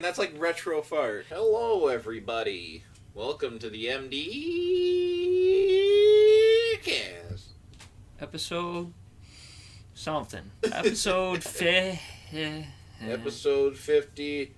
That's like retro fart. Hello, everybody. Welcome to the MD cast. Episode something. Episode Episode 50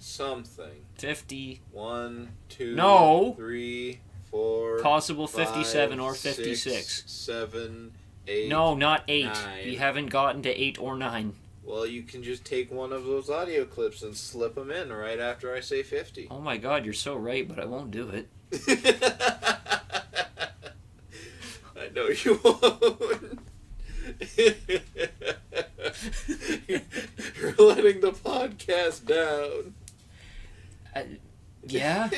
something. 50. 1, 2, No. 3, 4. Possible 5, 57 or 56. 6, 7, 8. No, not 8. 9. We haven't gotten to 8 or 9. Well, you can just take one of those audio clips and slip them in right after I say 50. Oh my god, you're so right, but I won't do it. I know you won't. You're letting the podcast down. Yeah?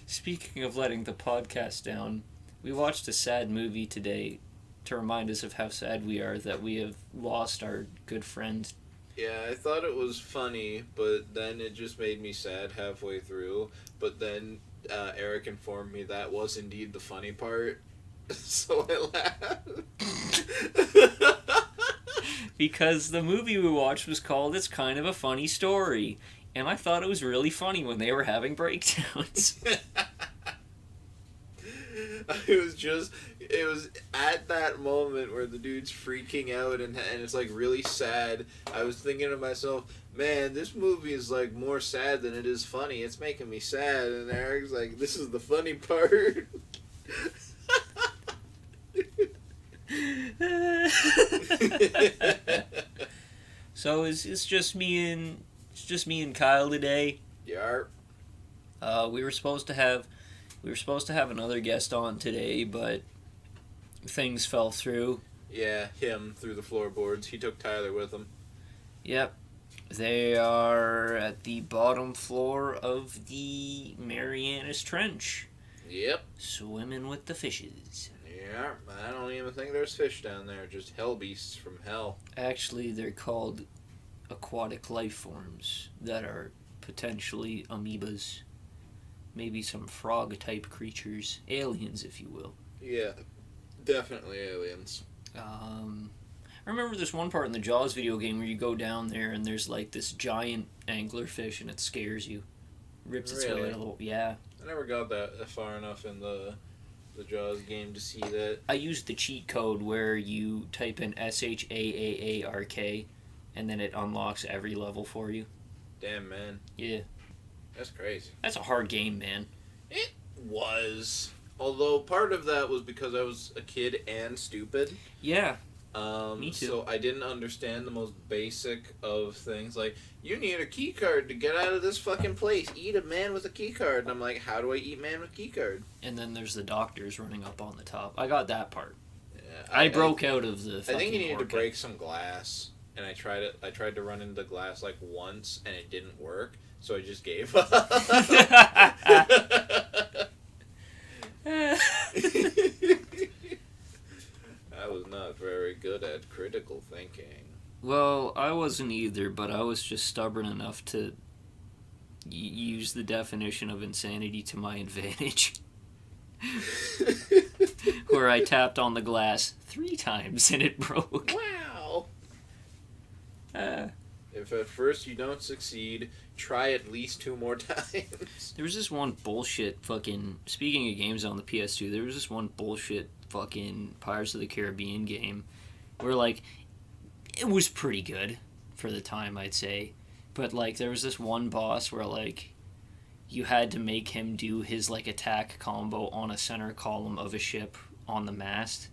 Speaking of letting the podcast down, we watched a sad movie today to remind us of how sad we are that we have lost our good friend. Yeah, I thought it was funny, but then it just made me sad halfway through. But then Eric informed me that was indeed the funny part, so I laughed. Because the movie we watched was called It's Kind of a Funny Story, and I thought it was really funny when they were having breakdowns. It was at that moment where the dude's freaking out and it's like really sad. I was thinking to myself, man, this movie is like more sad than it is funny. It's making me sad. And Eric's like, this is the funny part. So it's just me and Kyle today. Yarp. We were supposed to have another guest on today, but things fell through. Yeah, him through the floorboards. He took Tyler with him. Yep. They are at the bottom floor of the Marianas Trench. Yep. Swimming with the fishes. Yeah, I don't even think there's fish down there. Just hell beasts from hell. Actually, they're called aquatic life forms that are potentially amoebas. Maybe some frog-type creatures. Aliens, if you will. Yeah, definitely aliens. I remember this one part in the Jaws video game where you go down there and there's like this giant anglerfish and it scares you. Rips its way out of the... Yeah. I never got that far enough in the Jaws game to see that. I used the cheat code where you type in SHAAARK and then it unlocks every level for you. Damn, man. Yeah. That's crazy. That's a hard game, man. It was. Although part of that was because I was a kid and stupid. Yeah. Me too. So I didn't understand the most basic of things. Like, you need a key card to get out of this fucking place. Eat a man with a key card. And I'm like, how do I eat man with key card? And then there's the doctors running up on the top. I got that part. Yeah, I broke out of the fucking I think you needed to orca. break some glass. And I tried to run into the glass like once and it didn't work. So I just gave up. I was not very good at critical thinking. Well, I wasn't either, but I was just stubborn enough to use the definition of insanity to my advantage. Where I tapped on the glass 3 times and it broke. Wow! If at first you don't succeed, try at least 2 more times. There was this one bullshit fucking... Speaking of games on the PS2, there was this one bullshit fucking Pirates of the Caribbean game where, like, it was pretty good for the time, I'd say. But, like, there was this one boss where, like, you had to make him do his, like, attack combo on a center column of a ship on the mast.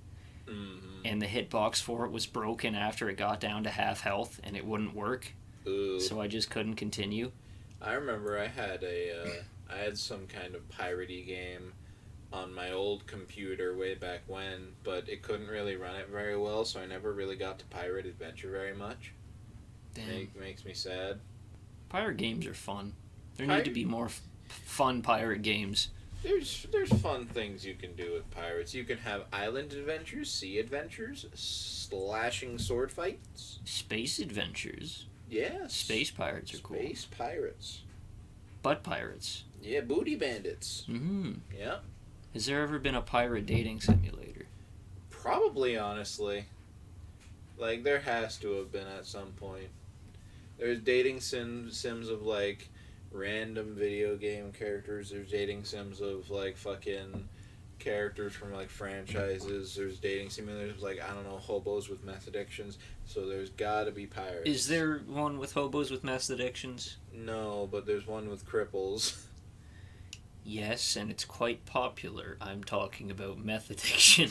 Mm-hmm. And the hitbox for it was broken after it got down to half health, and it wouldn't work. Ooh. So I just couldn't continue. I remember I had some kind of piratey game on my old computer way back when, but it couldn't really run it very well, so I never really got to Pirate Adventure very much. Damn. Makes me sad. Pirate games are fun. There need to be more fun pirate games. There's fun things you can do with pirates. You can have island adventures, sea adventures, slashing sword fights. Space adventures. Yes. Space pirates are cool. Space pirates. Butt pirates. Yeah, booty bandits. Mm-hmm. Yeah. Has there ever been a pirate dating simulator? Probably, honestly. Like, there has to have been at some point. There's dating sims of like random video game characters. There's dating sims of like fucking characters from like franchises. There's dating simulators like, I don't know, hobos with meth addictions. So there's gotta be pirates. Is there one with hobos with meth addictions? No, but there's one with cripples. Yes, and it's quite popular. I'm talking about meth addiction.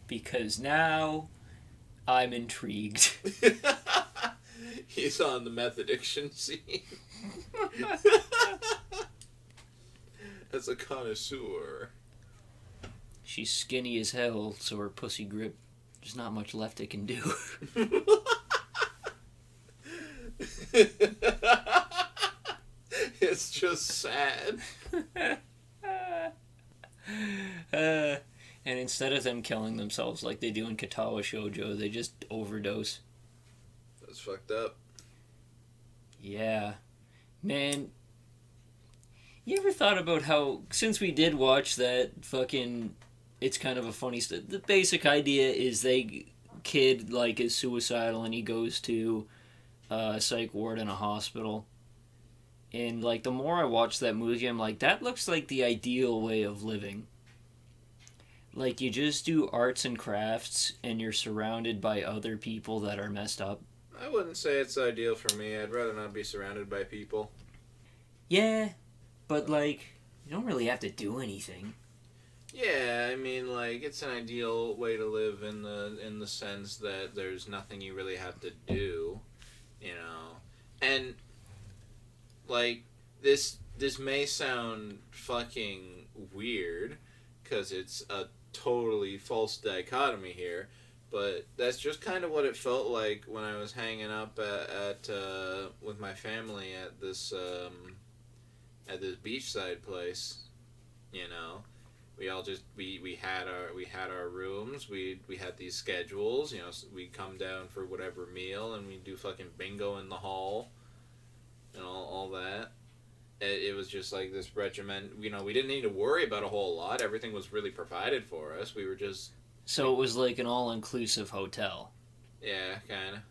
Because now I'm intrigued. He's on the meth addiction scene. As a connoisseur. She's skinny as hell, so her pussy grip, there's not much left it can do. It's just sad. And instead of them killing themselves like they do in Katawa Shoujo, they just overdose. That's fucked up. Yeah. Man, you ever thought about how, since we did watch that fucking, it's kind of a funny the basic idea is kid, like, is suicidal and he goes to a psych ward in a hospital. And, like, the more I watch that movie, I'm like, that looks like the ideal way of living. Like, you just do arts and crafts, and you're surrounded by other people that are messed up. I wouldn't say it's ideal for me. I'd rather not be surrounded by people. Yeah, but, like, you don't really have to do anything. Yeah, I mean, like, it's an ideal way to live in the sense that there's nothing you really have to do, you know. And, like, this may sound fucking weird, because it's a totally false dichotomy here, but that's just kind of what it felt like when I was hanging up at with my family at this beachside place. You know, we all just we had our rooms. We had these schedules. You know, we come down for whatever meal, and we do fucking bingo in the hall, and all that. It was just like this regiment. You know, we didn't need to worry about a whole lot. Everything was really provided for us. We were just... So it was like an all-inclusive hotel. Yeah, kind of.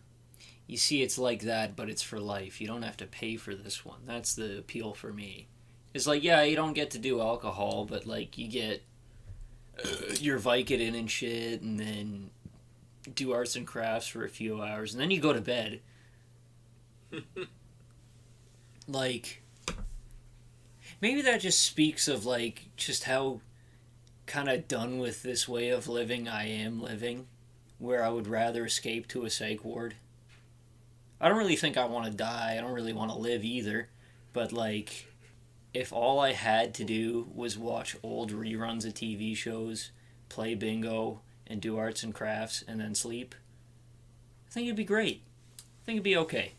You see, it's like that, but it's for life. You don't have to pay for this one. That's the appeal for me. It's like, yeah, you don't get to do alcohol, but, like, you get your Vicodin and shit, and then do arts and crafts for a few hours, and then you go to bed. Like... Maybe that just speaks of, like, just how kind of done with this way of living I am living, where I would rather escape to a psych ward. I don't really think I want to die. I don't really want to live either. But, like, if all I had to do was watch old reruns of TV shows, play bingo, and do arts and crafts, and then sleep, I think it'd be great. I think it'd be okay.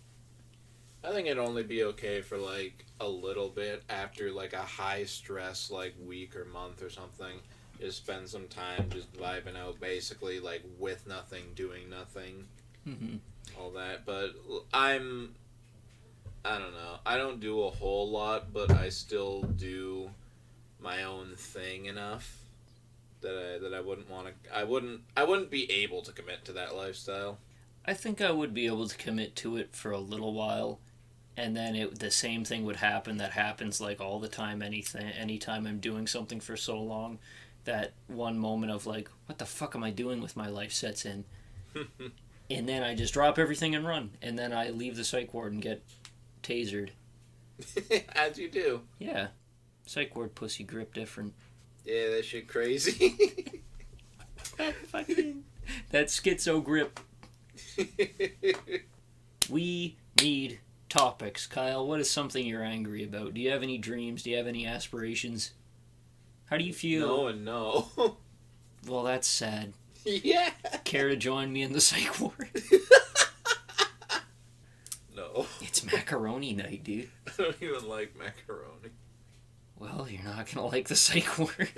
I think it'd only be okay for, like, a little bit after, like, a high-stress, like, week or month or something. Just spend some time just vibing out, basically, like, with nothing, doing nothing, all that. But I don't know. I don't do a whole lot, but I still do my own thing enough that I wouldn't want to... I wouldn't be able to commit to that lifestyle. I think I would be able to commit to it for a little while. And then the same thing would happen that happens like all the time, anytime I'm doing something for so long, that one moment of like, what the fuck am I doing with my life sets in. And then I just drop everything and run. And then I leave the psych ward and get tasered. As you do. Yeah. Psych ward pussy grip different. Yeah, that shit crazy. That schizo grip. We need... topics. Kyle, what is something you're angry about? Do you have any dreams? Do you have any aspirations? How do you feel? No and no. Well, that's sad. Yeah. Care to join me in the psych ward? No. It's macaroni night, dude. I don't even like macaroni. Well, you're not gonna like the psych ward.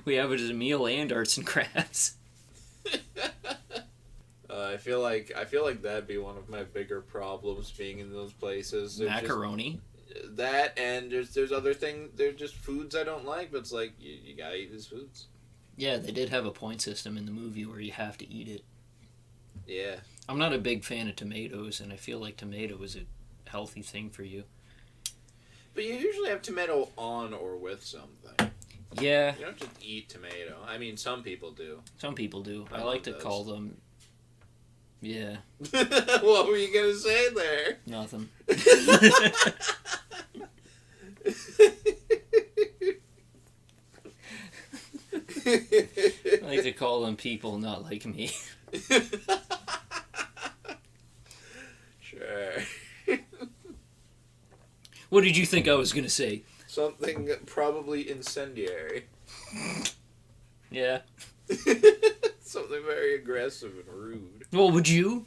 We have it as a meal and arts and crafts. I feel like that'd be one of my bigger problems being in those places. There's Macaroni. That and there's other things. There's just foods I don't like, but it's like you gotta eat these foods. Yeah, they did have a point system in the movie where you have to eat it. Yeah. I'm not a big fan of tomatoes, and I feel like tomato is a healthy thing for you. But you usually have tomato on or with something. Yeah. You don't just eat tomato. I mean, some people do. Some people do. My I like mom to does. call them. Yeah. What were you gonna say there? Nothing. I like to call them people not like me. Sure. What did you think I was gonna say? Something probably incendiary. Yeah. Something very aggressive and rude. Well, would you?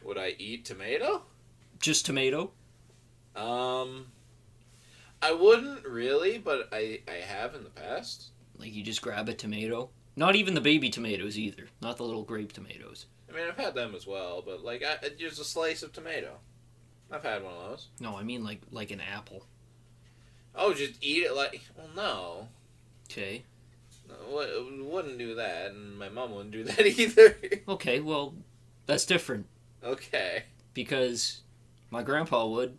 Would I eat tomato? Just tomato? I wouldn't really, but I have in the past. Like you just grab a tomato? Not even the baby tomatoes either. Not the little grape tomatoes. I mean, I've had them as well, but like, just a slice of tomato. I've had one of those. No, I mean like an apple. Oh, just eat it like? Well, no. Okay. No, wouldn't do that, and my mom wouldn't do that either. Okay, well, that's different. Okay. Because my grandpa would.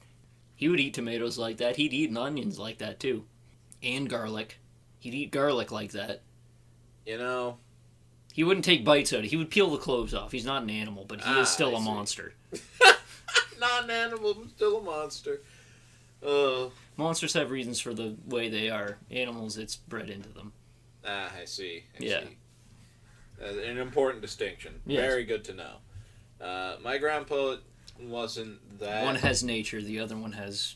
He would eat tomatoes like that. He'd eat onions like that too. And garlic. He'd eat garlic like that. You know. He wouldn't take bites out of it. He would peel the clothes off. He's not an animal, but he is still I a see. monster. Not an animal, but still a monster. Monsters have reasons for the way they are. Animals, it's bred into them. I see. I Yeah. see. An important distinction. Yes. Very good to know. My grandpa wasn't that. One has nature, the other one has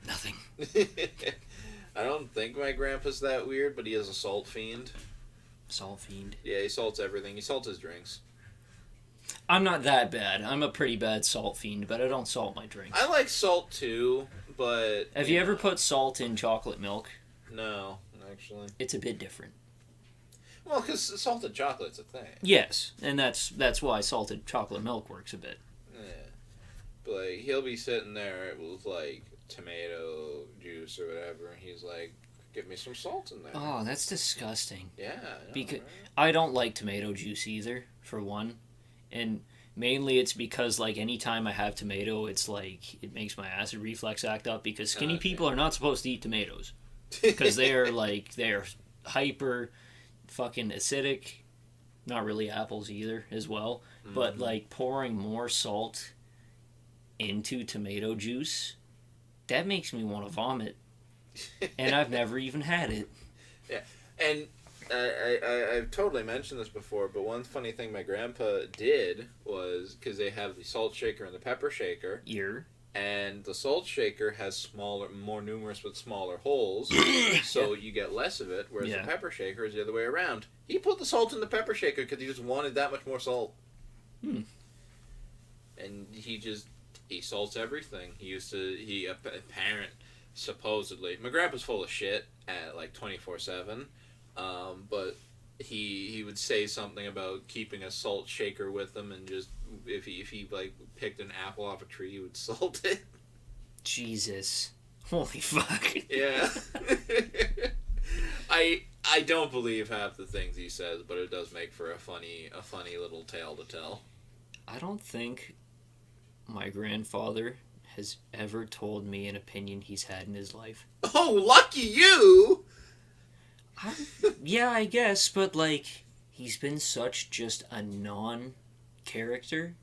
nothing. I don't think my grandpa's that weird, but he is a salt fiend. Salt fiend. Yeah, he salts everything. He salts his drinks. I'm not that bad. I'm a pretty bad salt fiend, but I don't salt my drinks. I like salt too, but... Have you ever put salt in chocolate milk? No, actually. It's a bit different. Well, because salted chocolate's a thing. Yes, and that's why salted chocolate milk works a bit. Yeah. But, like, he'll be sitting there with, like, tomato juice or whatever, and he's like, give me some salt in there. Oh, that's disgusting. Yeah, I know, Because right? I don't like tomato juice either, for one. And mainly it's because, like, anytime I have tomato, it's like, it makes my acid reflux act up because skinny Okay. people are not supposed to eat tomatoes. Because they're hyper fucking acidic. Not really apples either, as well. But, like, pouring more salt into tomato juice, that makes me want to vomit. And I've never even had it. Yeah, and I've totally mentioned this before, but one funny thing my grandpa did was, because they have the salt shaker and the pepper shaker, and the salt shaker has smaller, more numerous but smaller holes, so you get less of it, whereas the pepper shaker is the other way around. He put the salt in the pepper shaker because he just wanted that much more salt. And he salts everything. Supposedly, my grandpa's full of shit at like 24/7, but he would say something about keeping a salt shaker with him, and just if he like picked an apple off a tree, he would salt it. Jesus, holy fuck. Yeah. I don't believe half the things he says, but it does make for a funny little tale to tell. I don't think my grandfather has ever told me an opinion he's had in his life. Oh, lucky you! Yeah, I guess, but, like, he's been such just a non-character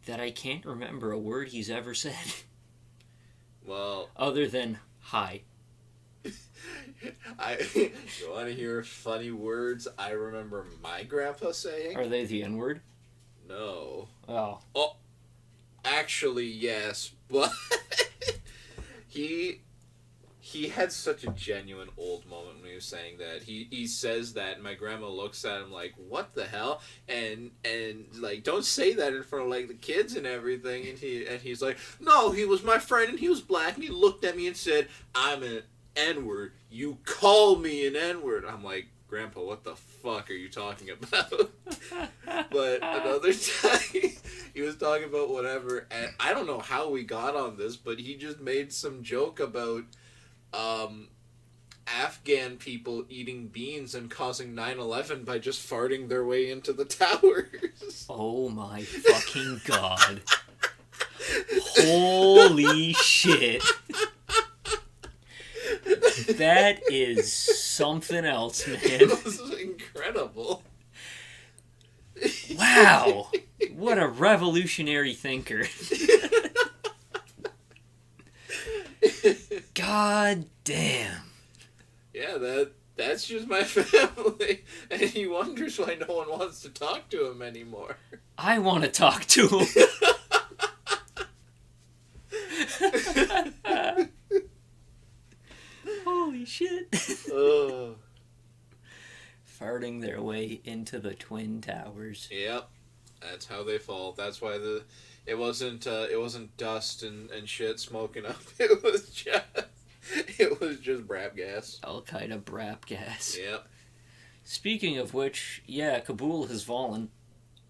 that I can't remember a word he's ever said. Well... Other than, hi. You want to hear funny words I remember my grandpa saying? Are they the N-word? No. Oh. Oh, actually, yes, but he had such a genuine old moment when he was saying that. He says that, and my grandma looks at him like, what the hell? And like, don't say that in front of like the kids and everything. And he's like, no, he was my friend and he was black and he looked at me and said, I'm an N-word. You call me an N-word. I'm like, Grandpa, what the fuck are you talking about? But another time, he was talking about whatever, and I don't know how we got on this, but he just made some joke about Afghan people eating beans and causing 9/11 by just farting their way into the towers. Oh my fucking god. Holy shit. That is something else, man. It was incredible. Wow. What a revolutionary thinker. God damn. Yeah, that's just my family. And he wonders why no one wants to talk to him anymore. I want to talk to him. Holy shit. Oh. Farting their way into the Twin Towers. Yep. That's how they fall. That's why it wasn't dust and shit smoking up. It was just brap gas. Al-Qaeda brap gas. Yep. Speaking of which, yeah, Kabul has fallen.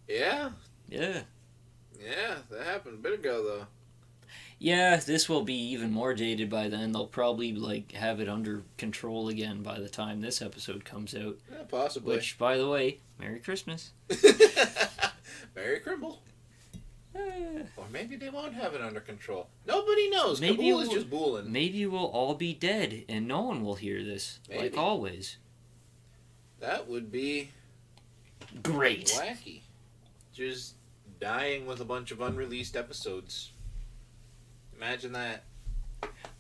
Yeah. Yeah. Yeah, that happened a bit ago though. Yeah, this will be even more dated by then. They'll probably have it under control again by the time this episode comes out. Yeah, possibly. Which, by the way, Merry Christmas. Merry Crimble. Eh. Or maybe they won't have it under control. Nobody knows. Maybe Kabul is just booling. Maybe we'll all be dead and no one will hear this. Maybe. Like always. That would be great. Wacky. Just dying with a bunch of unreleased episodes. Imagine that.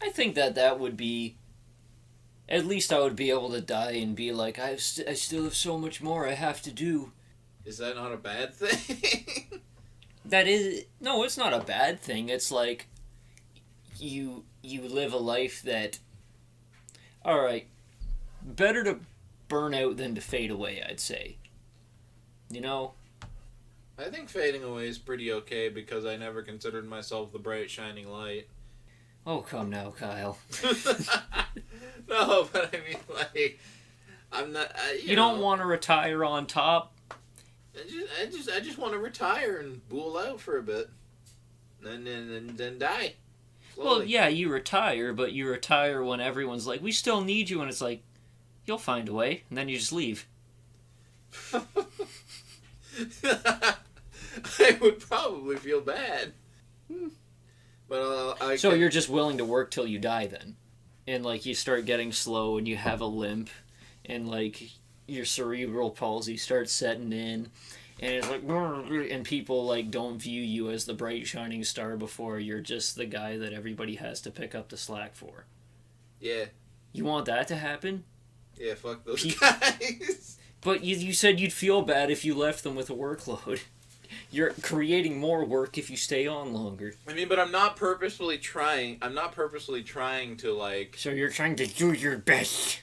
I think that would be... At least I would be able to die and be like, I still have so much more I have to do. Is that not a bad thing? That is... No, it's not a bad thing. It's like... You live a life that... Alright. Better to burn out than to fade away, I'd say. You know? I think fading away is pretty okay because I never considered myself the bright shining light. Oh, come now, Kyle. No, but I mean, like, I'm not. You don't want to retire on top? I just want to retire and bool out for a bit, and then die. Slowly. Well, yeah, you retire, but you retire when everyone's like, "We still need you," and it's like, "You'll find a way," and then you just leave. I would probably feel bad. But so you're just willing to work till you die then, and like you start getting slow and you have a limp, and like your cerebral palsy starts setting in, and it's like, and people like don't view you as the bright shining star before. You're just the guy that everybody has to pick up the slack for. Yeah. You want that to happen? Yeah, fuck those guys. But you said you'd feel bad if you left them with a workload. You're creating more work if you stay on longer. I mean, but I'm not purposefully trying. I'm not purposely trying to, like... So you're trying to do your best.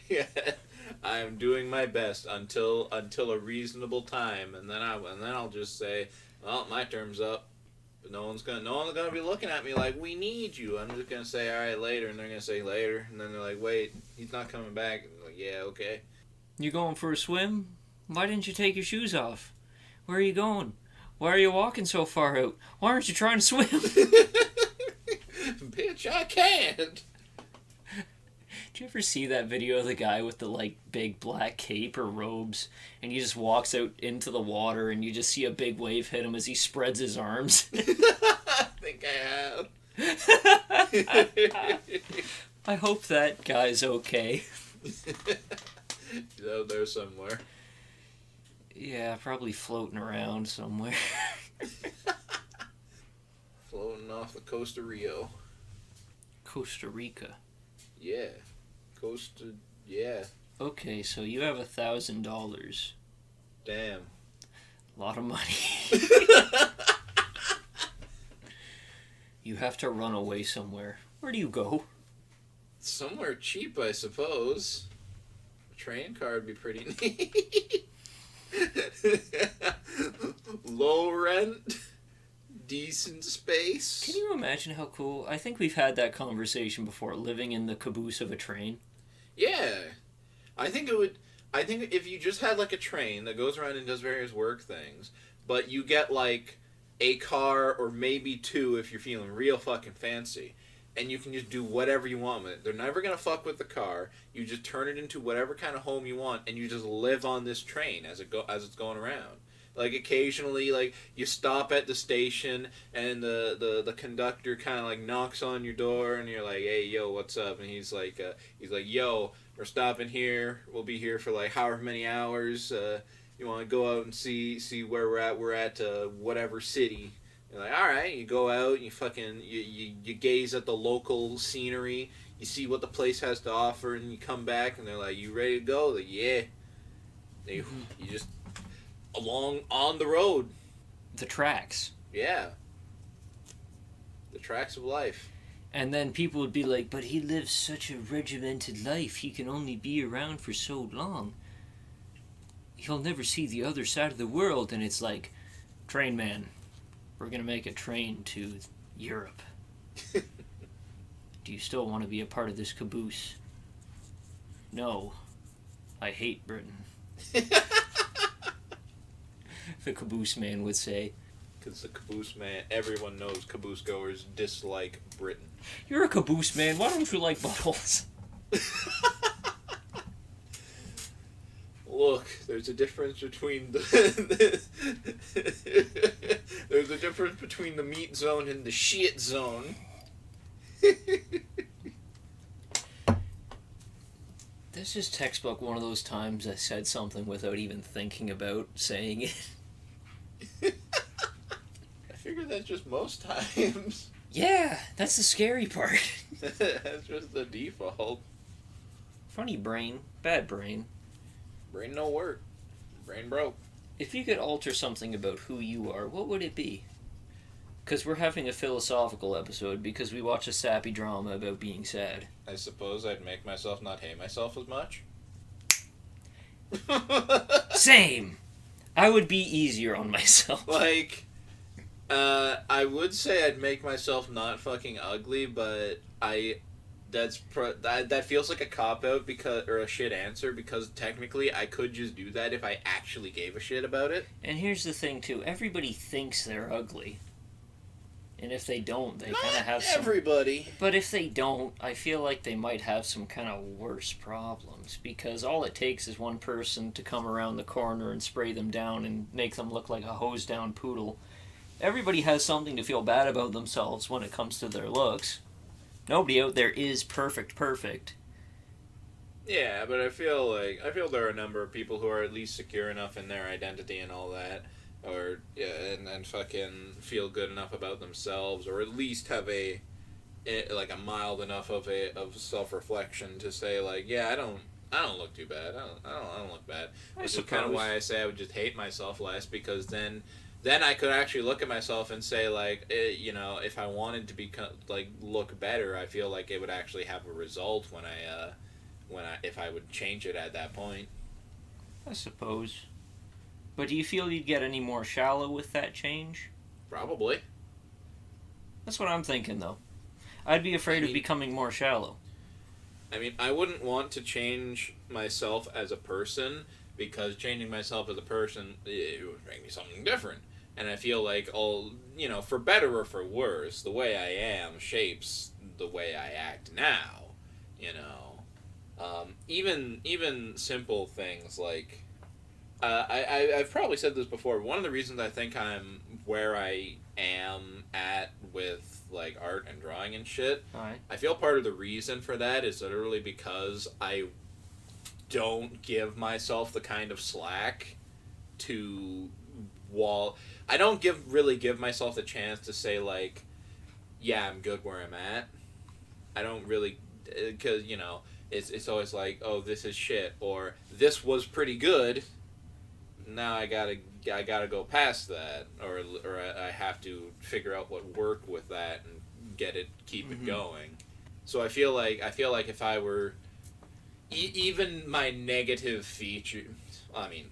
Yeah, I am doing my best until a reasonable time, and then I'll just say, well, my term's up. But no one's gonna be looking at me like, we need you. I'm just gonna say, all right, later, and they're gonna say later, and then they're like, wait, he's not coming back. And I'm like, yeah, okay. You going for a swim? Why didn't you take your shoes off? Where are you going? Why are you walking so far out? Why aren't you trying to swim? Bitch, I can't. Did you ever see that video of the guy with the like big black cape or robes, and he just walks out into the water, and you just see a big wave hit him as he spreads his arms? I think I have. I hope that guy's okay. He's out there somewhere. Yeah, probably floating around somewhere. Floating off the coast of Rio. Costa Rica. Yeah. Yeah. Okay, so you have $1,000. Damn. A lot of money. You have to run away somewhere. Where do you go? Somewhere cheap, I suppose. A train car would be pretty neat. Low rent, decent space. Can you imagine how cool? I think we've had that conversation before, living in the caboose of a train. Yeah. I think if you just had like a train that goes around and does various work things, but you get like a car or maybe two if you're feeling real fucking fancy, and you can just do whatever you want with it. They're never gonna fuck with the car. You just turn it into whatever kind of home you want, and you just live on this train as it's going around. Like occasionally, like you stop at the station, and the conductor kind of like knocks on your door, and you're like, "Hey, yo, what's up?" And he's like, "Yo, we're stopping here. We'll be here for like however many hours. You want to go out and see where we're at? We're at whatever city." You're like, all right. You go out, you fucking you gaze at the local scenery, you see what the place has to offer, and you come back, and they're like, "You ready to go?" Like, yeah. You just along on the road. The tracks. Yeah. The tracks of life. And then people would be like, "But he lives such a regimented life. He can only be around for so long. He'll never see the other side of the world." And it's like, "Train man, we're going to make a train to Europe. Do you still want to be a part of this caboose?" "No, I hate Britain." The caboose man would say. Because the caboose man, everyone knows caboose goers dislike Britain. "You're a caboose man, why don't you like buttholes?" Look, there's a difference between there's a difference between the meat zone and the shit zone. This is textbook one of those times I said something without even thinking about saying it. I figure that's just most times. Yeah, that's the scary part. That's just the default. Funny brain, bad brain. Brain no work. Brain broke. If you could alter something about who you are, what would it be? Because we're having a philosophical episode because we watch a sappy drama about being sad. I suppose I'd make myself not hate myself as much. Same! I would be easier on myself. Like, I would say I'd make myself not fucking ugly, but that feels like a cop-out or a shit answer, because technically I could just do that if I actually gave a shit about it. And here's the thing, too. Everybody thinks they're ugly. And if they don't, they kind of have some... everybody. But if they don't, I feel like they might have some kind of worse problems. Because all it takes is one person to come around the corner and spray them down and make them look like a hosed-down poodle. Everybody has something to feel bad about themselves when it comes to their looks. Nobody out there is perfect. Yeah, but I feel there are a number of people who are at least secure enough in their identity and all that, or and fucking feel good enough about themselves, or at least have a mild enough of self-reflection to say like, yeah, I don't look too bad. I don't look bad. Which is kind of why I say I would just hate myself less, because then I could actually look at myself and say, like, if I wanted to look better, I feel like it would actually have a result if I would change it at that point. I suppose. But do you feel you'd get any more shallow with that change? Probably. That's what I'm thinking, though. I'd be afraid of becoming more shallow. I mean, I wouldn't want to change myself as a person, because changing myself as a person, it would make me something different. And I feel like for better or for worse, the way I am shapes the way I act now. Even simple things like, I've probably said this before. One of the reasons I think I'm where I am at with like art and drawing and shit, Right. I feel part of the reason for that is literally because I don't give myself the kind of slack to I don't really give myself the chance to say like, yeah, I'm good where I'm at. I don't really, because it's always like, oh, this is shit, or this was pretty good. Now I gotta go past that, or I have to figure out what worked with that and keep it going. So I feel like if I were even my negative feature, I mean,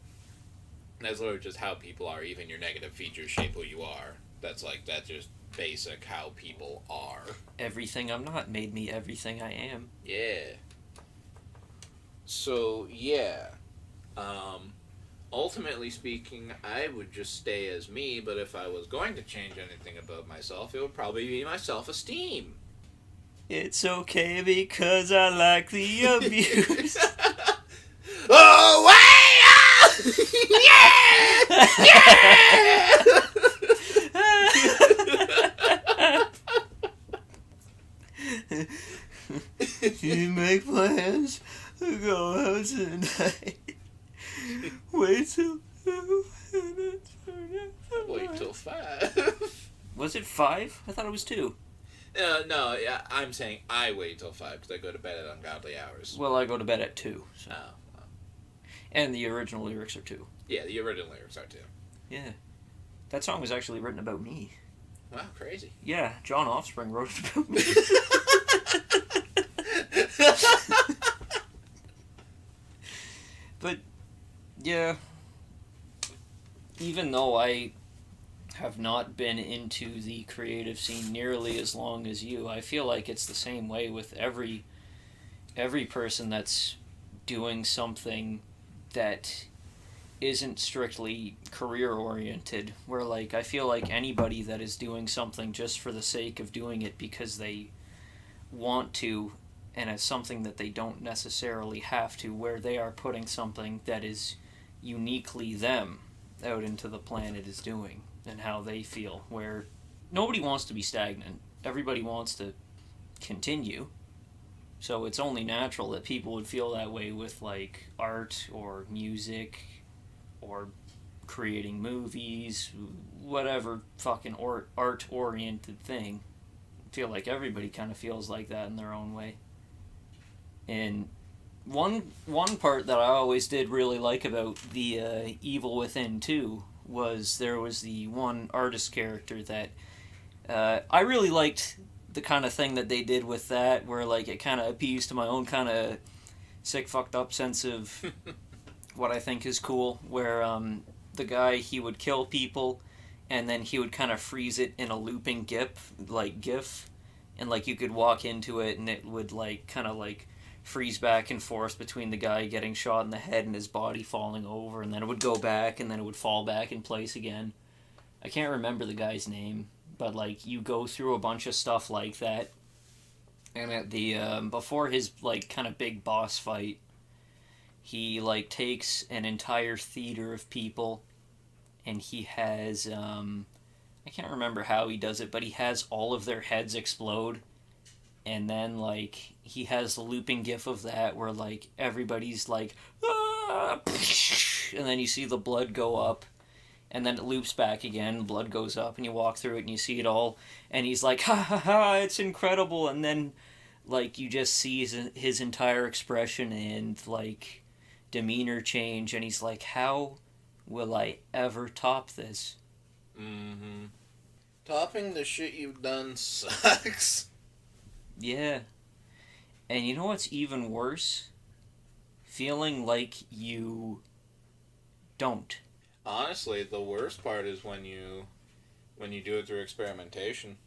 that's literally just how people are. Even your negative features shape who you are. That's just basic how people are. Everything I'm not made me everything I am. Yeah. So, yeah. Ultimately speaking, I would just stay as me, but if I was going to change anything about myself, it would probably be my self-esteem. It's okay because I like the abuse. Oh, way! Yeah! You make my hands go out tonight. Wait till... Wait till 5. Was it 5? I thought it was 2. No, yeah, I'm saying I wait till 5 because I go to bed at ungodly hours. Well, I go to bed at 2. So. Oh. And the original lyrics are 2. Yeah, the original lyrics are 2. Yeah. That song was actually written about me. Wow, crazy. Yeah, John Offspring wrote it about me. But, yeah, even though I have not been into the creative scene nearly as long as you, I feel like it's the same way with every person that's doing something that isn't strictly career-oriented, where, like, I feel like anybody that is doing something just for the sake of doing it because they want to, and it's something that they don't necessarily have to, where they are putting something that is uniquely them out into the planet is doing, and how they feel, where nobody wants to be stagnant. Everybody wants to continue. So it's only natural that people would feel that way with, like, art or music or creating movies, whatever fucking art-oriented thing. I feel like everybody kind of feels like that in their own way. And one part that I always did really like about the Evil Within 2 was there was the one artist character that I really liked the kind of thing that they did with that, where, like, it kind of appeased to my own kind of sick, fucked up sense of what I think is cool, where the guy, he would kill people, and then he would kind of freeze it in a looping GIF, and, like, you could walk into it, and it would, like, kind of, like, freeze back and forth between the guy getting shot in the head and his body falling over, and then it would go back, and then it would fall back in place again. I can't remember the guy's name, but, like, you go through a bunch of stuff like that, and at the, before his, like, kind of big boss fight, he, like, takes an entire theater of people, and he has, I can't remember how he does it, but he has all of their heads explode, and then, like, he has the looping gif of that where, like, everybody's like, ah! And then you see the blood go up, and then it loops back again, blood goes up, and you walk through it and you see it all, and he's like, ha ha ha, it's incredible, and then, like, you just see his entire expression and, like, demeanor change, and he's like, how will I ever top this? Mm-hmm. Topping the shit you've done sucks. Yeah. And you know what's even worse? Feeling like you don't. Honestly, the worst part is when you do it through experimentation.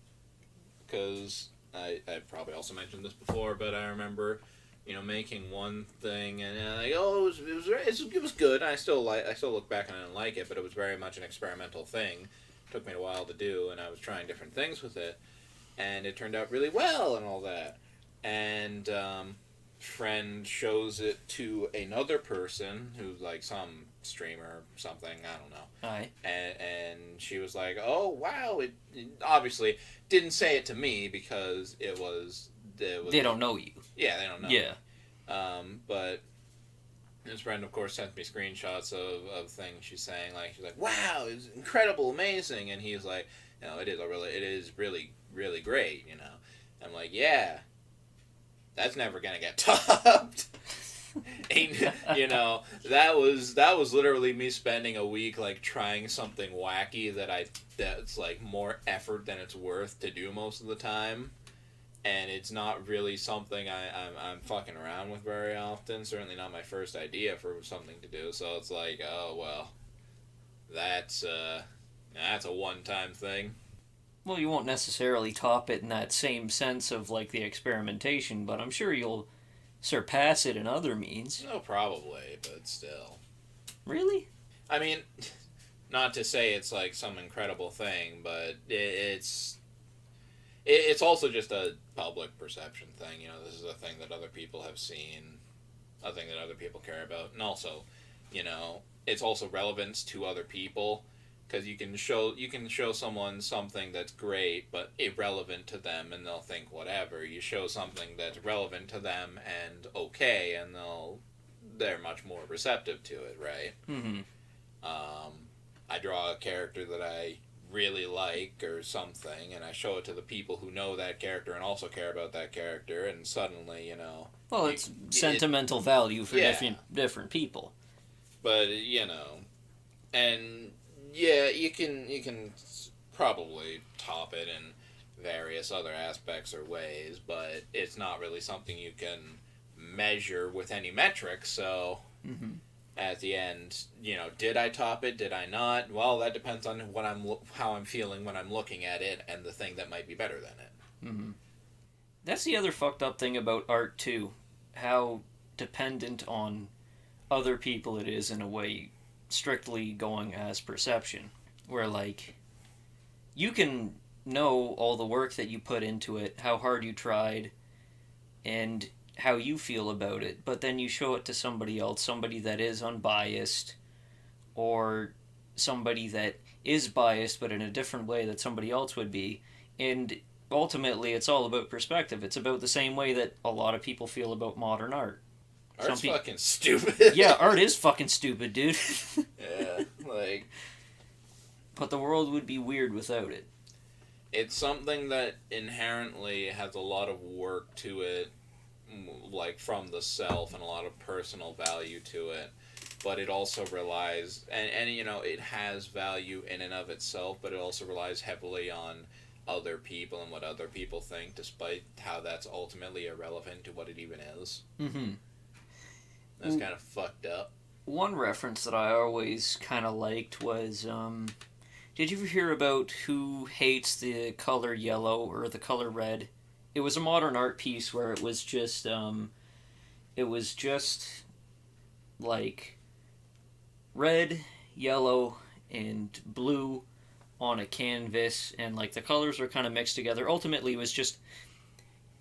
Because I probably also mentioned this before, but I remember, making one thing and like, oh, it was good. I still look back and I didn't like it, but it was very much an experimental thing. It took me a while to do, and I was trying different things with it, and it turned out really well and all that. And friend shows it to another person who's like some streamer or something, I don't know. Aye. And she was like, oh wow, it obviously didn't say it to me because it was they don't know you. Yeah, they don't know. Yeah. But his friend, of course, sent me screenshots of things she's like, wow, it's incredible, amazing, and he's like, it is really, really great, I'm like, yeah, that's never gonna get topped. That was literally me spending a week, like, trying something wacky that's like more effort than it's worth to do most of the time. And it's not really something I'm fucking around with very often. Certainly not my first idea for something to do. So it's like, oh, well, that's a one-time thing. Well, you won't necessarily top it in that same sense of, like, the experimentation, but I'm sure you'll surpass it in other means. No, probably, but still. Really? I mean, not to say it's, like, some incredible thing, but it's it's also just a public perception thing. This is a thing that other people have seen, a thing that other people care about, and also, it's also relevance to other people, because you can show someone something that's great but irrelevant to them, and they'll think whatever. You show something that's relevant to them and okay, and they're much more receptive to it, right? Mm-hmm. I draw a character that I really like or something, and I show it to the people who know that character and also care about that character, and suddenly, Well, it's sentimental value for yeah. different people. But and yeah, you can probably top it in various other aspects or ways, but it's not really something you can measure with any metrics. So Mm-hmm. at the end, did I top it? Did I not? Well, that depends on how I'm feeling when I'm looking at it, and the thing that might be better than it. Mm-hmm. That's the other fucked up thing about art too, how dependent on other people it is in a way, strictly going as perception, where like you can know all the work that you put into it, how hard you tried, and how you feel about it, but then you show it to somebody else, somebody that is unbiased, or somebody that is biased but in a different way that somebody else would be, and ultimately it's all about perspective. It's about the same way that a lot of people feel about modern art. Art's fucking stupid. Yeah, art is fucking stupid, dude. Yeah, like... But the world would be weird without it. It's something that inherently has a lot of work to it, like from the self, and a lot of personal value to it, but it also relies, and it has value in and of itself, but it also relies heavily on other people and what other people think, despite how that's ultimately irrelevant to what it even is. Mm-hmm. That's kind of fucked up. One reference that I always kind of liked was, did you ever hear about Who Hates the Color Yellow or the Color Red? It was a modern art piece where it was just like red, yellow, and blue on a canvas, and like the colors were kind of mixed together. Ultimately, it was just,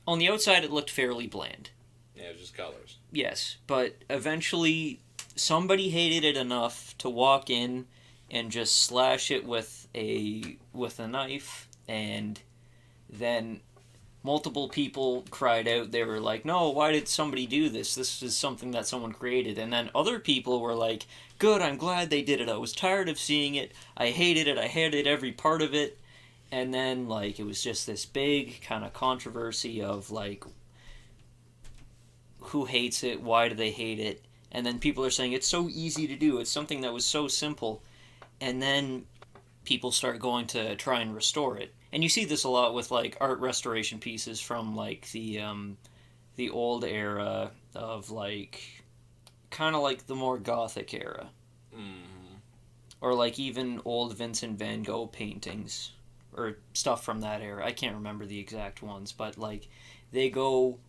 on the outside it looked fairly bland. Yeah, it was just colors. Yes, but eventually somebody hated it enough to walk in and just slash it with a knife, and then multiple people cried out. They were like, no, why did somebody do this? This is something that someone created. And then other people were like, good, I'm glad they did it. I was tired of seeing it. I hated it. I hated every part of it. And then, like, it was just this big kind of controversy of, like, who hates it? Why do they hate it? And then people are saying, it's so easy to do. It's something that was so simple. And then people start going to try and restore it. And you see this a lot with, like, art restoration pieces from, like, the old era of, like, kind of like the more Gothic era. Mm-hmm. Or, like, even old Vincent van Gogh paintings. Or stuff from that era. I can't remember the exact ones. But, like, they go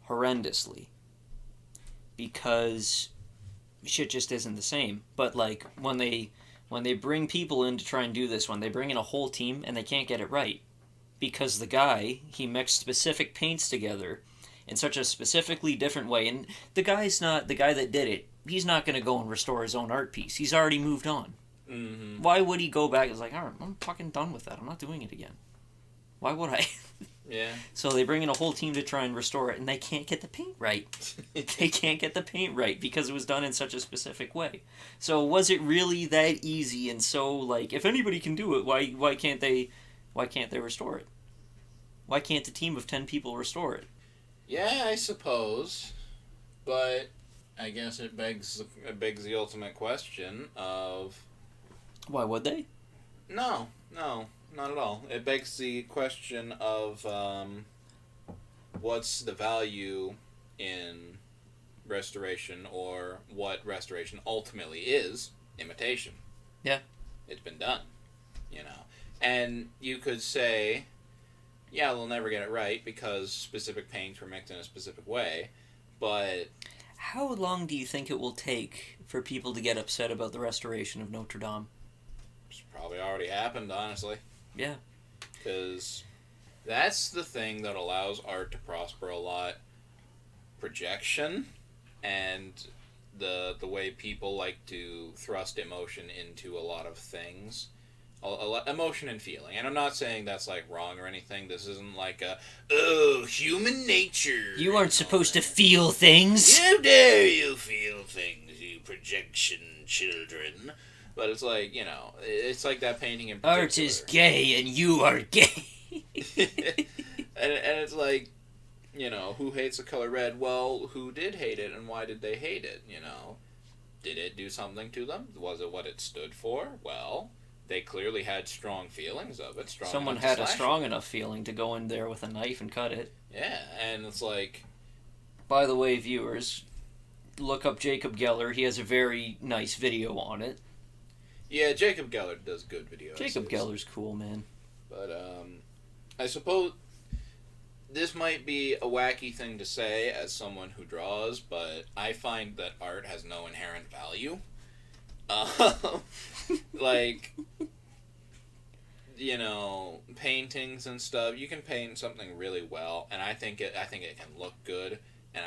horrendously. Because shit just isn't the same. But, like, when they bring people in to try and do this, when they bring in a whole team and they can't get it right, because the guy, he mixed specific paints together in such a specifically different way, and the guy that did it, he's not going to go and restore his own art piece. He's already moved on. Mm-hmm. Why would he go back? It's like, all right, I'm fucking done with that. I'm not doing it again. Why would I? Yeah. So they bring in a whole team to try and restore it, and they can't get the paint right. They can't get the paint right because it was done in such a specific way. So was it really that easy? And so, like, if anybody can do it, why can't they restore it? Why can't a team of 10 people restore it? Yeah, I suppose, but I guess it begs the ultimate question of, Why would they? No, not at all. It begs the question of what's the value in restoration, or what restoration ultimately is. Imitation. Yeah. It's been done, And you could say, yeah, they'll never get it right because specific paints were mixed in a specific way, but... How long do you think it will take for people to get upset about the restoration of Notre Dame? It's probably already happened, honestly. Yeah. Because That's the thing that allows art to prosper a lot. Projection and the way people like to thrust emotion into a lot of things. Emotion and feeling. And I'm not saying that's like wrong or anything. This isn't like a, oh, human nature. You aren't supposed to feel things. How dare you feel things, you projection children. But it's like, it's like that painting in particular. Art is gay and you are gay. and it's like, who hates the color red? Well, who did hate it and why did they hate it, Did it do something to them? Was it what it stood for? Well, they clearly had strong feelings of it. Someone had a strong enough feeling to go in there with a knife and cut it. Yeah, and it's like... By the way, viewers, look up Jacob Geller. He has a very nice video on it. Yeah, Jacob Geller does good videos. Jacob Geller's cool, man. But, I suppose this might be a wacky thing to say as someone who draws, but I find that art has no inherent value. Like, paintings and stuff, you can paint something really well, and I think it can look good, and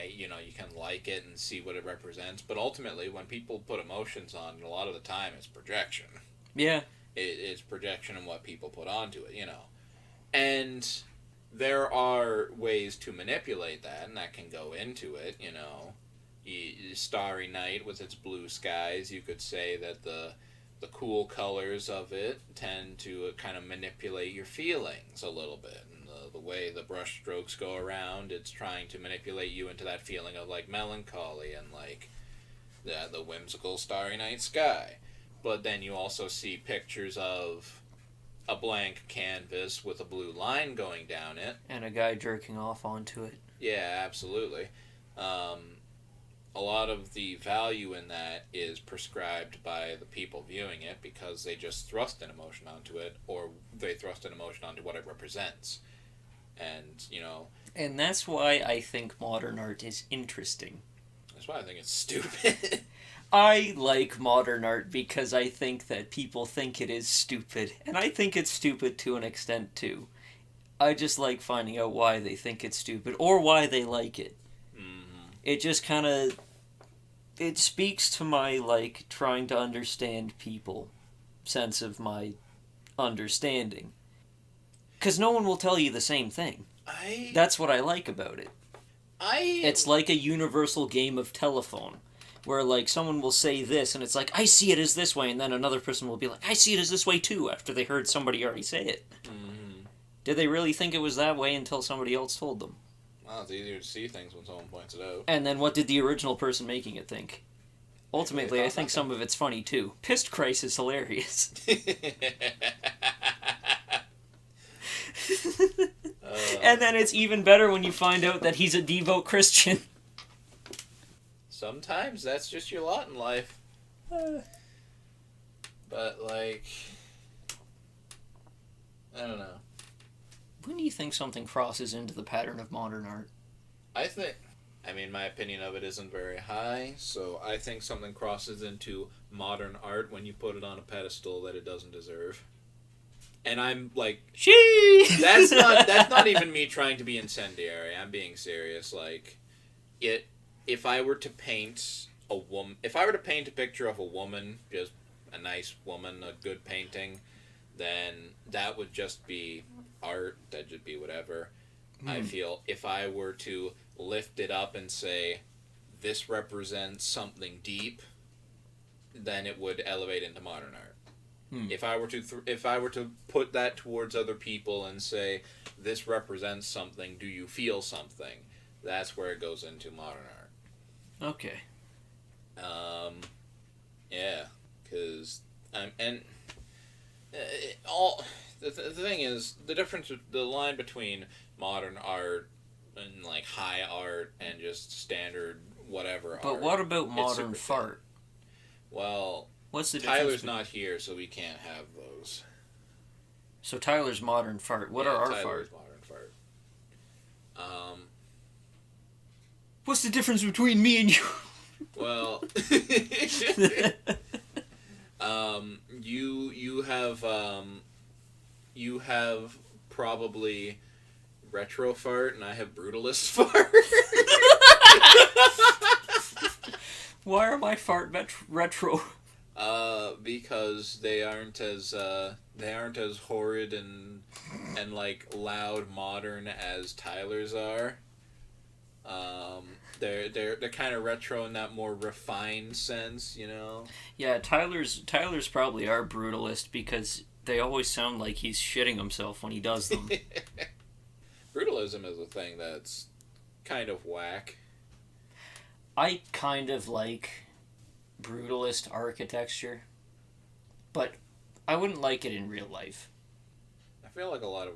you can like it and see what it represents, but ultimately, when people put emotions on it, a lot of the time, it's projection. Yeah. It's projection and what people put onto it, And there are ways to manipulate that, and that can go into it, Starry Night with its blue skies, you could say that the cool colors of it tend to kind of manipulate your feelings a little bit. And the way the brush strokes go around, it's trying to manipulate you into that feeling of, like, melancholy and, like, the whimsical Starry Night sky. But then you also see pictures of a blank canvas with a blue line going down it. And a guy jerking off onto it. Yeah, absolutely. A lot of the value in that is prescribed by the people viewing it because they just thrust an emotion onto it, or they thrust an emotion onto what it represents. And, And that's why I think modern art is interesting. That's why I think it's stupid. I like modern art because I think that people think it is stupid. And I think it's stupid to an extent, too. I just like finding out why they think it's stupid, or why they like it. It just kind of... It speaks to my, like, trying to understand people sense of my understanding. Because no one will tell you the same thing. That's what I like about it. It's like a universal game of telephone, where, like, someone will say this, and it's like, I see it as this way, and then another person will be like, I see it as this way, too, after they heard somebody already say it. Mm-hmm. Did they really think it was that way until somebody else told them? Well, it's easier to see things when someone points it out. And then what did the original person making it think? Ultimately, I think some of it's funny, too. Pissed Christ is hilarious. And then it's even better when you find out that he's a devout Christian. Sometimes that's just your lot in life. But, like... I don't know. When do you think something crosses into the pattern of modern art? My opinion of it isn't very high, so I think something crosses into modern art when you put it on a pedestal that it doesn't deserve. And I'm like... That's not even me trying to be incendiary. I'm being serious. Like, if I were to paint a woman... If I were to paint a picture of a woman, just a nice woman, a good painting, then that would just be art. That'd just be whatever. I feel if I were to lift it up and say, this represents something deep, then it would elevate into modern art. If I were to put that towards other people and say, this represents something, do you feel something? That's where it goes into modern art. Okay. Yeah, because the thing is, the line between modern art and, like, high art and just standard whatever art. But what about modern fart? Well, what's the Tyler's not here, so we can't have those. So Tyler's modern fart. What are our Tyler's fart? modern fart. What's the difference between me and you? Well, you have probably retro fart, and I have brutalist fart. Why are my fart retro? Because they aren't as horrid and like loud modern as Tyler's are. They're kind of retro in that more refined sense, you know. Yeah, Tyler's probably our brutalist because they always sound like he's shitting himself when he does them. Brutalism is a thing that's kind of whack. I kind of like brutalist architecture, but I wouldn't like it in real life. I feel like a lot of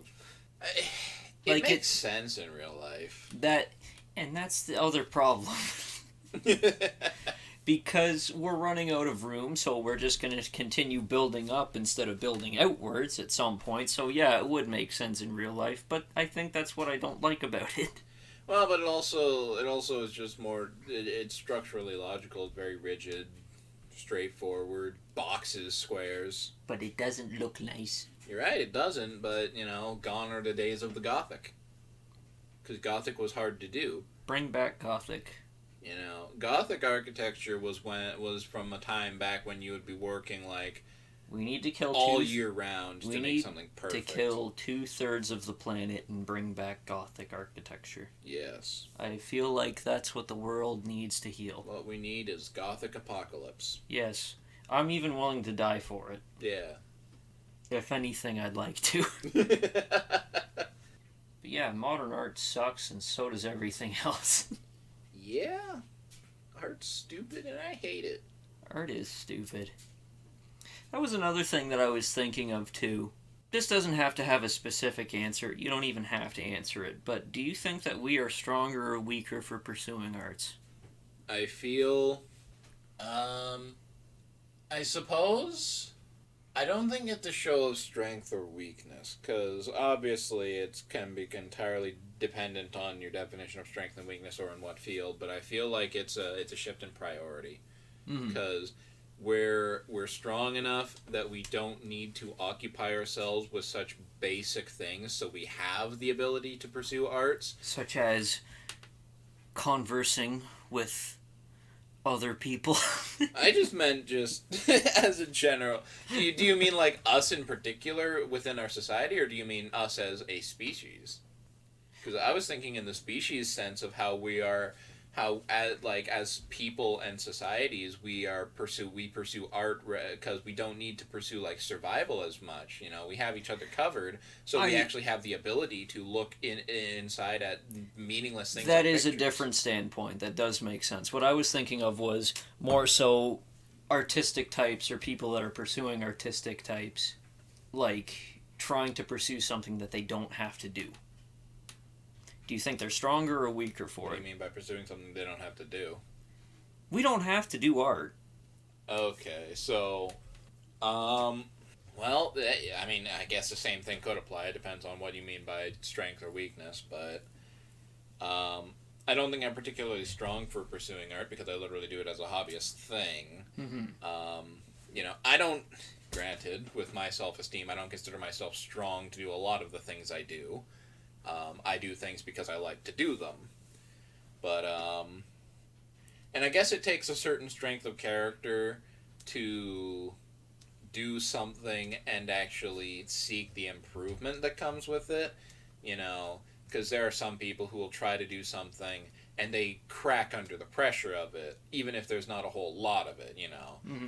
it Like makes sense in real life. And that's the other problem. Because we're running out of room, so we're just going to continue building up instead of building outwards at some point. So yeah, it would make sense in real life, but I think that's what I don't like about it. Well, but it also is just more. It's structurally logical. It's very rigid, straightforward boxes, squares. But it doesn't look nice. You're right. It doesn't. But gone are the days of the Gothic. Because Gothic was hard to do. Bring back Gothic. Gothic architecture was from a time back when you would be working like we need to kill all year round to make something perfect. We need to kill 2/3 of the planet and bring back Gothic architecture. Yes. I feel like that's what the world needs to heal. What we need is Gothic apocalypse. Yes. I'm even willing to die for it. Yeah. If anything, I'd like to. But yeah, modern art sucks, and so does everything else. Yeah. Art's stupid, and I hate it. Art is stupid. That was another thing that I was thinking of, too. This doesn't have to have a specific answer. You don't even have to answer it. But do you think that we are stronger or weaker for pursuing arts? I feel... I suppose... I don't think it's a show of strength or weakness, because obviously it can be entirely dependent on your definition of strength and weakness or in what field, but I feel like it's a shift in priority, because we're strong enough that we don't need to occupy ourselves with such basic things, so we have the ability to pursue arts. Such as conversing with other people. I just meant as a general. Do you mean like us in particular within our society, or do you mean us as a species? Because I was thinking in the species sense of how we are, as people and societies we pursue art because we don't need to pursue like survival as much. We have each other covered, so we actually have the ability to look inside at meaningless things. That like is pictures. A different standpoint. That does make sense. What I was thinking of was more so artistic types or people that are pursuing artistic types, like trying to pursue something that they don't have to do. Do you think they're stronger or weaker for it? What do you mean by pursuing something they don't have to do? We don't have to do art. Okay, so, well, I mean, I guess the same thing could apply. It depends on what you mean by strength or weakness, but, I don't think I'm particularly strong for pursuing art because I literally do it as a hobbyist thing. I don't, granted, with my self-esteem, I don't consider myself strong to do a lot of the things I do. I do things because I like to do them. But, and I guess it takes a certain strength of character to do something and actually seek the improvement that comes with it, because there are some people who will try to do something and they crack under the pressure of it, even if there's not a whole lot of it,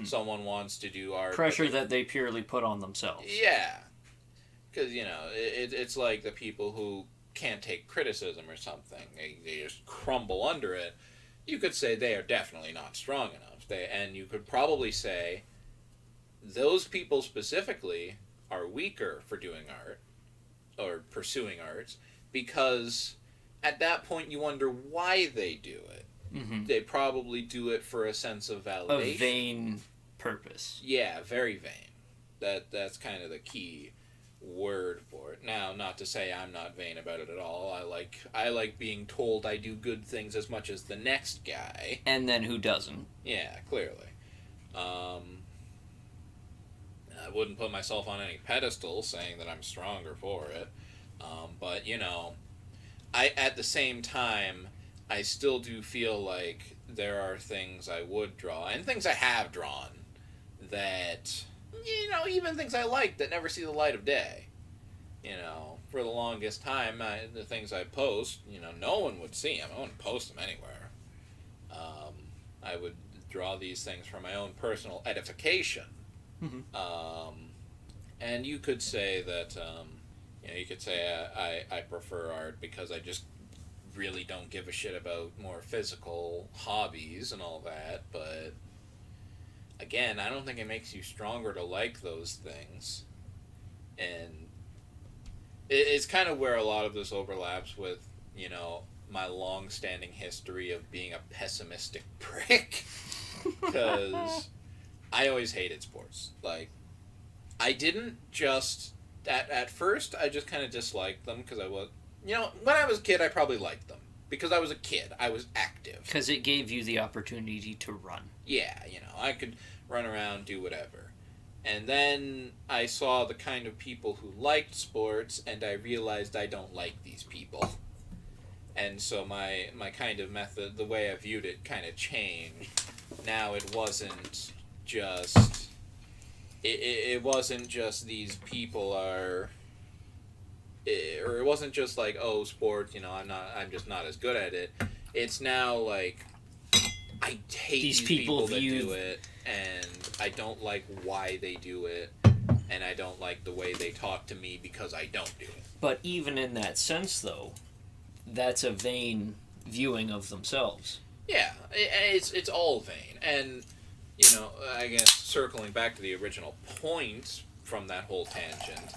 Someone wants to do art. Pressure that they purely put on themselves. Yeah. Because, it's like the people who can't take criticism or something. They just crumble under it. You could say they are definitely not strong enough. And you could probably say those people specifically are weaker for doing art or pursuing arts because at that point you wonder why they do it. They probably do it for a sense of validation. A vain purpose. Yeah, very vain. That's kind of the key word for it. Now, not to say I'm not vain about it at all. I like being told I do good things as much as the next guy. And then who doesn't? Yeah, clearly. I wouldn't put myself on any pedestal saying that I'm stronger for it. But, at the same time, I still do feel like there are things I would draw, and things I have drawn, that, even things I like that never see the light of day. For the longest time, the things I post, no one would see them. I wouldn't post them anywhere. I would draw these things for my own personal edification. Mm-hmm. And you could say that, I prefer art because I just really don't give a shit about more physical hobbies and all that, but again, I don't think it makes you stronger to like those things. And it's kind of where a lot of this overlaps with, my long-standing history of being a pessimistic prick. Because I always hated sports. Like, I didn't just... At first, I just kind of disliked them because I was... when I was a kid, I probably liked them. Because I was a kid. I was active. Because it gave you the opportunity to run. Yeah, I could run around, do whatever. And then I saw the kind of people who liked sports, and I realized I don't like these people. And so my kind of method, the way I viewed it, kind of changed. Now it wasn't just... It wasn't just these people are... or it wasn't just like, oh, sports, I'm just not as good at it. It's now like, I hate these people that do it, and I don't like why they do it, and I don't like the way they talk to me because I don't do it. But even in that sense, though, that's a vain viewing of themselves. Yeah, it's all vain, and, I guess circling back to the original point from that whole tangent,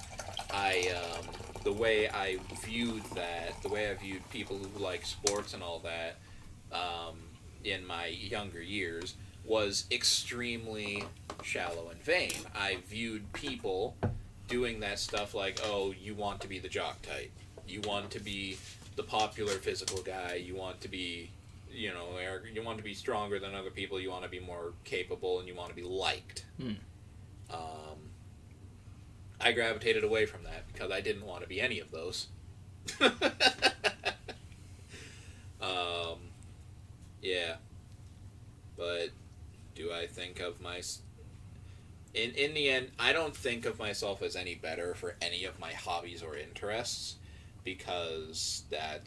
the way I viewed people who like sports and all that, in my younger years, was extremely shallow and vain. I viewed people doing that stuff like, oh, you want to be the jock type. You want to be the popular physical guy. You want to be, you want to be stronger than other people. You want to be more capable, and you want to be liked. I gravitated away from that because I didn't want to be any of those. Yeah. But do I think of in the end, I don't think of myself as any better for any of my hobbies or interests, because I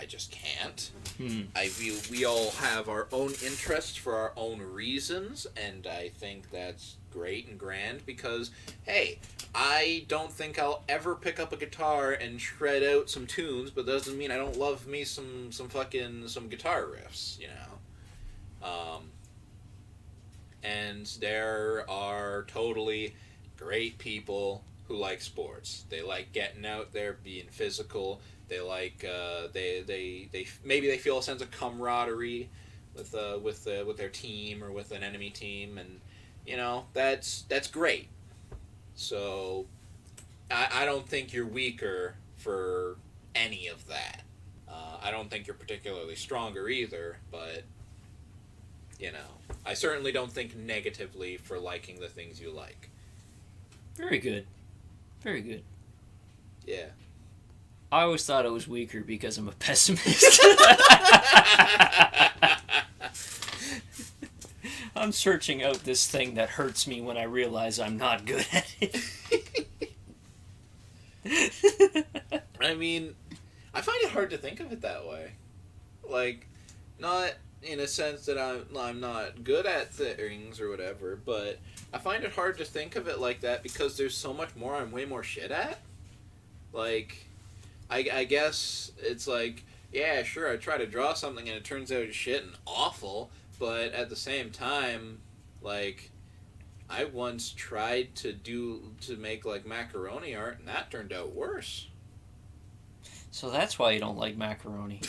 just can't. I view we all have our own interests for our own reasons, and I think that's great and grand because, hey, I don't think I'll ever pick up a guitar and shred out some tunes, but that doesn't mean I don't love me some guitar riffs, and there are totally great people who like sports. They like getting out there, being physical. They like they maybe they feel a sense of camaraderie with their team or with an enemy team, and that's great. So I don't think you're weaker for any of that. I don't think you're particularly stronger either, but I certainly don't think negatively for liking the things you like. Very good. Very good. Yeah. I always thought I was weaker because I'm a pessimist. I'm searching out this thing that hurts me when I realize I'm not good at it. I mean, I find it hard to think of it that way. Like, not in a sense that I'm not good at things or whatever, but I find it hard to think of it like that because there's so much more I'm way more shit at. Like, I guess it's like, yeah, sure, I try to draw something and it turns out shit and awful, but at the same time, like, I once tried to make, like, macaroni art, and that turned out worse. So that's why you don't like macaroni.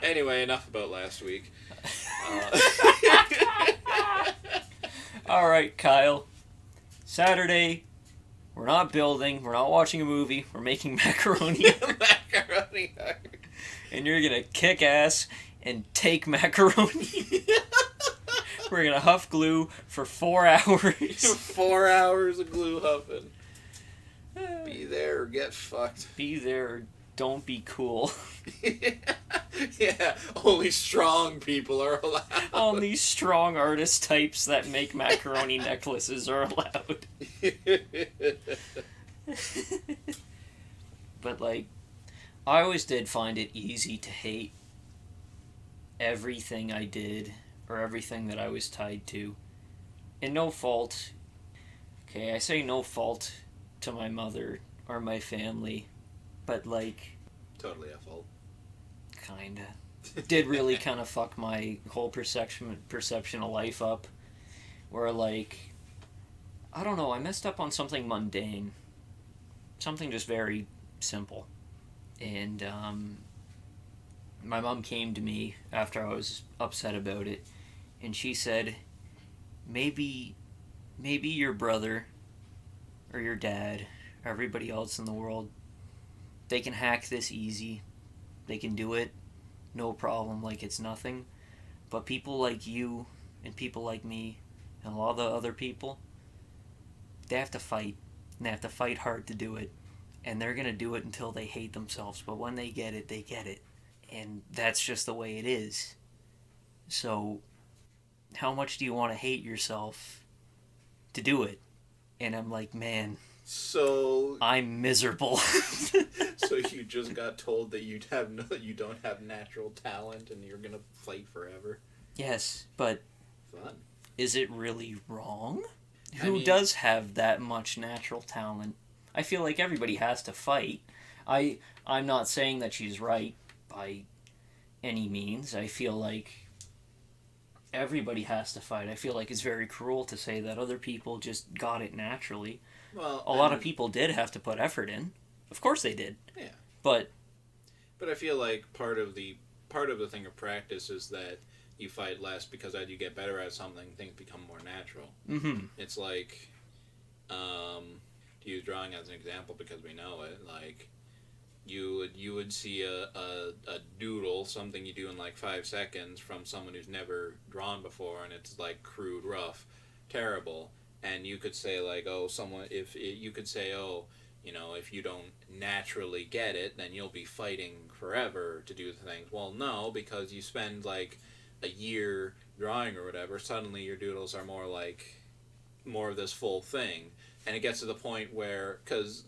Anyway, enough about last week. All right, Kyle. Saturday, we're not building, we're not watching a movie, we're making macaroni. Macaroni art. And you're going to kick ass and take macaroni We're gonna huff glue for 4 hours. 4 hours of glue huffing. Be there or get fucked. Be there or don't be cool. Yeah, only strong people are allowed. Only strong artist types that make macaroni necklaces are allowed. But, like, I always did find it easy to hate everything I did or everything that I was tied to. And no fault. Okay, I say no fault to my mother or my family, but, like... Totally at fault. Kinda. Did really kind of fuck my whole perception of life up. Where, like... I don't know, I messed up on something mundane. Something just very simple. And, my mom came to me after I was upset about it, and she said, maybe your brother or your dad, or everybody else in the world, they can hack this easy. They can do it, no problem, like it's nothing. But people like you and people like me and a lot of the other people, they have to fight. And they have to fight hard to do it. And they're going to do it until they hate themselves. But when they get it, they get it. And that's just the way it is. So, how much do you want to hate yourself to do it? And I'm like, man, so I'm miserable. So you just got told that you don't have natural talent and you're gonna fight forever. Yes, but Fun. Is it really wrong? I Who mean, does have that much natural talent? I feel like everybody has to fight. I'm not saying that she's right by any means. I feel like everybody has to fight. I feel like it's very cruel to say that other people just got it naturally. Well, a lot of people did have to put effort in. Of course they did. Yeah. But I feel like part of the thing of practice is that you fight less because as you get better at something, things become more natural. Mm-hmm. It's like, to use drawing as an example because we know it, like, you would see a doodle, something you do in like 5 seconds from someone who's never drawn before, and it's like crude, rough, terrible, and you could say like, oh, if you don't naturally get it, then you'll be fighting forever to do the things. Well, no, because you spend like a year drawing or whatever, suddenly your doodles are more of this full thing, and it gets to the point where, because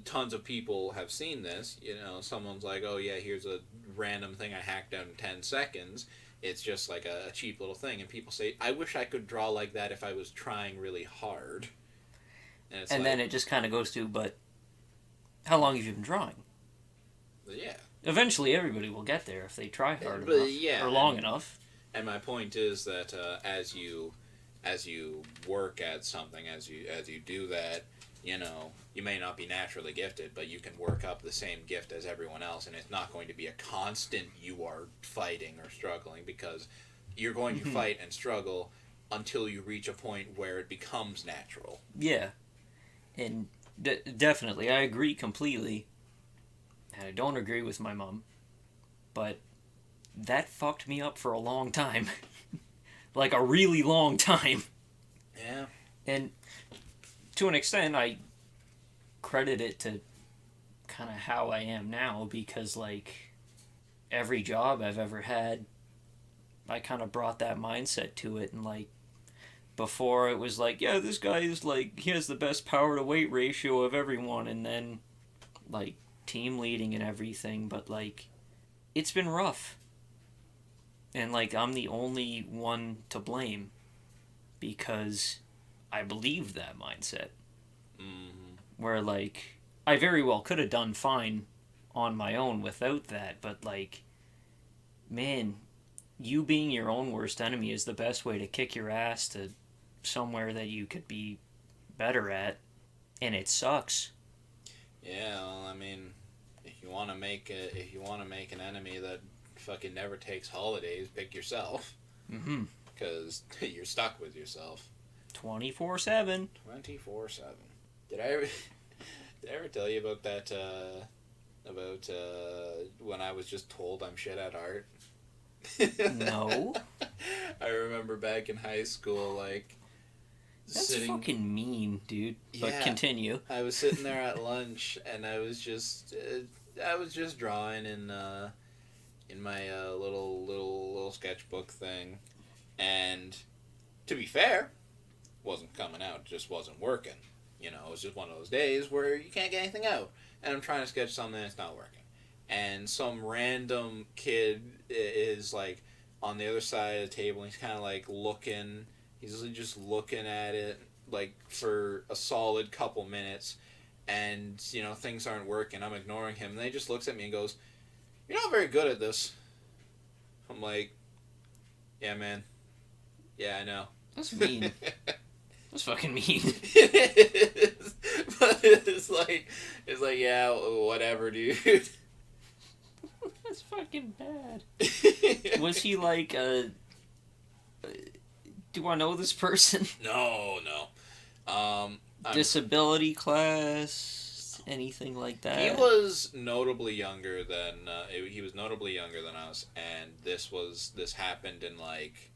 tons of people have seen this, someone's like, oh yeah, here's a random thing I hacked out in 10 seconds. It's just like a cheap little thing, and people say, I wish I could draw like that if I was trying really hard. And then it just kind of goes to, but how long have you been drawing? Yeah. Eventually everybody will get there if they try hard enough or long enough. And my point is that as you work at something, as you do that, you may not be naturally gifted, but you can work up the same gift as everyone else, and it's not going to be a constant you are fighting or struggling, because you're going to fight and struggle until you reach a point where it becomes natural. Yeah. And definitely, I agree completely. And I don't agree with my mom, but that fucked me up for a long time. Like a really long time. Yeah. And to an extent, I credit it to kind of how I am now, because, like, every job I've ever had, I kind of brought that mindset to it. And, like, before it was like, yeah, this guy is, like, he has the best power to weight ratio of everyone. And then, like, team leading and everything. But, like, it's been rough. And, like, I'm the only one to blame because I believed that mindset. Mm-hmm. Where, like, I very well could have done fine on my own without that, but, like, man, you being your own worst enemy is the best way to kick your ass to somewhere that you could be better at, and it sucks. Yeah, well, I mean, if you want to make an enemy that fucking never takes holidays, pick yourself. Mm-hmm. Because you're stuck with yourself. 24/7. 24/7. Did I ever tell you about that, when I was just told I'm shit at art? No. I remember back in high school, like, That's fucking mean, dude. But Yeah. continue. I was sitting there at lunch, and I was just drawing in my little sketchbook thing, and to be fair, wasn't coming out, just wasn't working. You know, it was just one of those days where you can't get anything out, and I'm trying to sketch something and it's not working. And some random kid is like on the other side of the table, and he's kind of like looking. He's just looking at it like for a solid couple minutes, and you know things aren't working. I'm ignoring him, and then he just looks at me and goes, "You're not very good at this." I'm like, "Yeah, man. Yeah, I know." That's mean. That's fucking mean. It is, but it's like, yeah, whatever, dude. That's fucking bad. Was he like, do I know this person? No. Disability class, anything like that? He was notably younger than us, and this happened in like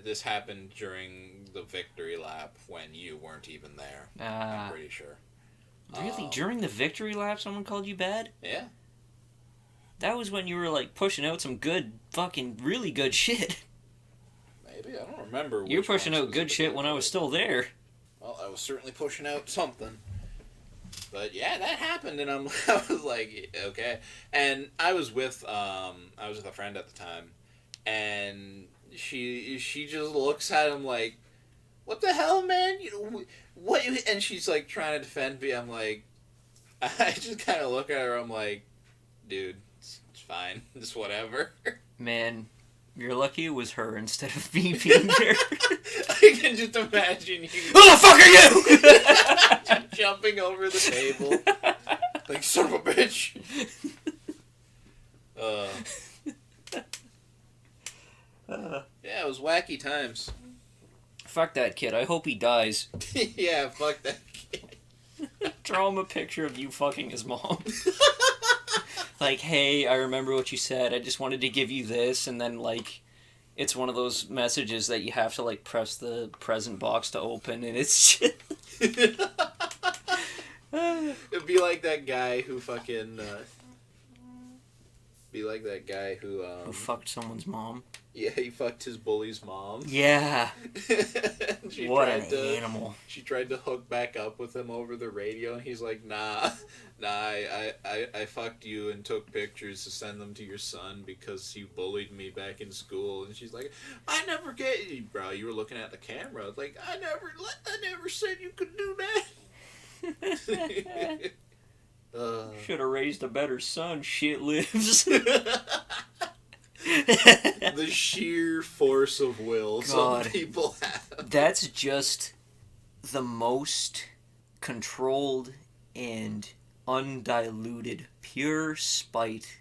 this happened during the victory lap when you weren't even there. I'm pretty sure. Really? During the victory lap, someone called you bad? Yeah. That was when you were like pushing out some good, fucking, really good shit. Maybe, I don't remember. You were pushing out good shit when I was still there. Well, I was certainly pushing out something. But yeah, that happened, and I was like, okay. And I was with a friend at the time, and she just looks at him like, "What the hell, man? What?" And she's like trying to defend me. I'm like, I just kind of look at her. I'm like, dude, it's fine. It's whatever. Man, you're lucky it was her instead of me being there. I can just imagine you. Who the fuck are you? Just jumping over the table. Like, son of a bitch. Yeah, it was wacky times. Fuck that kid. I hope he dies. Yeah, fuck that kid. Draw him a picture of you fucking his mom. Like, hey, I remember what you said. I just wanted to give you this. And then, like, it's one of those messages that you have to, like, press the present box to open. And it's just... It'd be like that guy who fucking... who fucked someone's mom. Yeah, he fucked his bully's mom. Yeah. What an to, animal. She tried to hook back up with him over the radio, and he's like, nah, I fucked you and took pictures to send them to your son because you bullied me back in school. And she's like, I never get you, bro. You were looking at the camera. Like, I never said you could do that. Should have raised a better son. Shit lives. The sheer force of will God, some people have. That's just the most controlled and undiluted pure spite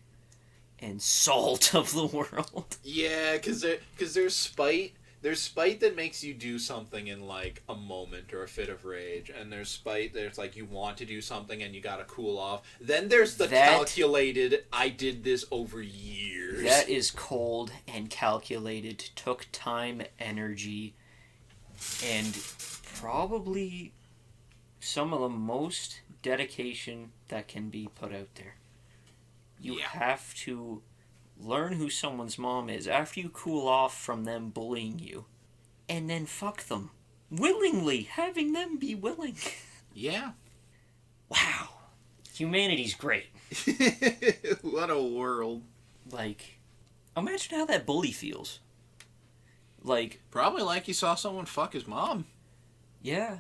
and salt of the world. Yeah, because there's spite. There's spite that makes you do something in, like, a moment or a fit of rage. And there's spite that's, like, you want to do something and you gotta cool off. Then there's the calculated, I did this over years. That is cold and calculated. Took time, energy, and probably some of the most dedication that can be put out there. You have to... learn who someone's mom is after you cool off from them bullying you. And then fuck them. Willingly. Having them be willing. Yeah. Wow. Humanity's great. What a world. Like, imagine how that bully feels. Like... probably like he saw someone fuck his mom. Yeah.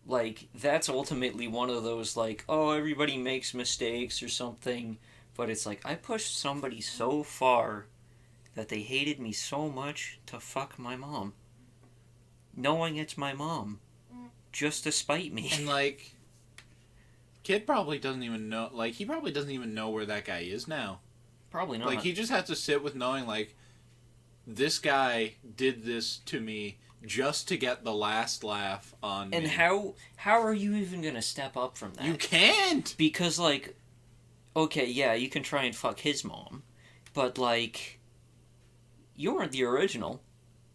Like, that's ultimately one of those, like, oh, everybody makes mistakes or something... But it's like, I pushed somebody so far that they hated me so much to fuck my mom. Knowing it's my mom. Just to spite me. And, like, kid probably doesn't even know, like, he probably doesn't even know where that guy is now. Probably not. Like, he just has to sit with knowing, like, this guy did this to me just to get the last laugh on me. And how are you even going to step up from that? You can't! Because, like... okay, yeah, you can try and fuck his mom, but, like, you weren't the original.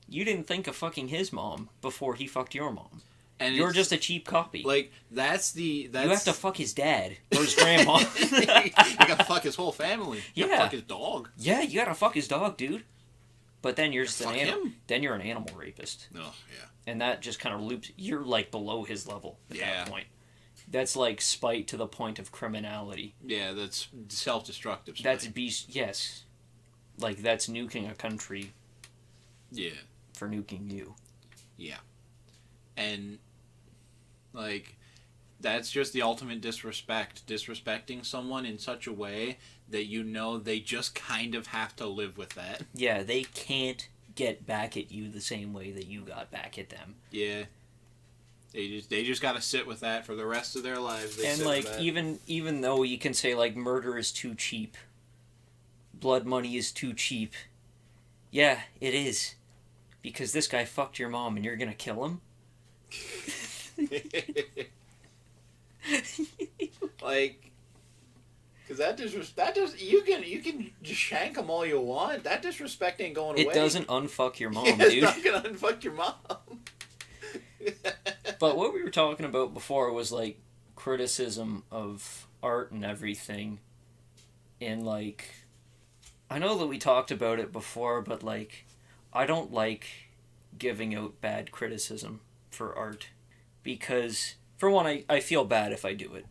You didn't think of fucking his mom before he fucked your mom. And you're just a cheap copy. Like, that's... You have to fuck his dad or his grandma. You gotta fuck his whole family. You gotta fuck his dog. Yeah, you gotta fuck his dog, dude. But then you're just then you're an animal rapist. No, yeah. And that just kind of loops. You're like below his level at that point. That's like spite to the point of criminality. Yeah, that's self-destructive spite. That's beast. Yes, like that's nuking a country. Yeah. For nuking you. Yeah. And like that's just the ultimate disrespect. Disrespecting someone in such a way that you know they just kind of have to live with that. Yeah, they can't get back at you the same way that you got back at them. Yeah. They just got to sit with that for the rest of their lives. And like even though you can say like murder is too cheap, blood money is too cheap. Yeah, it is. Because this guy fucked your mom and you're going to kill him? Like, because that just you can just shank them all you want. That disrespect ain't going away. It doesn't unfuck your mom, dude. It's not gonna unfuck your mom. But what we were talking about before was like criticism of art and everything. And like, I know that we talked about it before, but like, I don't like giving out bad criticism for art because, for one, I feel bad if I do it.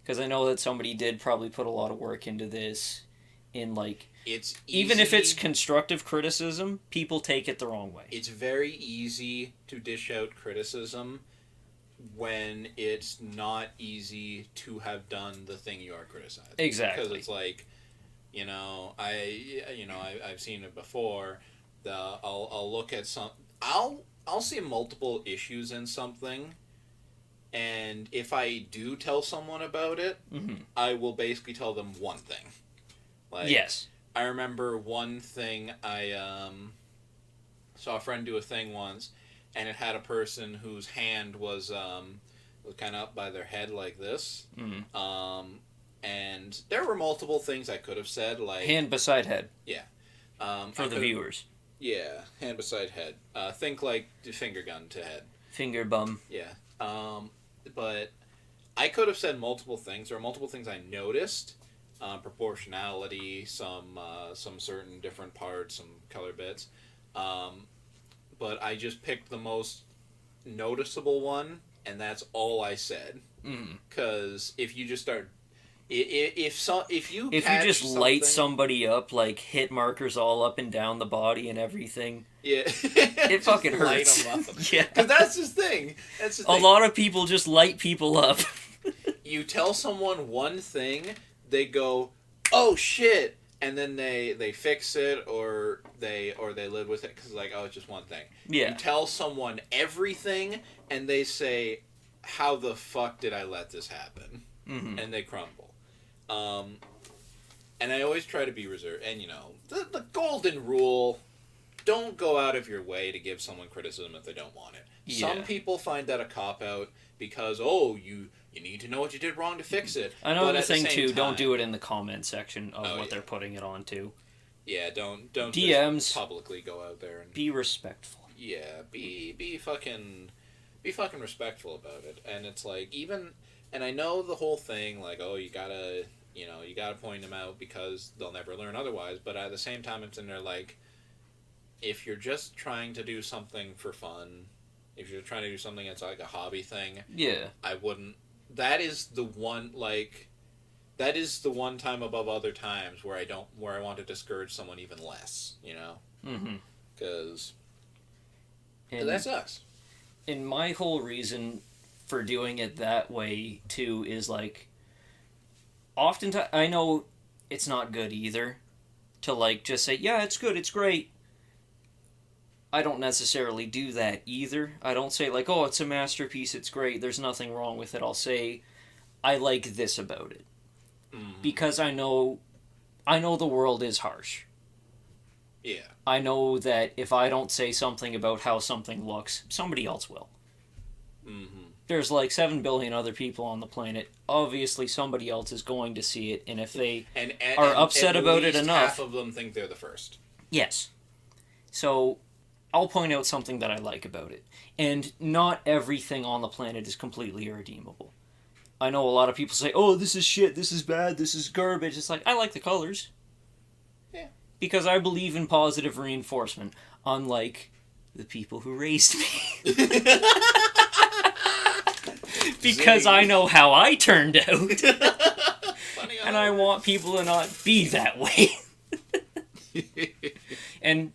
Because I know that somebody did probably put a lot of work into this. In like, it's easy, even if it's constructive criticism, people take it the wrong way. It's very easy to dish out criticism when it's not easy to have done the thing you are criticizing. Exactly. Because it's like, I've seen it before. I'll look at I'll see multiple issues in something, and if I do tell someone about it, I will basically tell them one thing. Like, yes. I remember one thing I saw a friend do a thing once, and it had a person whose hand was kind of up by their head like this. And there were multiple things I could have said, like hand beside head. Yeah. For the viewers. Yeah, hand beside head. Think like the finger gun to head. Finger bum. Yeah. But I could have said multiple things. There are multiple things I noticed. Proportionality, some certain different parts, some color bits. But I just picked the most noticeable one, and that's all I said. Because if you just start... If you just light somebody up, like hit markers all up and down the body and everything, yeah, it fucking hurts. Light them up. Yeah, because that's his thing. A lot of people just light people up. You tell someone one thing, they go, "Oh shit," and then they fix it or they live with it because like, oh, it's just one thing. Yeah. You tell someone everything, and they say, "How the fuck did I let this happen?" And they crumble. And I always try to be reserved. And, the golden rule, don't go out of your way to give someone criticism if they don't want it. Yeah. Some people find that a cop-out because, you need to know what you did wrong to fix it. I know the thing, too, don't do it in the comment section of what they're putting it on, too. Yeah, don't DMs, just publicly go out there and... Be respectful. Yeah, be fucking respectful about it. And it's like, even... And I know the whole thing, like, you gotta point them out because they'll never learn otherwise. But at the same time, it's in there, like, if you're just trying to do something for fun, if you're trying to do something that's like a hobby thing, yeah, I wouldn't. That is the one time above other times where I want to discourage someone even less, because that sucks. And my whole reason for doing it that way too is like, oftentimes I know it's not good either to like just say, yeah, it's good, it's great. I don't necessarily do that either. I don't say like, oh, it's a masterpiece, it's great, there's nothing wrong with it. I'll say, I like this about it. Because I know the world is harsh. Yeah. I know that if I don't say something about how something looks, somebody else will. There's like 7 billion other people on the planet. Obviously, somebody else is going to see it, and if they are upset about it enough, half of them think they're the first. Yes. So, I'll point out something that I like about it. And not everything on the planet is completely irredeemable. I know a lot of people say, oh, this is shit, this is bad, this is garbage. It's like, I like the colors. Yeah. Because I believe in positive reinforcement, unlike the people who raised me. Because I know how I turned out. And I want people to not be that way. And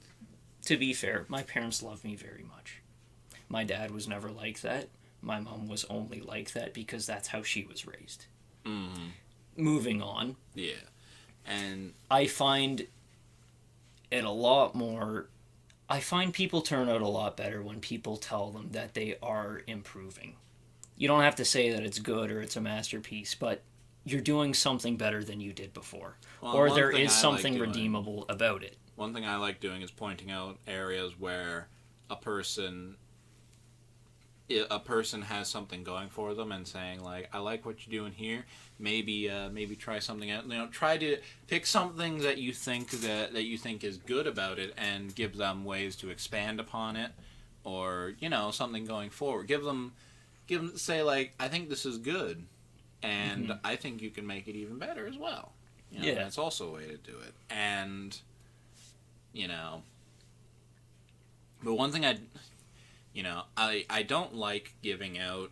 to be fair, my parents love me very much. My dad was never like that. My mom was only like that because that's how she was raised. Mm-hmm. Moving on. Yeah. And I find it a lot more... I find people turn out a lot better when people tell them that they are improving. You don't have to say that it's good or it's a masterpiece, but you're doing something better than you did before. Well, or there is something redeemable about it. One thing I like doing is pointing out areas where a person has something going for them and saying, like, I like what you're doing here. Maybe try something out. Try to pick something that you think is good about it and give them ways to expand upon it, or something going forward. Give them say, like, I think this is good, and I think you can make it even better as well. Yeah, that's also a way to do it. And but one thing I don't like giving out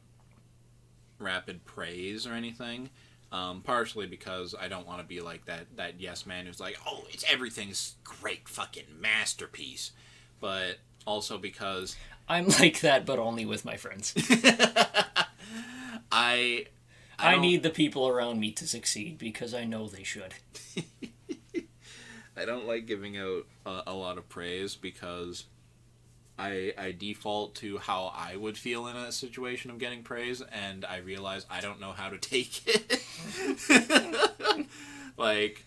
rapid praise or anything, partially because I don't want to be like that yes man who's like, oh, everything's great, fucking masterpiece, but also because I'm like that, but only with my friends. I need the people around me to succeed because I know they should. I don't like giving out a lot of praise because I default to how I would feel in a situation of getting praise, and I realize I don't know how to take it. Like,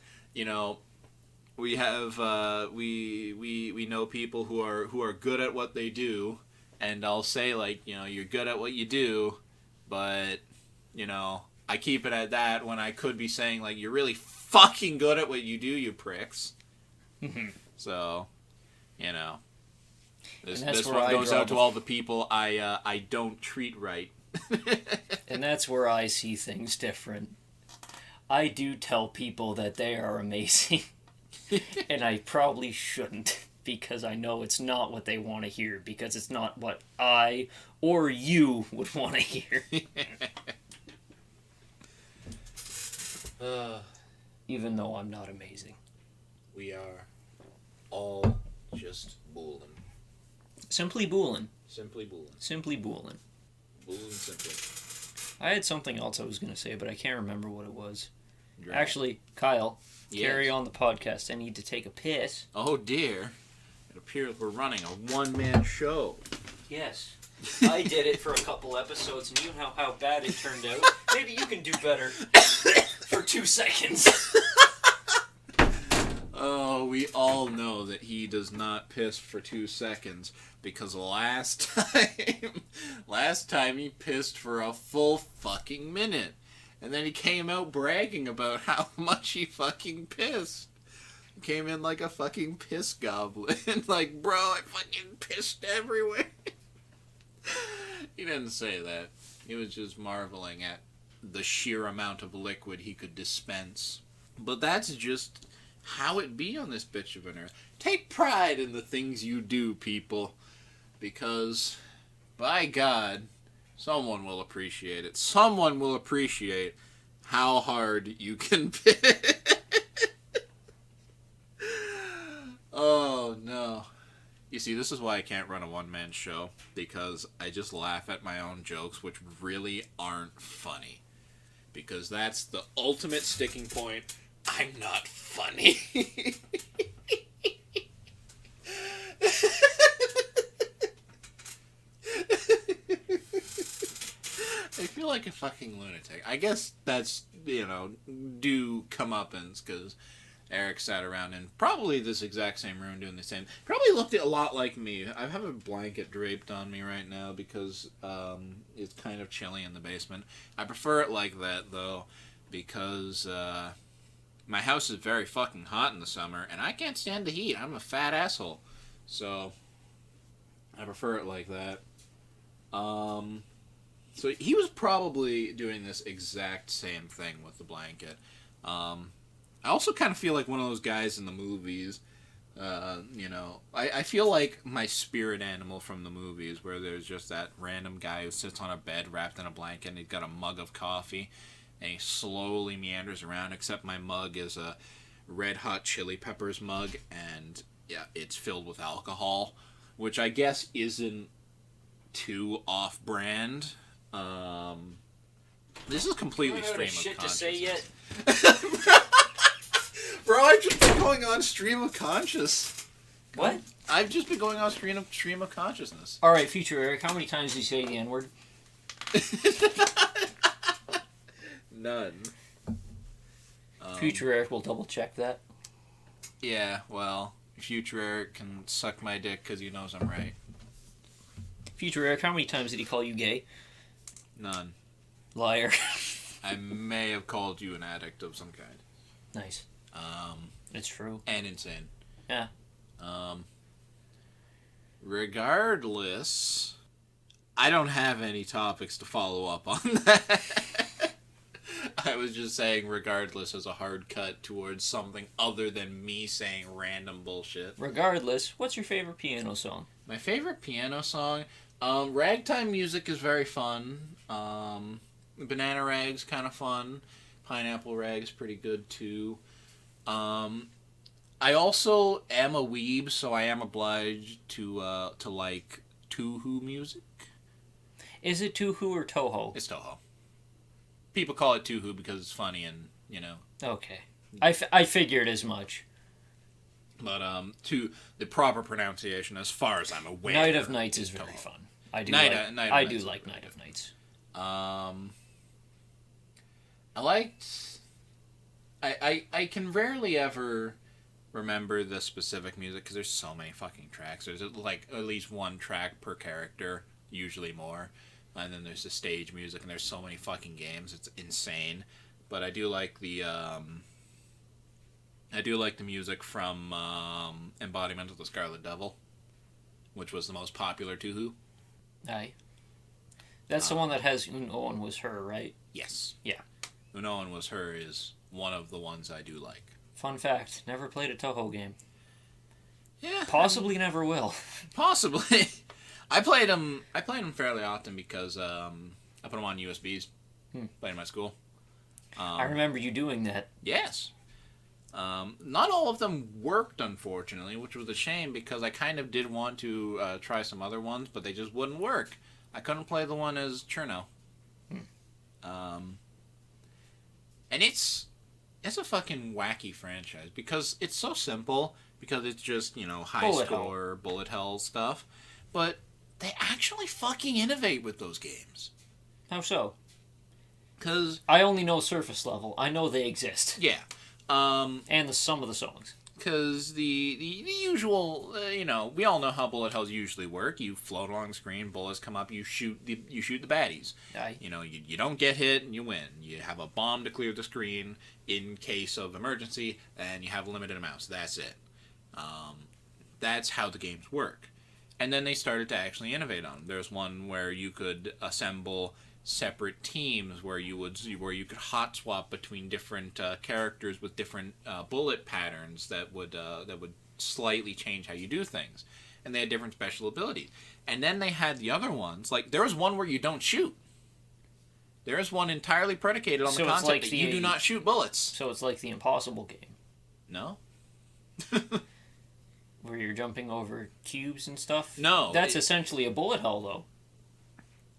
we have we know people who are good at what they do, and I'll say, like, you're good at what you do, but I keep it at that when I could be saying, like, you're really fucking good at what you do, you pricks. So, this one goes out to all the people I don't treat right. And that's where I see things different. I do tell people that they are amazing. And I probably shouldn't, because I know it's not what they want to hear, because it's not what I or you would want to hear. Even though I'm not amazing. We are all just bullin'. Simply bullin'. Simply bullin'. Simply bullin'. Bullin' simply. I had something else I was going to say, but I can't remember what it was. Right. Actually, Kyle, yes. Carry on the podcast. I need to take a piss. Oh, dear. It appears we're running a one-man show. Yes. I did it for a couple episodes, and you know how bad it turned out. Maybe you can do better for 2 seconds. Oh, we all know that he does not piss for 2 seconds, because last time he pissed for a full fucking minute. And then he came out bragging about how much he fucking pissed. Came in like a fucking piss goblin. Like, bro, I fucking pissed everywhere. He didn't say that. He was just marveling at the sheer amount of liquid he could dispense. But that's just how it be on this bitch of an earth. Take pride in the things you do, people. Because, by God, someone will appreciate it. Someone will appreciate how hard you can piss. Oh, no. You see, this is why I can't run a one-man show, because I just laugh at my own jokes, which really aren't funny. Because that's the ultimate sticking point. I'm not funny. I feel like a fucking lunatic. I guess that's, due comeuppance, because Eric sat around in probably this exact same room doing the same. Probably looked a lot like me. I have a blanket draped on me right now because it's kind of chilly in the basement. I prefer it like that, though, because my house is very fucking hot in the summer, and I can't stand the heat. I'm a fat asshole. So, I prefer it like that. So he was probably doing this exact same thing with the blanket. I also kind of feel like one of those guys in the movies. I feel like my spirit animal from the movies, where there's just that random guy who sits on a bed wrapped in a blanket and he's got a mug of coffee and he slowly meanders around, except my mug is a Red Hot Chili Peppers mug, and yeah, it's filled with alcohol, which I guess isn't too off-brand. This is completely stream of shit consciousness. to say yet. Bro, I've just been going on stream of conscious. What? I've just been going on stream of consciousness. All right, future Eric, how many times did you say the N-word? None. Future Eric will double check that. Yeah, well, future Eric can suck my dick because he knows I'm right. Future Eric, how many times did he call you gay? None. Liar. I may have called you an addict of some kind. Nice. It's true. And insane. Yeah. Regardless, I don't have any topics to follow up on that. I was just saying regardless as a hard cut towards something other than me saying random bullshit. Regardless, what's your favorite piano song? My favorite piano song? Ragtime music is very fun. Banana Rag's kind of fun. Pineapple Rag's pretty good too. I also am a weeb, so I am obliged to like Toho music. Is it Toho or Toho? It's Toho. People call it Toho because it's funny and, you know. Okay. I figured as much. But, to the proper pronunciation, as far as I'm aware. Night of Nights is very fun. I do like Night of Nights. I liked... I can rarely ever remember the specific music because there's so many fucking tracks. There's like at least one track per character, usually more. And then there's the stage music, and there's so many fucking games. It's insane. But I do like the music from Embodiment of the Scarlet Devil, which was the most popular Toho. Aye. That's the one that has Unknown Was Her, right? Yes. Yeah. Unknown Was Her is one of the ones I do like. Fun fact, never played a Toho game. Yeah. Possibly never will. Possibly. I played them fairly often because I put them on USBs. Played in my school. I remember you doing that. Yes. Not all of them worked, unfortunately, which was a shame because I kind of did want to try some other ones, but they just wouldn't work. I couldn't play the one as Cherno. And it's a fucking wacky franchise because it's so simple, because it's just, you know, high score, bullet hell stuff. But they actually fucking innovate with those games. How so? Because I only know surface level. I know they exist. Yeah. And some of the songs. Because the usual, we all know how bullet hells usually work. You float along the screen, bullets come up, you shoot the baddies. Aye. You don't get hit and you win. You have a bomb to clear the screen in case of emergency, and you have limited amounts. That's it. That's how the games work. And then they started to actually innovate on them. There's one where you could assemble separate teams where you could hot swap between different characters with different bullet patterns that would slightly change how you do things, and they had different special abilities. And then they had the other ones, like there was one where you don't shoot. There is one entirely predicated on the concept that you do not shoot bullets. So it's like the Impossible game. No. Where you're jumping over cubes and stuff? No. That's essentially a bullet hell, though.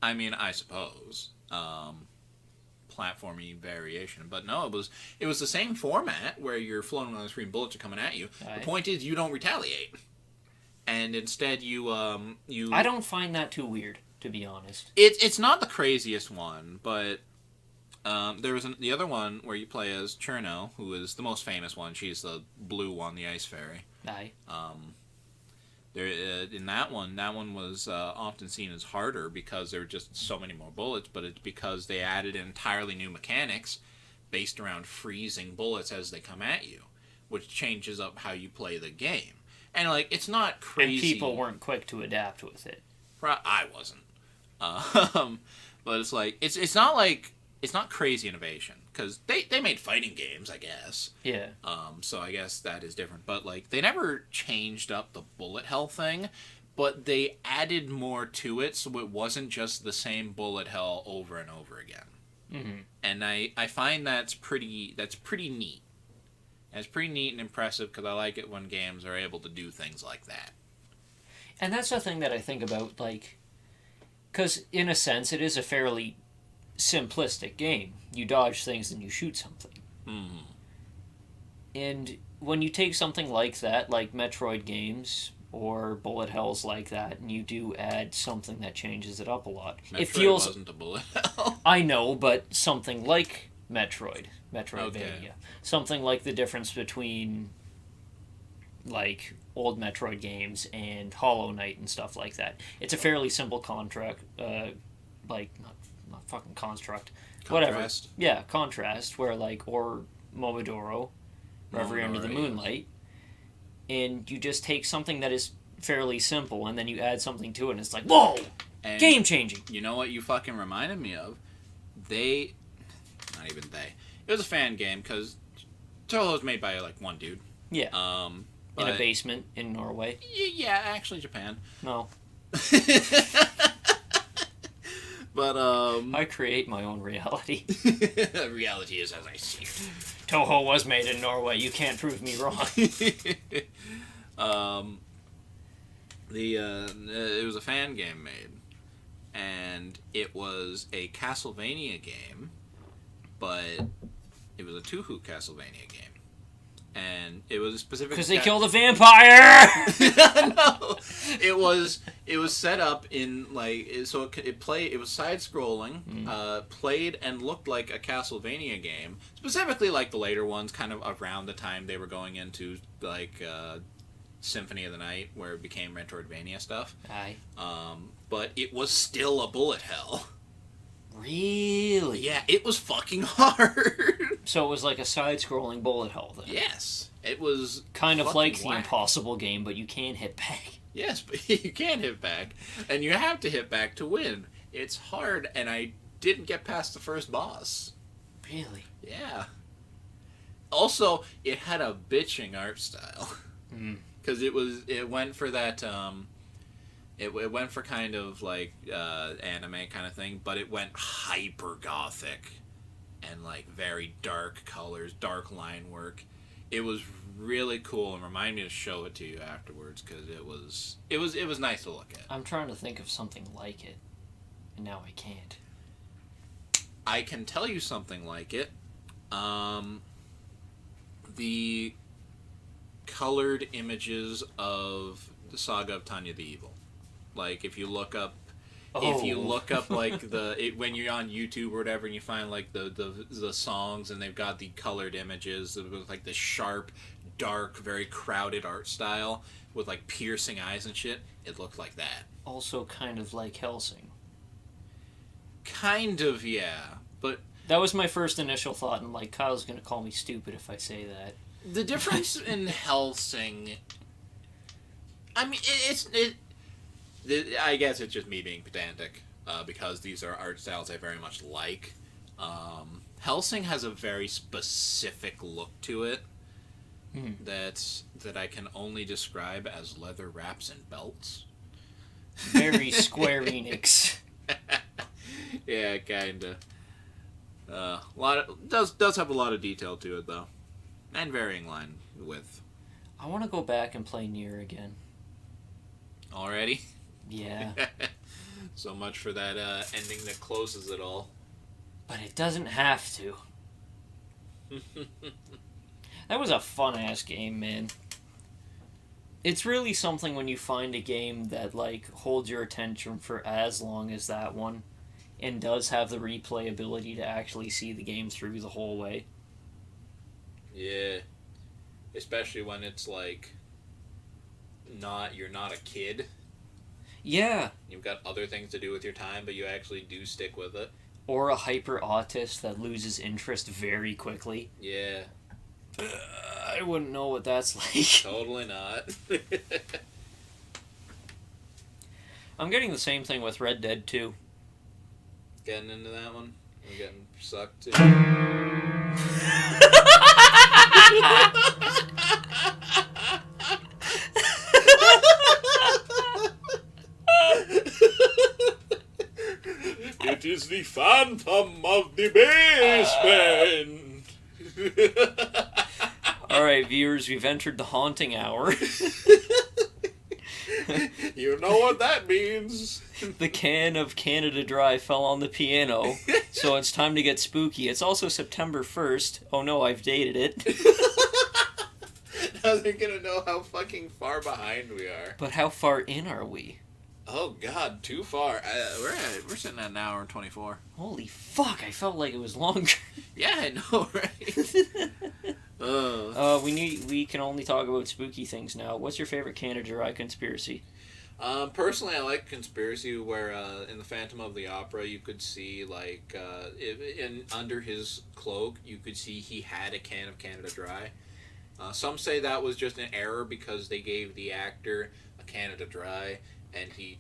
I mean, I suppose. Platformy variation. But no, it was the same format where you're floating on the screen, bullets are coming at you. Aye. The point is you don't retaliate. And instead you... I don't find that too weird, to be honest. It's not the craziest one, but there was the other one where you play as Cherno, who is the most famous one. She's the blue one, the ice fairy. Aye. In that one was often seen as harder because there were just so many more bullets, but it's because they added entirely new mechanics based around freezing bullets as they come at you, which changes up how you play the game. And, like, it's not crazy. And people weren't quick to adapt with it. I wasn't. But it's like, it's not like, it's not crazy innovation. Because they made fighting games, I guess. Yeah. So I guess that is different. But, like, they never changed up the bullet hell thing, but they added more to it, so it wasn't just the same bullet hell over and over again. Mm-hmm. And I find that's pretty neat. And it's pretty neat and impressive, because I like it when games are able to do things like that. And that's the thing that I think about, like, because in a sense it is a fairly simplistic game. You dodge things and you shoot something. Mm-hmm. And when you take something like that, like Metroid games or bullet hells like that, and you do add something that changes it up a lot. It feels wasn't a bullet hell. I know, but something like Metroidvania. Okay. Something like the difference between like old Metroid games and Hollow Knight and stuff like that. It's a fairly simple contract, like not fucking construct, whatever. Contrast. Yeah, contrast. Where like or Momodoro, Reverie Under the Momodoro, Moonlight, and you just take something that is fairly simple and then you add something to it, and it's like whoa, And game changing. You know what you fucking reminded me of? Not even they. It was a fan game because Toho was made by like one dude. Yeah. But, In a basement in Norway. Yeah, actually Japan. No. But I create my own reality. reality is as I see it. Toho was made in Norway. You can't prove me wrong. It was a fan game made, and it was a Castlevania game, but it was a two-hoot Castlevania game. And it was a specific... Because they killed a vampire! No! It was set up in, like... So it was side-scrolling, played and looked like a Castlevania game. Specifically like the later ones, kind of around the time they were going into, like, Symphony of the Night, where it became Metroidvania stuff. Aye. But it was still a bullet hell. Really? Yeah, it was fucking hard. So it was like a side-scrolling bullet hell then. Yes. It was kind of like the whack. Impossible game, but you can hit back. Yes, but you can hit back. And you have to hit back to win. It's hard, and I didn't get past the first boss. Really? Yeah. Also, it had a bitching art style. Because it went for that, it went for kind of like anime kind of thing, but it went hyper gothic and like very dark colors, dark line work. It was really cool, and remind me to show it to you afterwards because it was nice to look at. I'm trying to think of something like it, and now I can't. I can tell you something like it. The colored images of the Saga of Tanya the Evil. Like if you look up like when you're on YouTube or whatever and you find like the songs and they've got the colored images with like the sharp, dark, very crowded art style with like piercing eyes and shit, it looked like that. Also kind of like Hellsing. Kind of, yeah. But that was my first initial thought, and like Kyle's gonna call me stupid if I say that. The difference in Hellsing, I mean, I guess it's just me being pedantic, because these are art styles I very much like. Hellsing has a very specific look to it that I can only describe as leather wraps and belts. Very Square Enix. Yeah, kinda. Does have a lot of detail to it though, and varying line width. I want to go back and play Nier again. Already? Yeah. So much for that ending that closes it all. But it doesn't have to. That was a fun-ass game, man. It's really something when you find a game that, like, holds your attention for as long as that one, and does have the replayability to actually see the game through the whole way. Yeah. Especially when it's, like, you're not a kid. Yeah. You've got other things to do with your time, but you actually do stick with it. Or a hyper autist that loses interest very quickly. Yeah. I wouldn't know what that's like. Totally not. I'm getting the same thing with Red Dead 2. Getting into that one? I'm getting sucked too. It is the phantom of the basement. Alright, viewers, we've entered the haunting hour. You know what that means. The can of Canada Dry fell on the piano, so it's time to get spooky. It's also September 1st. Oh no, I've dated it. Now they're gonna know how fucking far behind we are. But how far in are we? Oh god, too far. We're sitting at an hour and 24. Holy fuck, I felt like it was longer. Yeah, I know, right? We can only talk about spooky things now. What's your favorite Canada Dry conspiracy? Personally, I like conspiracy where in the Phantom of the Opera you could see like under his cloak you could see he had a can of Canada Dry. Some say that was just an error because they gave the actor a Canada Dry and he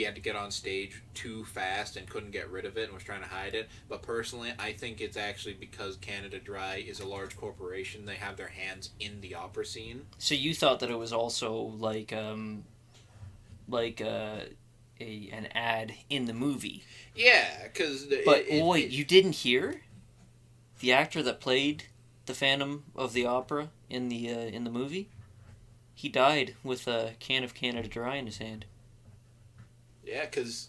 had to get on stage too fast and couldn't get rid of it and was trying to hide it. But personally, I think it's actually because Canada Dry is a large corporation. They have their hands in the opera scene. So you thought that it was also like an ad in the movie? Yeah, because... Wait, you didn't hear? The actor that played the Phantom of the Opera in the movie? He died with a can of Canada Dry in his hand. Yeah, because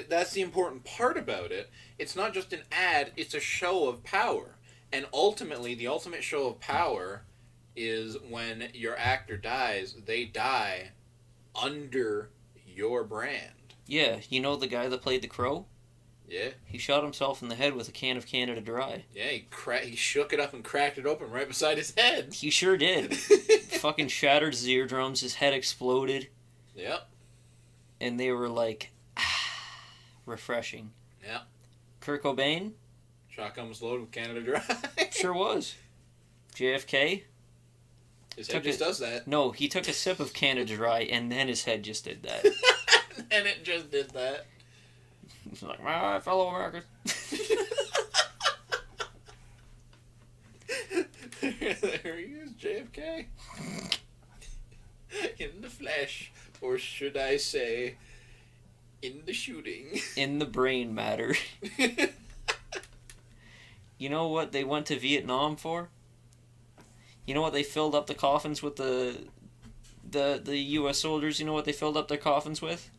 that's the important part about it. It's not just an ad, it's a show of power. And ultimately, the ultimate show of power is when your actor dies, they die under your brand. Yeah, you know the guy that played the Crow? Yeah. He shot himself in the head with a can of Canada Dry. Yeah, he shook it up and cracked it open right beside his head. He sure did. Fucking shattered his eardrums, his head exploded. Yep. And they were like, refreshing. Yep. Kurt Cobain? Shotgun was loaded with Canada Dry. Sure was. JFK? His head just does that. No, he took a sip of Canada Dry and then his head just did that. And it just did that. He's like, my fellow Americans. There he is, JFK. In the flesh, or should I say, in the shooting. In the brain matter. You know what they went to Vietnam for? You know what they filled up the coffins with the U.S. soldiers? You know what they filled up their coffins with?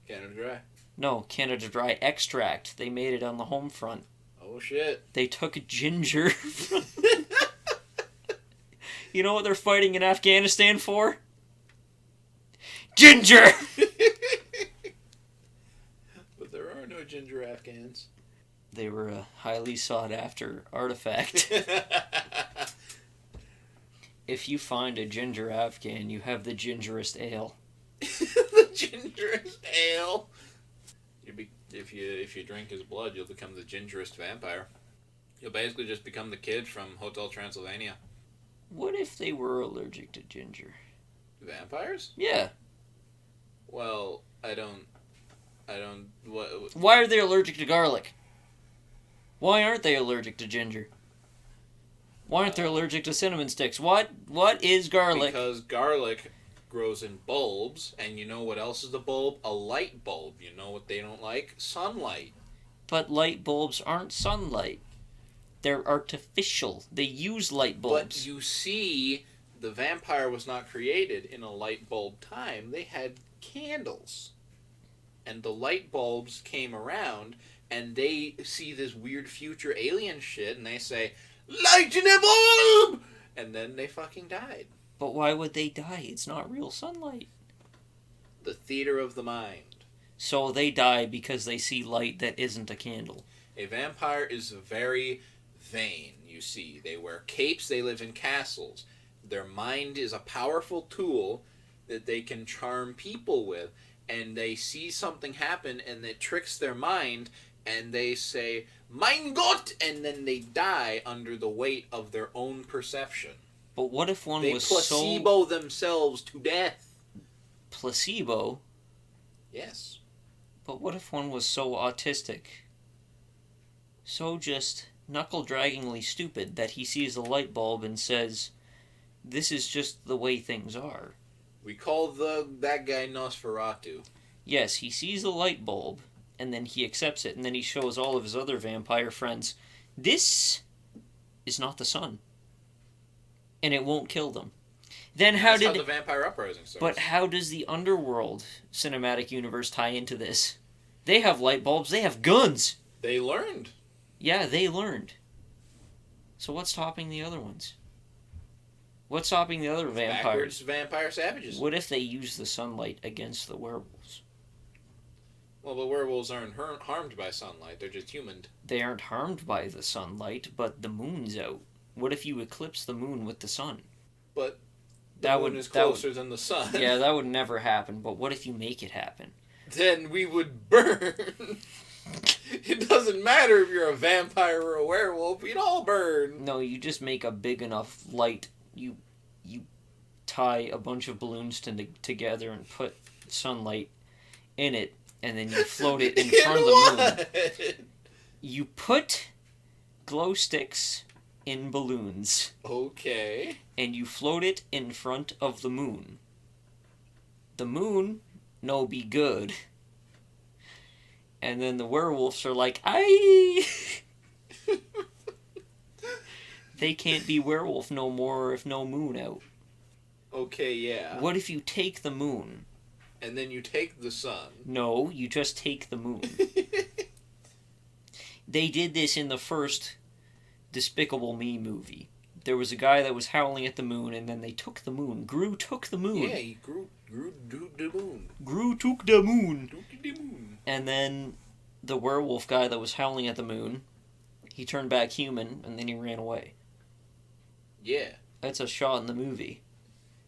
Canada Dry. No, Canada Dry extract. They made it on the home front. Oh, shit. They took ginger. You know what they're fighting in Afghanistan for? Ginger! But there are no ginger Afghans. They were a highly sought after artifact. If you find a ginger Afghan, you have the gingerest ale. The gingerest ale. If you drink his blood, you'll become the gingerest vampire. You'll basically just become the kid from Hotel Transylvania. What if they were allergic to ginger? Vampires? Yeah. Well, I don't. What? Why are they allergic to garlic? Why aren't they allergic to ginger? Why aren't they allergic to cinnamon sticks? What is garlic? Because garlic grows in bulbs, and you know what else is a bulb? A light bulb. You know what they don't like? Sunlight. But light bulbs aren't sunlight. They're artificial. They use light bulbs. But you see, the vampire was not created in a light bulb time. They had candles. And the light bulbs came around, and they see this weird future alien shit, and they say, light in a bulb! And then they fucking died. But why would they die? It's not real sunlight. The theater of the mind. So they die because they see light that isn't a candle. A vampire is very vain, you see. They wear capes, they live in castles. Their mind is a powerful tool that they can charm people with. And they see something happen and it tricks their mind and they say, "Mein Gott!" and then they die under the weight of their own perception. But what if one They was placebo themselves to death. Placebo? Yes. But what if one was so autistic, so just knuckle-draggingly stupid that he sees a light bulb and says, "This is just the way things are"? We call that guy Nosferatu. Yes, he sees the light bulb, and then he accepts it, and then he shows all of his other vampire friends, "This is not the sun." And it won't kill them. Then That's how the Vampire Uprising starts. But how does the Underworld cinematic universe tie into this? They have light bulbs, they have guns! They learned. Yeah, they learned. So what's stopping the other ones? What's stopping the other vampires? Backwards vampire savages. What if they use the sunlight against the werewolves? Well, the werewolves aren't harmed by sunlight. They're just human. They aren't harmed by the sunlight, but the moon's out. What if you eclipse the moon with the sun? But the moon is closer than the sun. Yeah, that would never happen, but what if you make it happen? Then we would burn. It doesn't matter if you're a vampire or a werewolf. We'd all burn. No, you just make a big enough light. You tie a bunch of balloons together and put sunlight in it, and then you float it in front of the moon. You put glow sticks in balloons. Okay. And you float it in front of the moon. The moon no be good. And then the werewolves are like, "Aye!" They can't be werewolf no more if no moon out. Okay, yeah. What if you take the moon? And then you take the sun. No, you just take the moon. They did this in the first Despicable Me movie. There was a guy that was howling at the moon, and then they took the moon. Gru took the moon. Yeah, he grew the moon. Gru took the moon. Took the moon. And then the werewolf guy that was howling at the moon, he turned back human, and then he ran away. Yeah. That's a shot in the movie.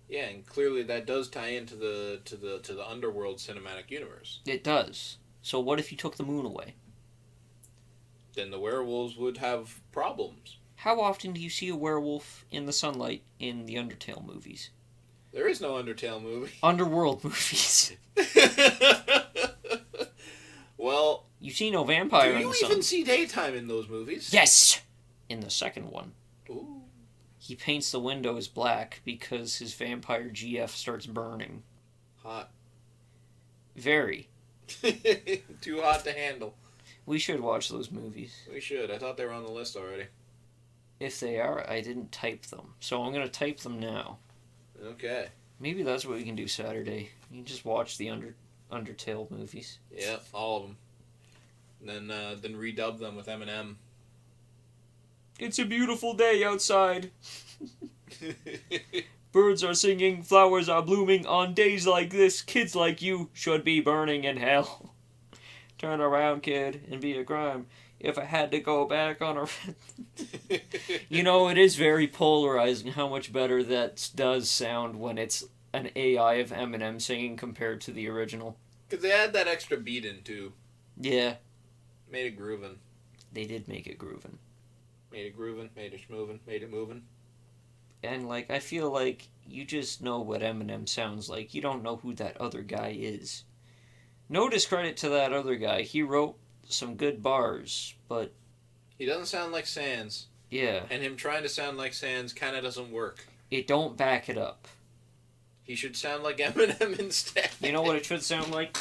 Yeah, and clearly that does tie into the Underworld cinematic universe. It does. So what if you took the moon away? Then the werewolves would have problems. How often do you see a werewolf in the sunlight in the Undertale movies? There is no Undertale movie. Underworld movies. Well, You see no vampire in the sun. Do you even see daytime in those movies? Yes! In the second one. Ooh. He paints the windows black because his vampire GF starts burning. Hot. Very. Too hot to handle. We should watch those movies. We should. I thought they were on the list already. If they are, I didn't type them. So I'm going to type them now. Okay. Maybe that's what we can do Saturday. You can just watch the Undertale movies. Yeah, all of them. And then redub them with Eminem. It's a beautiful day outside. Birds are singing, flowers are blooming. On days like this, kids like you should be burning in hell. Turn around, kid, and be a crime. If I had to go back on a... You know, it is very polarizing how much better that does sound when it's an AI of Eminem singing compared to the original. Because they had that extra beat in, too. Yeah. Made it groovin'. They did make it groovin'. Made it groovin', made it schmoovin', made it movin'. And, like, I feel like you just know what Eminem sounds like. You don't know who that other guy is. No discredit to that other guy. He wrote some good bars, but... He doesn't sound like Sans. Yeah. And him trying to sound like Sans kind of doesn't work. It don't back it up. He should sound like Eminem instead. You know what it should sound like?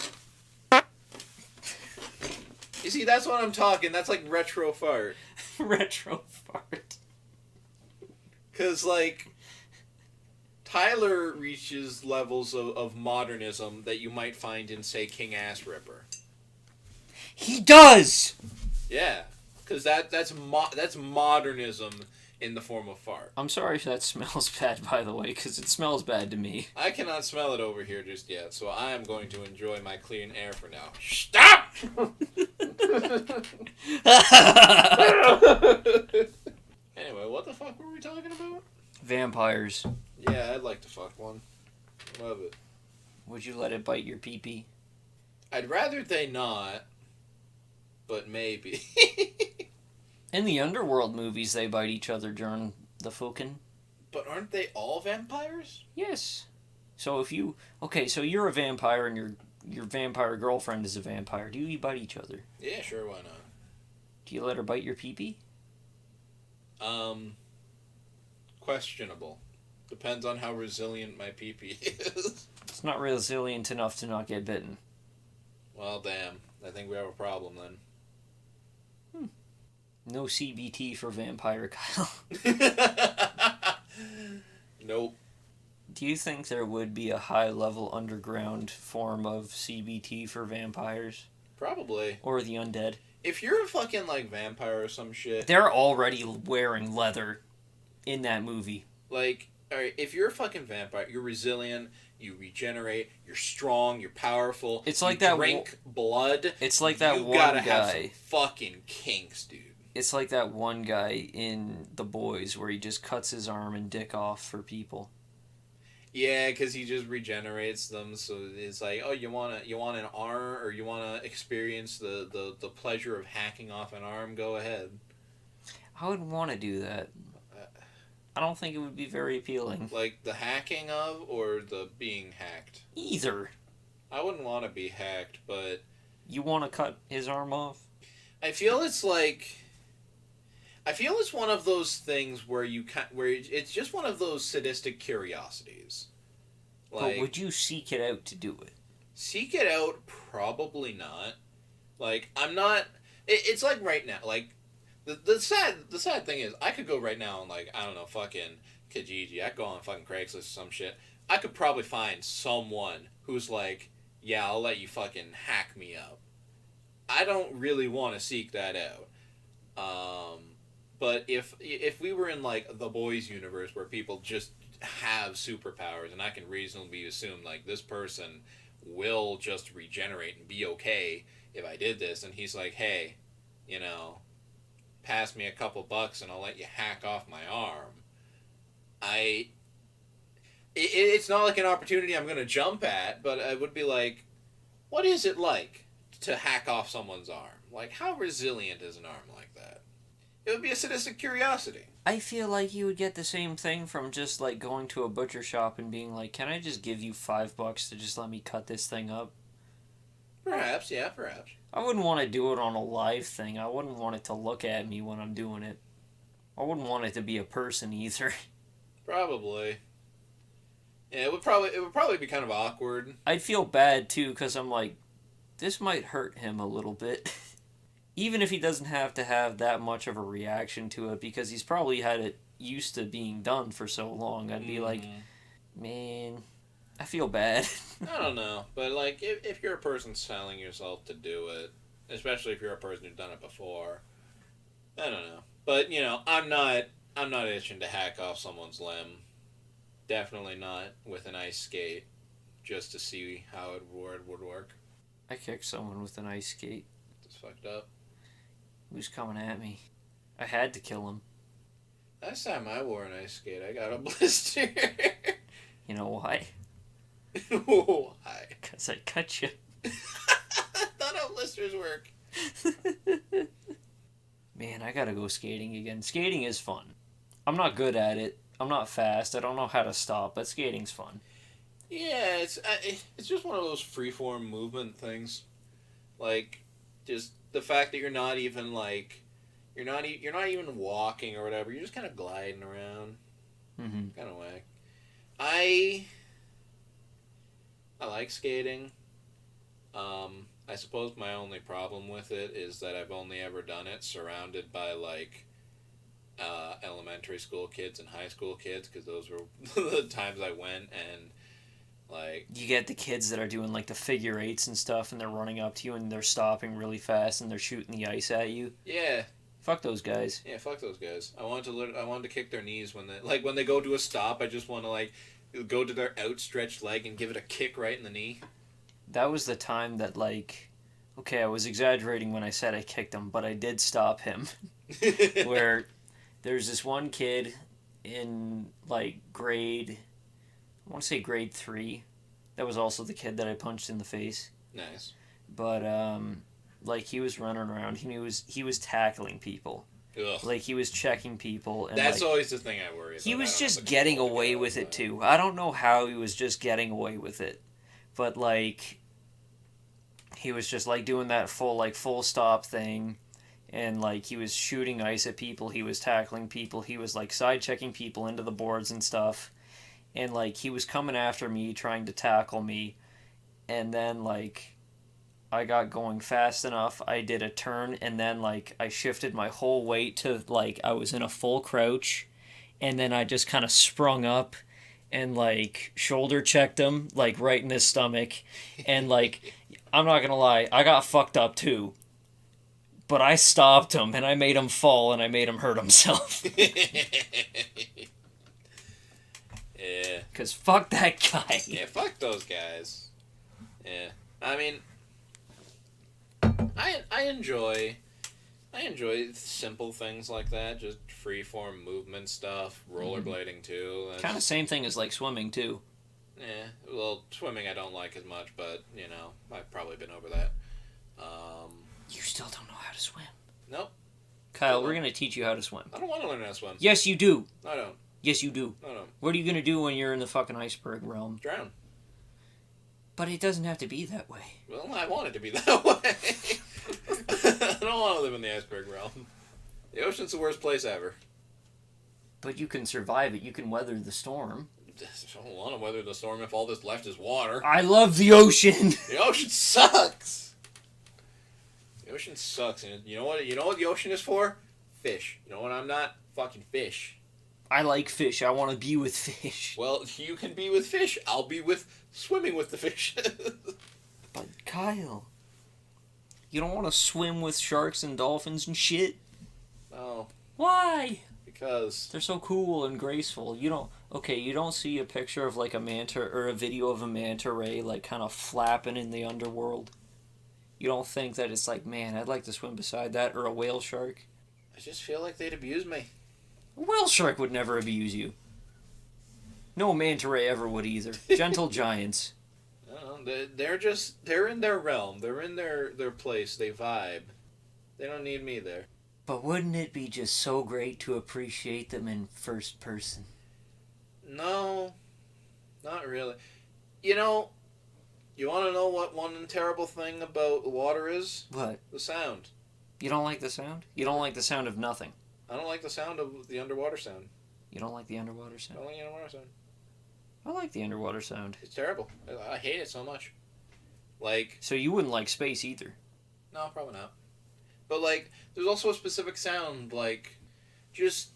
You see, that's what I'm talking. That's like retro fart. Retro fart. Because, like, Tyler reaches levels of modernism that you might find in, say, King Ass Ripper. He does! Yeah. Because that's modernism in the form of fart. I'm sorry if that smells bad, by the way, because it smells bad to me. I cannot smell it over here just yet, so I am going to enjoy my clean air for now. Stop! Anyway, what the fuck were we talking about? Vampires. Yeah, I'd like to fuck one. Love it. Would you let it bite your pee-pee? I'd rather they not. but maybe. In the Underworld movies, they bite each other during the fucking. But aren't they all vampires? Yes. So if you so you're a vampire and your vampire girlfriend is a vampire. Do you bite each other? Yeah, sure. Why not? Do you let her bite your pee-pee? Questionable. Depends on how resilient my pee-pee is. It's not resilient enough to not get bitten. Well, damn. I think we have a problem then. No CBT for vampire Kyle. Nope. Do you think there would be a high-level underground form of CBT for vampires? Probably. Or the undead? If you're a fucking, like, vampire or some shit... They're already wearing leather in that movie. Like, alright, if you're a fucking vampire, you're resilient, you regenerate, you're strong, you're powerful, it's like you that drink blood... It's like that you one gotta guy... have some fucking kinks, dude. It's like that one guy in The Boys where he just cuts his arm and dick off for people. Yeah, because he just regenerates them, so it's like, oh, you want an arm, or you want to experience the pleasure of hacking off an arm, go ahead. I wouldn't want to do that. I don't think it would be very appealing. Like, the hacking of, or the being hacked? Either. I wouldn't want to be hacked, but... You want to cut his arm off? I feel it's like... I feel it's one of those things where it's just one of those sadistic curiosities. Like, but would you seek it out to do it? Seek it out? Probably not. Like, I'm not... It's like right now, like, the sad thing is, I could go right now and, like, I don't know, fucking Kijiji, I could go on fucking Craigslist or some shit. I could probably find someone who's like, yeah, I'll let you fucking hack me up. I don't really want to seek that out. But if we were in, like, the Boys universe where people just have superpowers, and I can reasonably assume, like, this person will just regenerate and be okay if I did this, and he's like, hey, you know, pass me a couple bucks and I'll let you hack off my arm. It's not like an opportunity I'm going to jump at, but I would be like, what is it like to hack off someone's arm? Like, how resilient is an arm like that? It would be a sadistic curiosity. I feel like you would get the same thing from just, like, going to a butcher shop and being like, can I just give you $5 to just let me cut this thing up? Perhaps, yeah, perhaps. I wouldn't want to do it on a live thing. I wouldn't want it to look at me when I'm doing it. I wouldn't want it to be a person either. Probably. Yeah, it would probably be kind of awkward. I'd feel bad, too, because I'm like, this might hurt him a little bit. Even if he doesn't have to have that much of a reaction to it, because he's probably had it used to being done for so long. I'd be like, man, I feel bad. I don't know, but like, if you're a person selling yourself to do it, especially if you're a person who's done it before, I don't know. But, you know, I'm not itching to hack off someone's limb. Definitely not with an ice skate, just to see how it would work. I kicked someone with an ice skate. It's fucked up. He was coming at me. I had to kill him. Last time I wore an ice skate, I got a blister. You know why? Why? Because I cut you. That's not how blisters work. Man, I gotta go skating again. Skating is fun. I'm not good at it. I'm not fast. I don't know how to stop, but skating's fun. Yeah, it's just one of those freeform movement things. Like, just the fact that you're not even like, you're not even walking or whatever. You're just kind of gliding around. Mm-hmm. Kind of whack. I like skating. I suppose my only problem with it is that I've only ever done it surrounded by, like, elementary school kids and high school kids, because those were the times I went, and, like... You get the kids that are doing, like, the figure eights and stuff, and they're running up to you, and they're stopping really fast, and they're shooting the ice at you. Yeah. Fuck those guys. Yeah, fuck those guys. I wanted to kick their knees when they go to a stop. I just want to, like, go to their outstretched leg and give it a kick right in the knee. That was the time that, like, okay, I was exaggerating when I said I kicked him, but I did stop him. Where there's this one kid in, like, I want to say grade 3. That was also the kid that I punched in the face. Nice. But, Like, he was running around. He was tackling people. Ugh. Like, he was checking people. And That's like, always the thing I worry about. he was I don't just have the getting control to away get with it, outside. too. I don't know how he was just getting away with it. But, like, he was just, like, doing that full stop thing. And, like, he was shooting ice at people. He was tackling people. He was, like, side-checking people into the boards and stuff. And, like, he was coming after me, trying to tackle me. And then, like, I got going fast enough. I did a turn, and then, like, I shifted my whole weight to, like, I was in a full crouch. And then I just kind of sprung up and, like, shoulder checked him, like, right in his stomach. And, like, I'm not gonna lie, I got fucked up, too. But I stopped him, and I made him fall, and I made him hurt himself. Yeah. Because fuck that guy. Yeah, fuck those guys. Yeah. I mean, I enjoy simple things like that, just freeform movement stuff, rollerblading too. Kind of same thing as, like, swimming, too. Yeah, well, swimming I don't like as much, but, you know, I've probably been over that. You still don't know how to swim. Nope. Kyle, we're going to teach you how to swim. I don't want to learn how to swim. Yes, you do. No, I don't. Yes, you do. No, I don't. What are you going to do when you're in the fucking iceberg realm? Drown. But it doesn't have to be that way. Well, I want it to be that way. I don't want to live in the iceberg realm. The ocean's the worst place ever. But you can survive it. You can weather the storm. I don't want to weather the storm if all that's left is water. I love the ocean. The ocean sucks. The ocean sucks, and you know what? You know what the ocean is for? Fish. You know what I'm not? Fucking fish. I like fish. I want to be with fish. Well, you can be with fish. I'll be with swimming with the fish. But Kyle, you don't want to swim with sharks and dolphins and shit? No, Why? because They're so cool and graceful. You don't see a picture of, like, a manta or a video of a manta ray, like, kind of flapping in the underworld. You don't think that it's like, man, I'd like to swim beside that, or a whale shark. I just feel like they'd abuse me. A whale shark would never abuse you. No manta ray ever would either. Gentle giants. No, they're in their realm. They're in their place. They vibe. They don't need me there. But wouldn't it be just so great to appreciate them in first person? No, not really. You know, you want to know what one terrible thing about water is? What? The sound. You don't like the sound? You don't like the sound of nothing. I don't like the sound of the underwater sound. You don't like the underwater I sound? don't like the underwater sound. I like the underwater sound. It's terrible. I hate it so much. Like, So you wouldn't like space either. no, probably not. But, like, there's also a specific sound, like, just...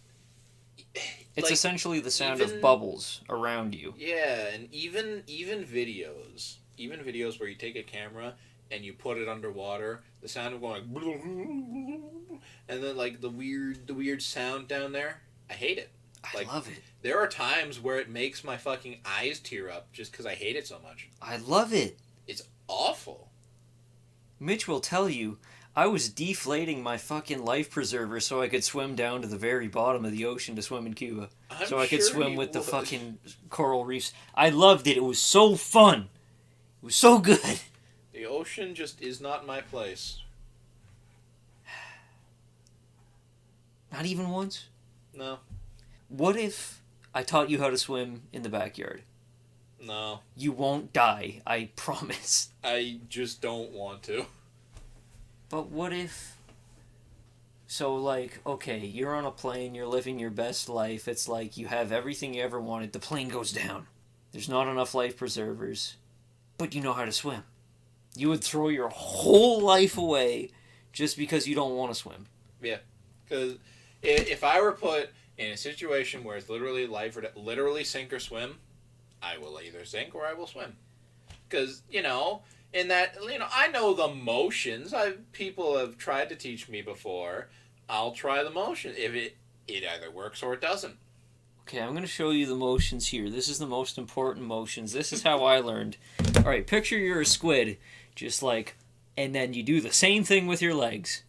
It's like, essentially the sound even- of bubbles around you. Yeah, and even videos. Even videos where you take a camera and you put it underwater, the sound of going like... And then, like, the weird sound down there, I hate it. I Like, love it. There are times where it makes my fucking eyes tear up just because I hate it so much. I love it. It's awful. Mitch will tell you, I was deflating my fucking life preserver so I could swim down to the very bottom of the ocean to swim in Cuba. I'm So I could sure swim he with the would. fucking coral reefs. I loved it. It was so fun. It was so good. The ocean just is not my place. Not even once? No. What if I taught you how to swim in the backyard? No. You won't die, I promise. I just don't want to. But what if... So, like, okay, you're on a plane, you're living your best life, it's like you have everything you ever wanted, the plane goes down. There's not enough life preservers, but you know how to swim. You would throw your whole life away just because you don't want to swim. Yeah. Because if I were put in a situation where it's literally life or literally sink or swim, I will either sink or I will swim. Because, you know, in that, you know, I know the motions. People have tried to teach me before. I'll try the motion. If it either works or it doesn't. Okay, I'm going to show you the motions here. This is the most important motions. This is how I learned. Alright, picture you're a squid. Just like, and then you do the same thing with your legs.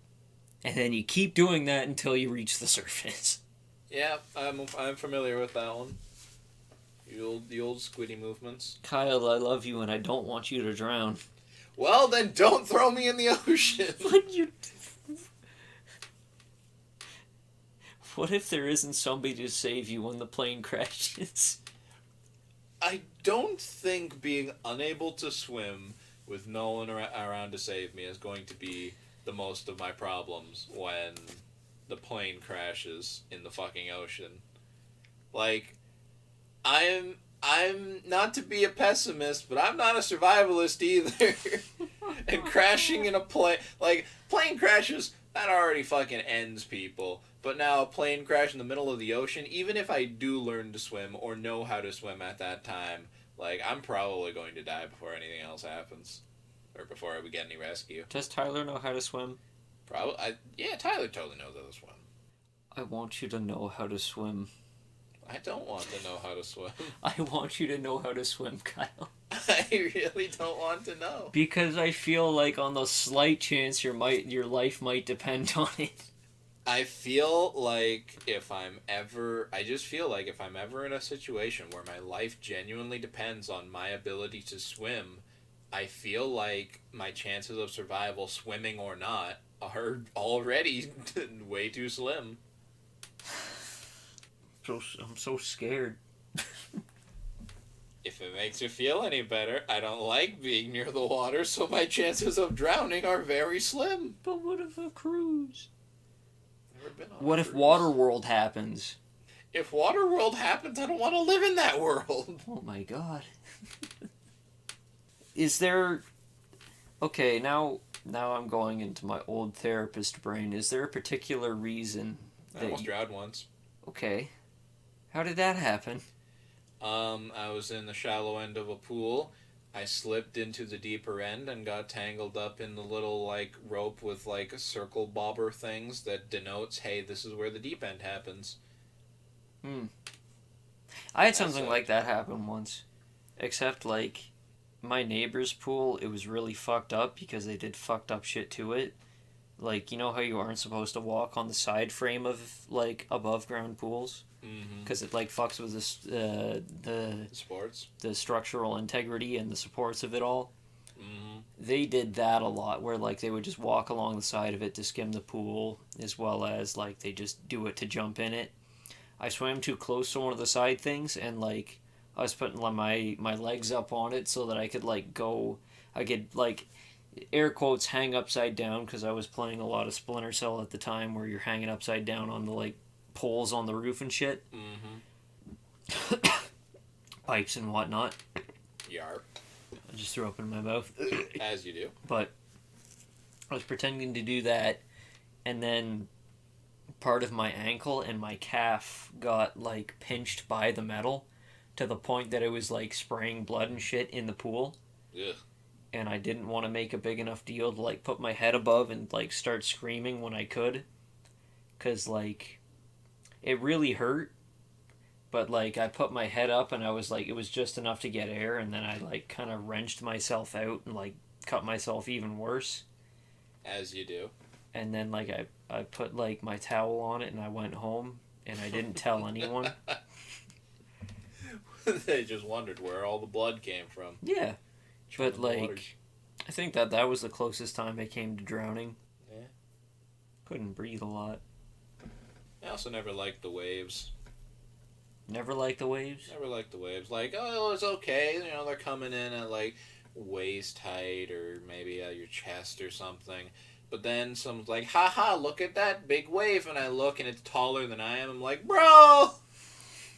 And then you keep doing that until you reach the surface. Yeah, I'm familiar with that one. The old squiddy movements. Kyle, I love you and I don't want you to drown. Well, then don't throw me in the ocean. What if there isn't somebody to save you when the plane crashes? I don't think being unable to swim with no one around to save me is going to be the most of my problems when the plane crashes in the fucking ocean. Like, I'm not to be a pessimist, but I'm not a survivalist either. And crashing in a plane, like, plane crashes, that already fucking ends people. But now a plane crash in the middle of the ocean, even if I do learn to swim or know how to swim at that time, like, I'm probably going to die before anything else happens. Or before we get any rescue. Does Tyler know how to swim? Probably. Yeah, Tyler totally knows how to swim. I want you to know how to swim. I don't want to know how to swim. I want you to know how to swim, Kyle. I really don't want to know. Because I feel like on the slight chance your life might depend on it. I feel like if I'm ever in a situation where my life genuinely depends on my ability to swim, I feel like my chances of survival, swimming or not, are already way too slim. I'm so scared. If it makes you feel any better, I don't like being near the water, so my chances of drowning are very slim. But what if a cruise? Never been on What a if cruise. Waterworld happens? If Waterworld happens, I don't want to live in that world. Oh my god. Is there... Okay, now I'm going into my old therapist brain. Is there a particular reason I almost drowned once. Okay. How did that happen? I was in the shallow end of a pool. I slipped into the deeper end and got tangled up in the little, like, rope with, like, circle bobber things that denotes, hey, this is where the deep end happens. I had something like that happen once. Except, like, my neighbor's pool, it was really fucked up because they did fucked up shit to it. Like, you know how you aren't supposed to walk on the side frame of, like, above ground pools? Because it, like, fucks with the Sports? The structural integrity and the supports of it all. Mm-hmm. They did that a lot, where, like, they would just walk along the side of it to skim the pool, as well as, like, they just do it to jump in it. I swam too close to one of the side things, and, like, I was putting my legs up on it so that I could, like, air quotes, hang upside down, because I was playing a lot of Splinter Cell at the time, where you're hanging upside down on the, like, poles on the roof and shit. Pipes and whatnot. Yarp. I just threw up in my mouth. As you do. But I was pretending to do that, and then part of my ankle and my calf got, like, pinched by the metal to the point that it was, like, spraying blood and shit in the pool. Ugh. And I didn't want to make a big enough deal to, like, put my head above and, like, start screaming when I could. Because, like, it really hurt. But, like, I put my head up and I was, like, it was just enough to get air. And then I, like, kind of wrenched myself out and, like, cut myself even worse. As you do. And then, like, I put, like, my towel on it and I went home. And I didn't tell anyone. They just wondered where all the blood came from. Yeah. But, like, I think that was the closest time I came to drowning. Yeah. Couldn't breathe a lot. I also never liked the waves. Never liked the waves? Never liked the waves. Like, oh, it's okay. You know, they're coming in at, like, waist height or maybe at your chest or something. But then someone's like, haha, look at that big wave. And I look and it's taller than I am. I'm like, bro!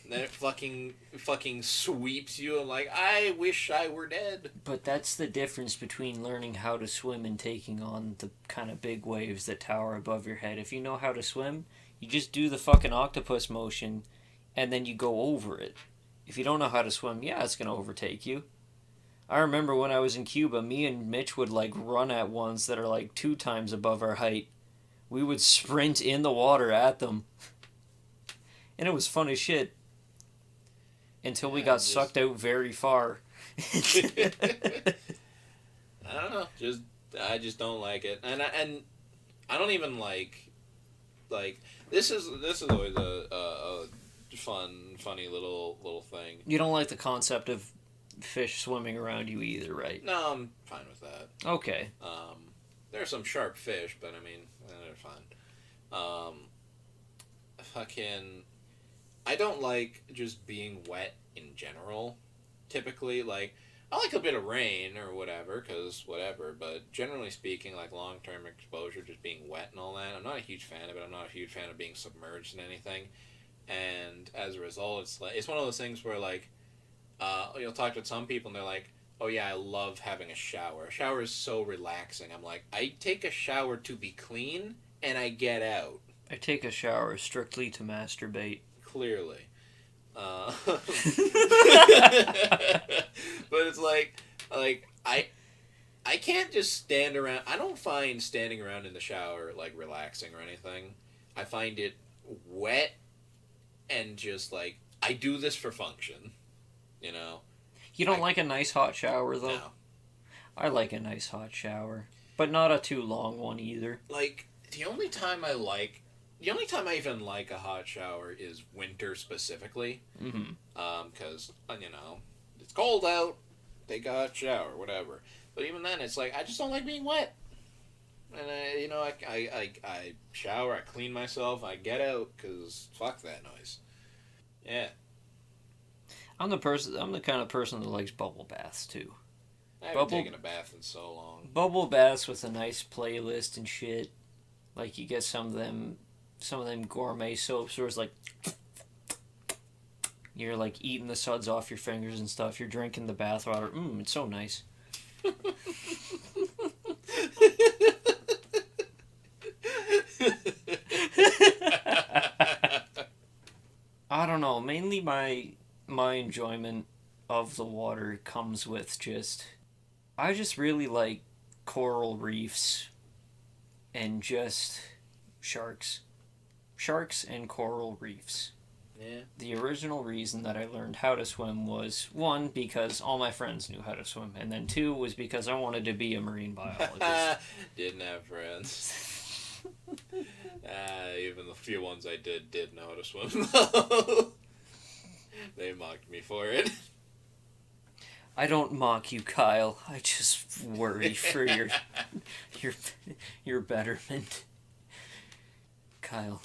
And then it fucking sweeps you. I'm like, I wish I were dead. But that's the difference between learning how to swim and taking on the kind of big waves that tower above your head. If you know how to swim, you just do the fucking octopus motion and then you go over it. If you don't know how to swim, yeah, it's going to overtake you. I remember when I was in Cuba, me and Mitch would, like, run at ones that are, like, 2 times above our height. We would sprint in the water at them. And it was fun as shit. Until we got sucked out very far. I don't know. I just don't like it, and I don't even like this is always a funny little thing. You don't like the concept of fish swimming around you either, right? No, I'm fine with that. Okay. There are some sharp fish, but I mean, they're fine. Fucking, I don't like just being wet in general. Typically, like, I like a bit of rain or whatever, because whatever, but generally speaking, like, long-term exposure, just being wet and all that, I'm not a huge fan of it. I'm not a huge fan of being submerged in anything. And as a result, it's one of those things where, like, you'll talk to some people and they're like, oh yeah, I love having a shower. A shower is so relaxing. I'm like, I take a shower to be clean, and I get out. I take a shower strictly to masturbate. Clearly. But it's like I can't just stand around. I don't find standing around in the shower like relaxing or anything. I find it wet and just like I do this for function, you know. You don't like a nice hot shower though? No. I like a nice hot shower, but not a too long one either. Like the only time I even like a hot shower is winter specifically. Mm-hmm. Because, you know, it's cold out, take a hot shower, whatever. But even then, it's like, I just don't like being wet. And, I shower, I clean myself, I get out, because fuck that noise. Yeah. I'm the kind of person that likes bubble baths, too. I haven't taken a bath in so long. Bubble baths with a nice playlist and shit. Like, you get some of them gourmet soaps where it's like you're like eating the suds off your fingers and stuff. You're drinking the bath water. It's so nice. I don't know. Mainly my enjoyment of the water comes with I just really like coral reefs and just sharks. Sharks and coral reefs. Yeah. The original reason that I learned how to swim was, 1, because all my friends knew how to swim, and then 2 was because I wanted to be a marine biologist. Didn't have friends. Even the few ones I did know how to swim, though. They mocked me for it. I don't mock you, Kyle. I just worry for your betterment. Kyle,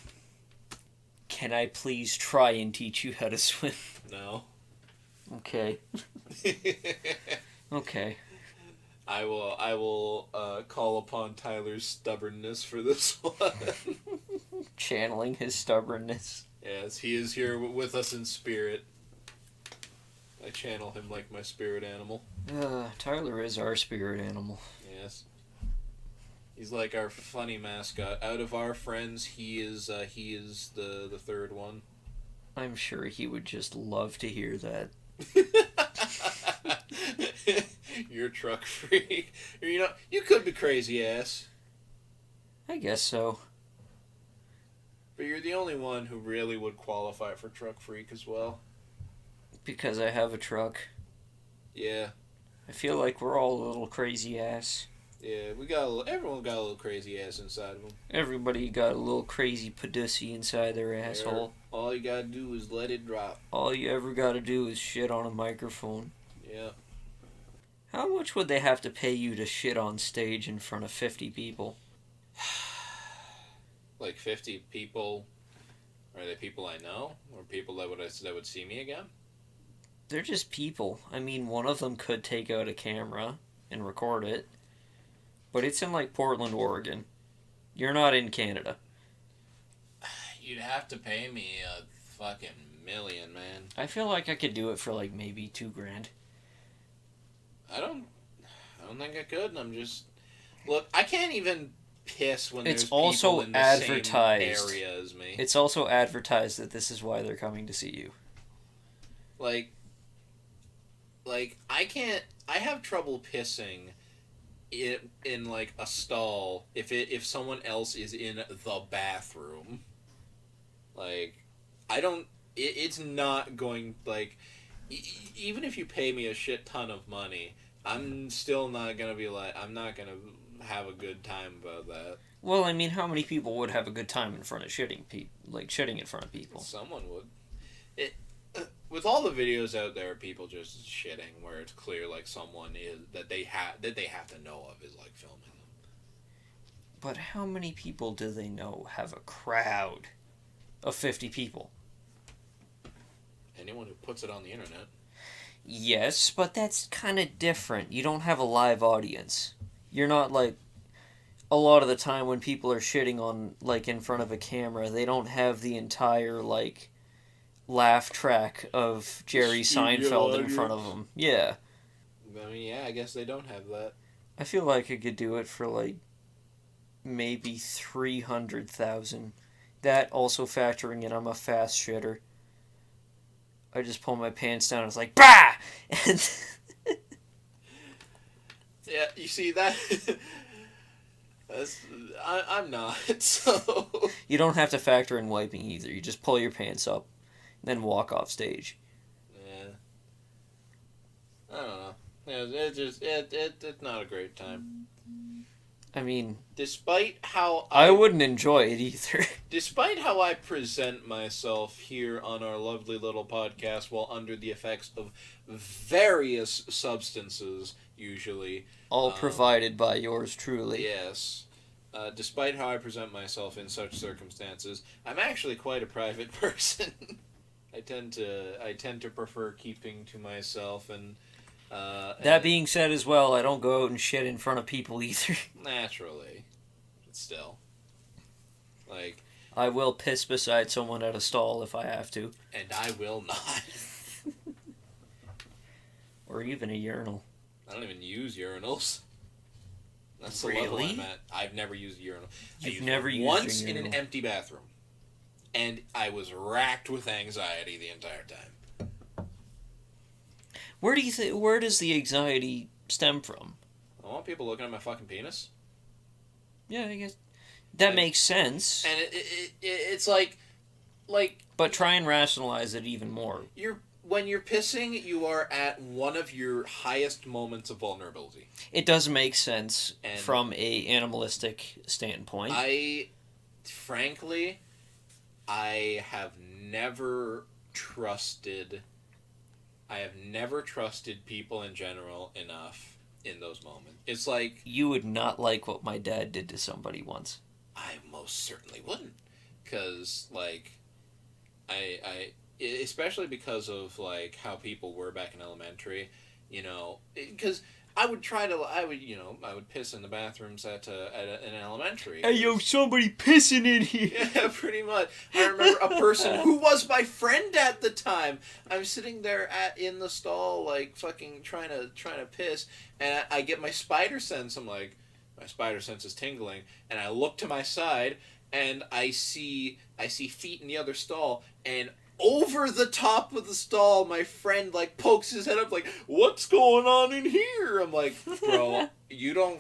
can I please try and teach you how to swim? No. Okay. Okay. I will call upon Tyler's stubbornness for this one. Channeling his stubbornness. Yes, he is here with us in spirit. I channel him like my spirit animal. Tyler is our spirit animal. Yes. He's like our funny mascot. Out of our friends, he is the third one. I'm sure he would just love to hear that. You're a truck freak. You know, you could be crazy ass. I guess so. But you're the only one who really would qualify for truck freak as well. Because I have a truck. Yeah. I feel like we're all a little crazy ass. Yeah, everyone got a little crazy ass inside of them. Everybody got a little crazy pussy inside their asshole. All you gotta do is let it drop. All you ever gotta do is shit on a microphone. Yeah. How much would they have to pay you to shit on stage in front of 50 people? Like 50 people? Are they people I know? Or people that would see me again? They're just people. I mean, one of them could take out a camera and record it. But it's in, like, Portland, Oregon. You're not in Canada. You'd have to pay me a fucking million, man. I feel like I could do it for, like, maybe $2,000. I don't think I could. I'm just... Look, I can't even piss when there's people in the same area as me. It's also advertised that this is why they're coming to see you. Like, I can't... I have trouble pissing in like a stall if someone else is in the bathroom. Like, I don't... It's not going... Like, even if you pay me a shit ton of money, I'm still not gonna be like... I'm not gonna have a good time about that. Well, I mean, how many people would have a good time in front of shitting in front of people? Someone would. with all the videos out there, people just shitting where it's clear like someone is that they have to know of is like filming them. But how many people do they know have a crowd of 50 people? Anyone who puts it on the internet. Yes, but that's kind of different. You don't have a live audience. You're not like a lot of the time when people are shitting on like in front of a camera, they don't have the entire like laugh track of Jerry Seinfeld in front of them. Yeah. I mean, yeah, I guess they don't have that. I feel like I could do it for like maybe 300,000. That also factoring in I'm a fast shitter. I just pull my pants down and it's like, bah! And yeah, you see that? I'm not, so... You don't have to factor in wiping either. You just pull your pants up, then walk off stage. Yeah. I don't know. Yeah, it's not a great time. I mean... Despite how I wouldn't enjoy it either. Despite how I present myself here on our lovely little podcast while under the effects of various substances, usually... All provided by yours truly. Yes. Despite how I present myself in such circumstances, I'm actually quite a private person. I tend to prefer keeping to myself and... that being said as well, I don't go out and shit in front of people either. Naturally. But still. Like... I will piss beside someone at a stall if I have to. And I will not. Or even a urinal. I don't even use urinals. That's the really? level I'm at. I've never used a urinal. You've never used once a urinal. in an empty bathroom. And I was racked with anxiety the entire time. Where does the anxiety stem from? I want people looking at my fucking penis. Yeah, I guess that makes sense. And it's like... But try and rationalize it even more. When you're pissing, you are at one of your highest moments of vulnerability. It does make sense from a animalistic standpoint. Frankly, I have never trusted people in general enough in those moments. It's like... You would not like what my dad did to somebody once. I most certainly wouldn't. Because, like, especially because of, like, how people were back in elementary, you know, because I would piss in the bathrooms at an elementary. Hey, yo, somebody pissing in here! Yeah, pretty much. I remember a person who was my friend at the time. I'm sitting there in the stall, like, fucking trying to piss, and I get my spider sense. I'm like, my spider sense is tingling, and I look to my side, and I see feet in the other stall, and over the top of the stall, my friend, like, pokes his head up, like, what's going on in here? I'm like, bro, you don't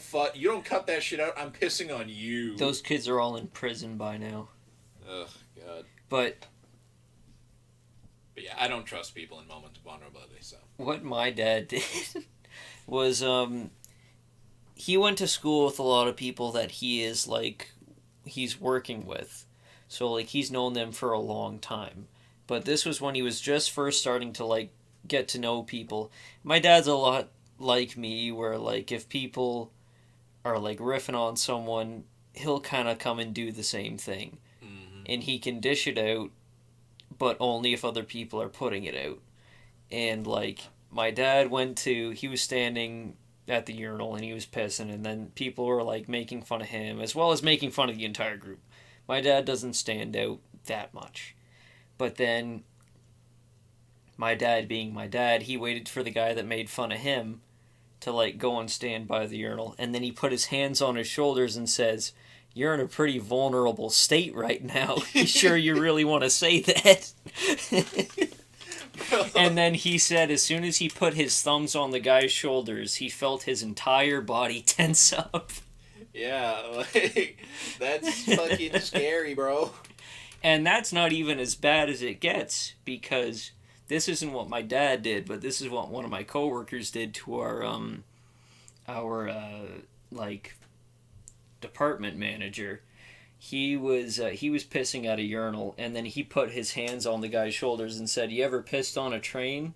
cut that shit out. I'm pissing on you. Those kids are all in prison by now. Ugh, God. But yeah, I don't trust people in moments of vulnerability, so. What my dad did was, he went to school with a lot of people that he's working with. So, like, he's known them for a long time. But this was when he was just first starting to, like, get to know people. My dad's a lot like me, where, like, if people are, like, riffing on someone, he'll kind of come and do the same thing. Mm-hmm. And he can dish it out, but only if other people are putting it out. And, like, my dad he was standing at the urinal and he was pissing, and then people were, like, making fun of him, as well as making fun of the entire group. My dad doesn't stand out that much. But then, my dad being my dad, he waited for the guy that made fun of him to, like, go and stand by the urinal. And then he put his hands on his shoulders and says, "You're in a pretty vulnerable state right now. You sure you really want to say that?" And then he said as soon as he put his thumbs on the guy's shoulders, he felt his entire body tense up. Yeah, like, that's fucking scary, bro. And that's not even as bad as it gets, because this isn't what my dad did, but this is what one of my coworkers did to our department manager. He was pissing at a urinal, and then he put his hands on the guy's shoulders and said, "You ever pissed on a train?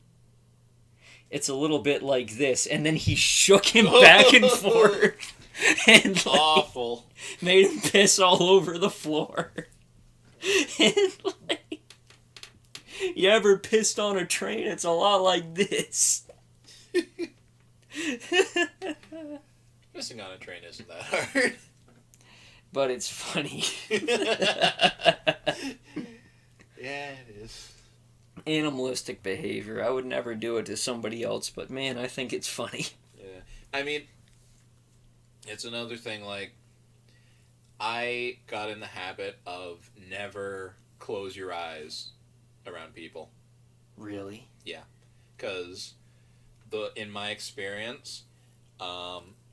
It's a little bit like this." And then he shook him back and forth, and like, Awful. made him piss all over the floor. And like, you ever pissed on a train? It's a lot like this. Pissing on a train isn't that hard. But it's funny. Yeah, it is. Animalistic behavior. I would never do it to somebody else, but man, I think it's funny. Yeah. I mean, it's another thing, like, I got in the habit of never close your eyes around people. Really? Because, in my experience,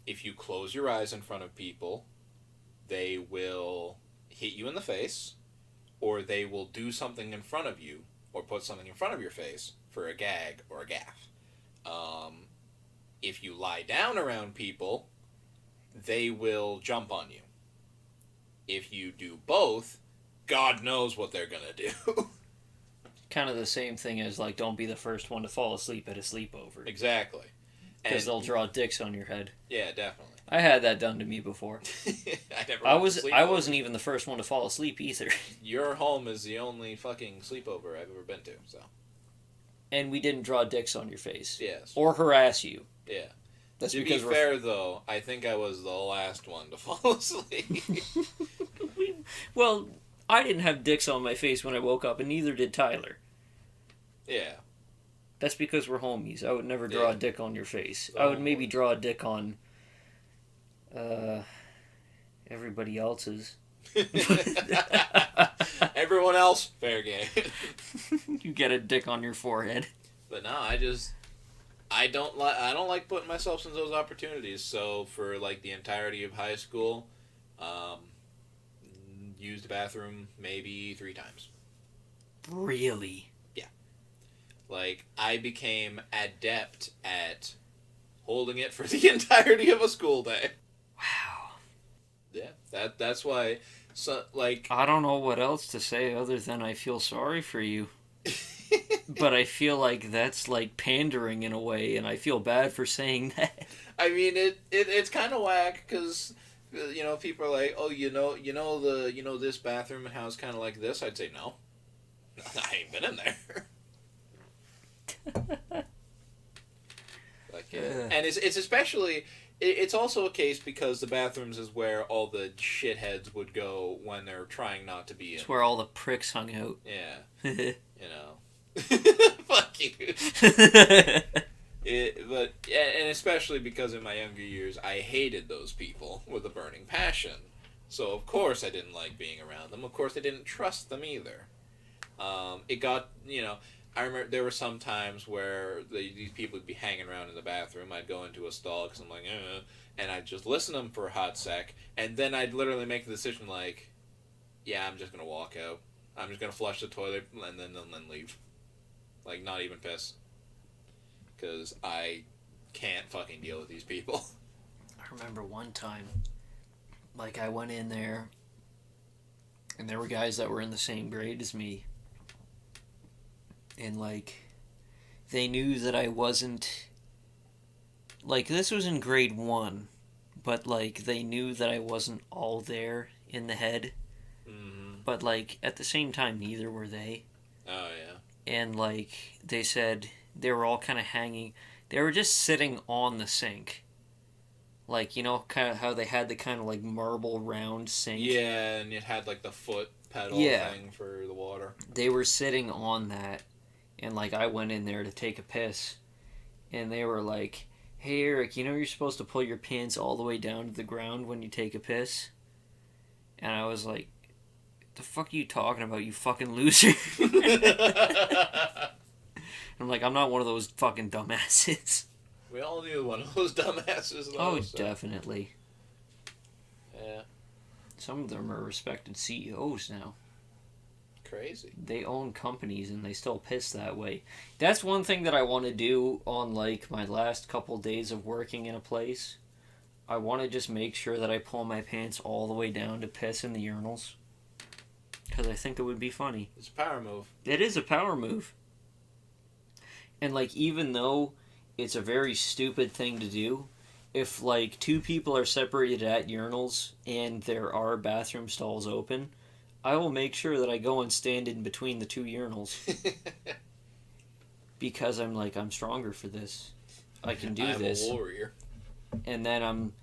if you close your eyes in front of people, they will hit you in the face, or they will do something in front of you, or put something in front of your face for a gag or a gaff. If you lie down around people, they will jump on you. If you do both, God knows what they're gonna do. Kind of the same thing as, like, don't be the first one to fall asleep at a sleepover. Exactly. Because they'll draw dicks on your head. Yeah, definitely. I had that done to me before. I I wasn't even the first one to fall asleep either. Your home is the only fucking sleepover I've ever been to, so. And we didn't draw dicks on your face. Yes. Or harass you. Yeah. That's to be fair, though, I think I was the last one to fall asleep. Well, I didn't have dicks on my face when I woke up, and neither did Tyler. Yeah. That's because we're homies. I would never draw a dick on your face. I would maybe draw a dick on everybody else's. Everyone else, fair game. You get a dick on your forehead. But no, I don't like putting myself in those opportunities. So for like the entirety of high school, used the bathroom maybe 3 times. Really? Yeah. Like, I became adept at holding it for the entirety of a school day. Wow. Yeah, that's why. So like, I don't know what else to say other than I feel sorry for you. But I feel like that's like pandering in a way, and I feel bad for saying that. I mean, it's kind of whack because people are like, oh, this bathroom and how it's kind of like this. I'd say no, I ain't been in there. Like, and it's especially. It's also a case because the bathrooms is where all the shitheads would go when they're trying not to be in. It's where all the pricks hung out. Yeah. Fuck you. But and especially because in my younger years, I hated those people with a burning passion. So of course I didn't like being around them. Of course I didn't trust them either. It got, I remember there were some times where these people would be hanging around in the bathroom. I'd go into a stall because I'm like, and I'd just listen to them for a hot sec, and then I'd literally make the decision like, yeah, I'm just gonna walk out. I'm just gonna flush the toilet and then leave. Like, not even piss. Because I can't fucking deal with these people. I remember one time, like, I went in there, and there were guys that were in the same grade as me. And, like, they knew that I wasn't... Like, this was in grade 1, but, like, they knew that I wasn't all there in the head. Mm-hmm. But, like, at the same time, neither were they. Oh, yeah. And, like, they said they were all kind of hanging... They were just sitting on the sink. Like, kind of how they had the kind of, like, marble round sink. Yeah, and it had, like, the foot pedal thing for the water. They were sitting on that. And, like, I went in there to take a piss. And they were like, hey, Eric, you're supposed to pull your pants all the way down to the ground when you take a piss? And I was like, the fuck are you talking about, you fucking loser? I'm like, I'm not one of those fucking dumbasses. We all knew one of those dumbasses. Oh, definitely. Yeah. Some of them are respected CEOs now. Crazy. They own companies and they still piss that way. That's one thing that I want to do on, like, my last couple days of working in a place. I want to just make sure that I pull my pants all the way down to piss in the urinals. Because I think it would be funny. It's a power move. It is a power move. And, like, even though it's a very stupid thing to do, if, like, two people are separated at urinals and there are bathroom stalls open, I will make sure that I go and stand in between the two urinals. Because I'm stronger for this. I can do this. I'm a warrior. And then I'm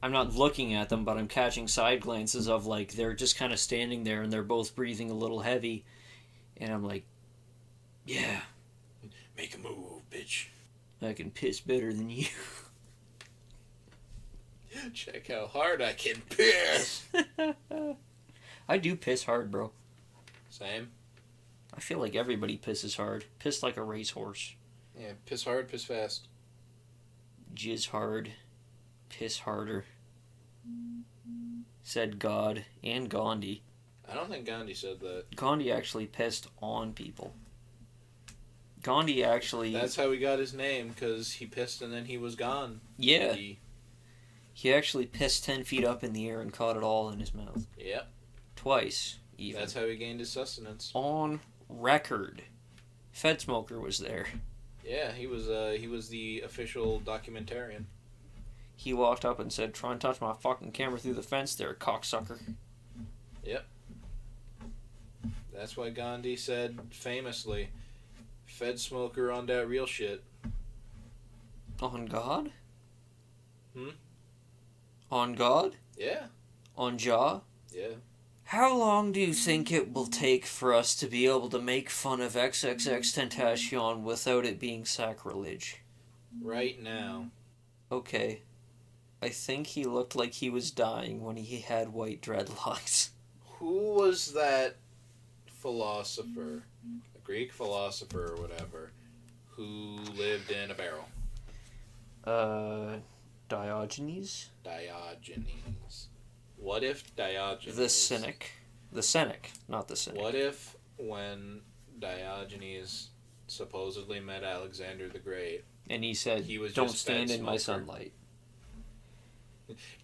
not looking at them, but I'm catching side glances of, like, they're just kind of standing there and they're both breathing a little heavy. And I'm like, yeah. Make a move, bitch. I can piss better than you. Check how hard I can piss. I do piss hard, bro. Same. I feel like everybody pisses hard. Piss like a racehorse. Yeah, piss hard, piss fast. Jizz hard. Piss harder. Said God and Gandhi. I don't think Gandhi said that. Gandhi actually pissed on people. Gandhi actually... That's how he got his name, because he pissed and then he was gone. Yeah. He actually pissed 10 feet up in the air and caught it all in his mouth. Yep. Twice, even. That's how he gained his sustenance. On record. Fed Smoker was there. Yeah, he was the official documentarian. He walked up and said, "Try and touch my fucking camera through the fence there, cocksucker." Yep. That's why Gandhi said, famously, "Fed Smoker on that real shit." On God? Hmm? On God? Yeah. On Jah? Yeah. How long do you think it will take for us to be able to make fun of XXXTentacion without it being sacrilege? Right now. Okay. I think he looked like he was dying when he had white dreadlocks. Who was that philosopher, a Greek philosopher or whatever, who lived in a barrel? Diogenes? Diogenes. What if Diogenes... The Cynic. The Cynic, not the Cynic. What if when Diogenes supposedly met Alexander the Great... And he said, he was "Don't just stand fed in my smoker." sunlight."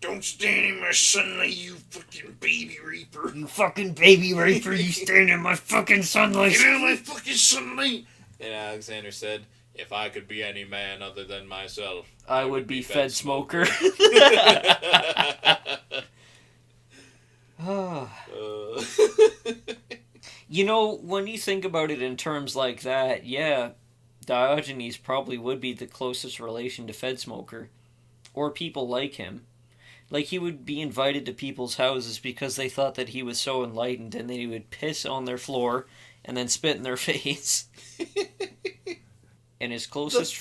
Don't stand in my sunlight, you fucking baby reaper. You fucking baby raper, you stand in my fucking sunlight. Get out of my fucking sunlight! And Alexander said, "If I could be any man other than myself, I would be Fed Smoker." You know, when you think about it in terms like that, yeah, Diogenes probably would be the closest relation to Fed Smoker. Or people like him. Like, he would be invited to people's houses because they thought that he was so enlightened, and then he would piss on their floor and then spit in their face. And his closest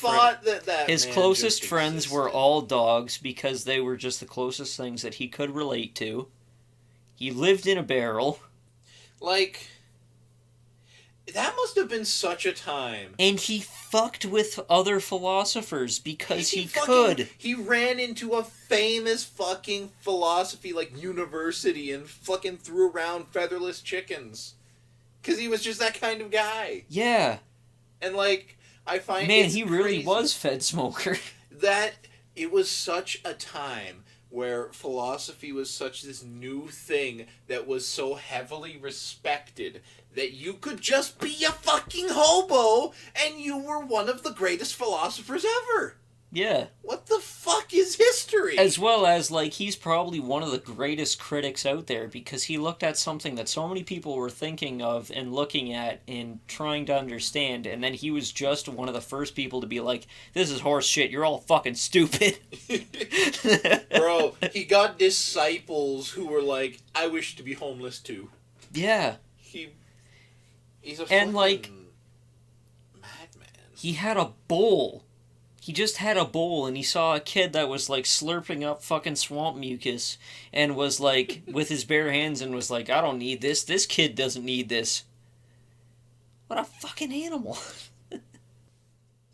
friends were all dogs because they were just the closest things that he could relate to. He lived in a barrel. Like, that must have been such a time. And he fucked with other philosophers because he could. He ran into a famous fucking philosophy, like, university and fucking threw around featherless chickens. Because he was just that kind of guy. Yeah. And, like, I find Man, he really was Fed Smoker. That it was such a time where philosophy was such this new thing that was so heavily respected that you could just be a fucking hobo and you were one of the greatest philosophers ever. Yeah. What the fuck is history? As well as, like, he's probably one of the greatest critics out there because he looked at something that so many people were thinking of and looking at and trying to understand, and then he was just one of the first people to be like, "This is horse shit, you're all fucking stupid." Bro, he got disciples who were like, "I wish to be homeless too." Yeah. He's a and, like, madman. He had a bowl. He just had a bowl, and he saw a kid that was, like, slurping up fucking swamp mucus, and was, like, with his bare hands, and was like, "I don't need this. This kid doesn't need this." What a fucking animal. The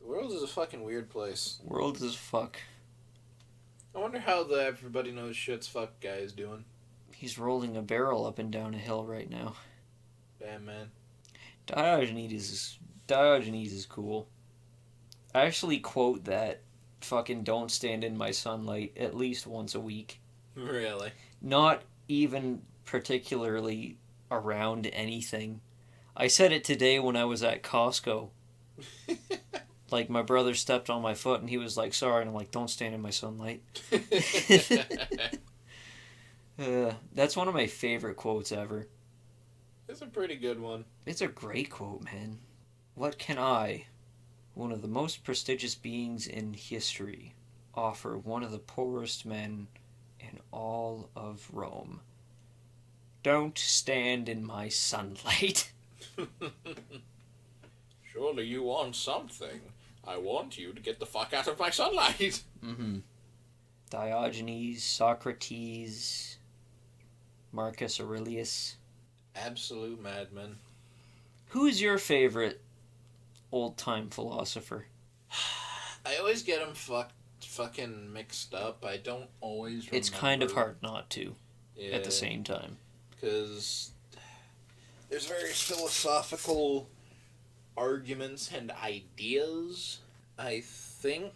world is a fucking weird place. World is fuck. I wonder how the everybody knows shit's fuck guy is doing. He's rolling a barrel up and down a hill right now. Damn, man. Diogenes is cool. I actually quote that fucking don't stand in my sunlight at least once a week. Really? Not even particularly around anything. I said it today when I was at Costco. Like, my brother stepped on my foot and he was like, sorry. And I'm like, don't stand in my sunlight. That's one of my favorite quotes ever. It's a pretty good one. It's a great quote, man. What can I, one of the most prestigious beings in history, offer one of the poorest men in all of Rome? Don't stand in my sunlight. Surely you want something. I want you to get the fuck out of my sunlight. Mm-hmm. Diogenes, Socrates, Marcus Aurelius. Absolute madman. Who's your favorite old-time philosopher? I always get them fucking mixed up. I don't always remember. It's kind of hard not to, Yeah, at the same time. because there's various philosophical arguments and ideas. I think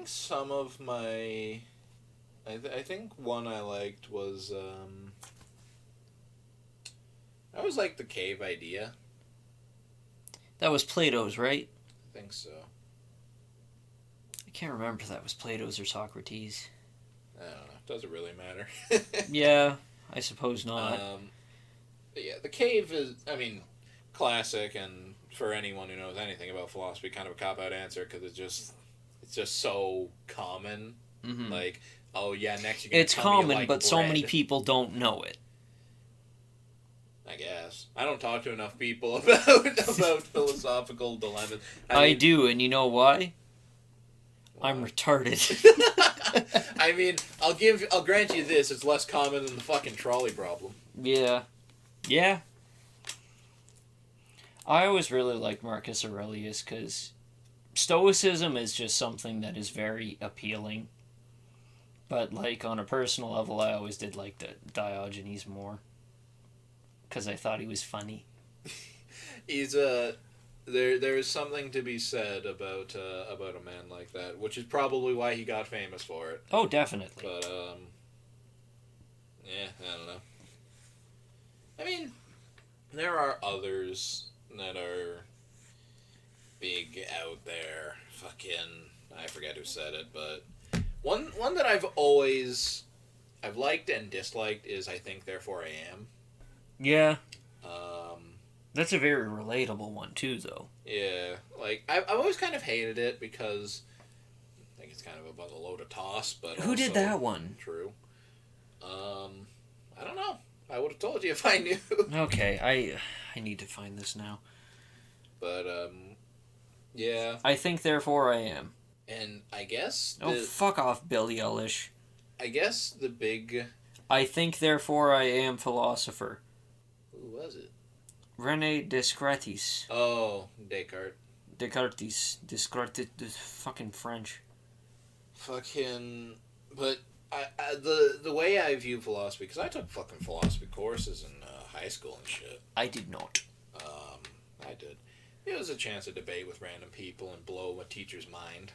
some of my... I think one I liked was... I always liked the cave idea. That was Plato's, right? I think so. I can't remember if that was Plato's or Socrates. I don't know. Doesn't really matter. Yeah, I suppose not. But yeah, the cave is, I mean, classic, and for anyone who knows anything about philosophy, kind of a cop-out answer, because it's just so common. Mm-hmm. Like, oh yeah, next you're gonna It's tell me you common, like but so many bread. people don't know it. I guess. I don't talk to enough people about philosophical dilemmas. I mean, do, and you know why? I'm retarded. I mean, I'll grant you this, it's less common than the fucking trolley problem. Yeah. Yeah. I always really liked Marcus Aurelius, because Stoicism is just something that is very appealing. But, like, on a personal level, I always did like the Diogenes more. Because I thought he was funny. He's there is something to be said about a man like that, which is probably why he got famous for it. Oh, definitely. But yeah, I don't know. I mean, there are others that are big out there. Fucking, I forget who said it, but one that I've liked and disliked is I think therefore I am. Yeah. That's a very relatable one, too, though. Yeah, like, I've always kind of hated it because I think it's kind of about a load of toss, but Who did that one? True. I don't know. I would have told you if I knew. Okay, I need to find this now. But, yeah. I think, therefore, I am. And I guess... Oh, fuck off, Billie Eilish. I guess the big... I think, therefore, I am philosopher. Who was it? René Descartes. Oh, Descartes. Descartes. Fucking French. Fucking... But the way I view philosophy... Because I took fucking philosophy courses in high school and shit. I did not. I did. It was a chance to debate with random people and blow a teacher's mind.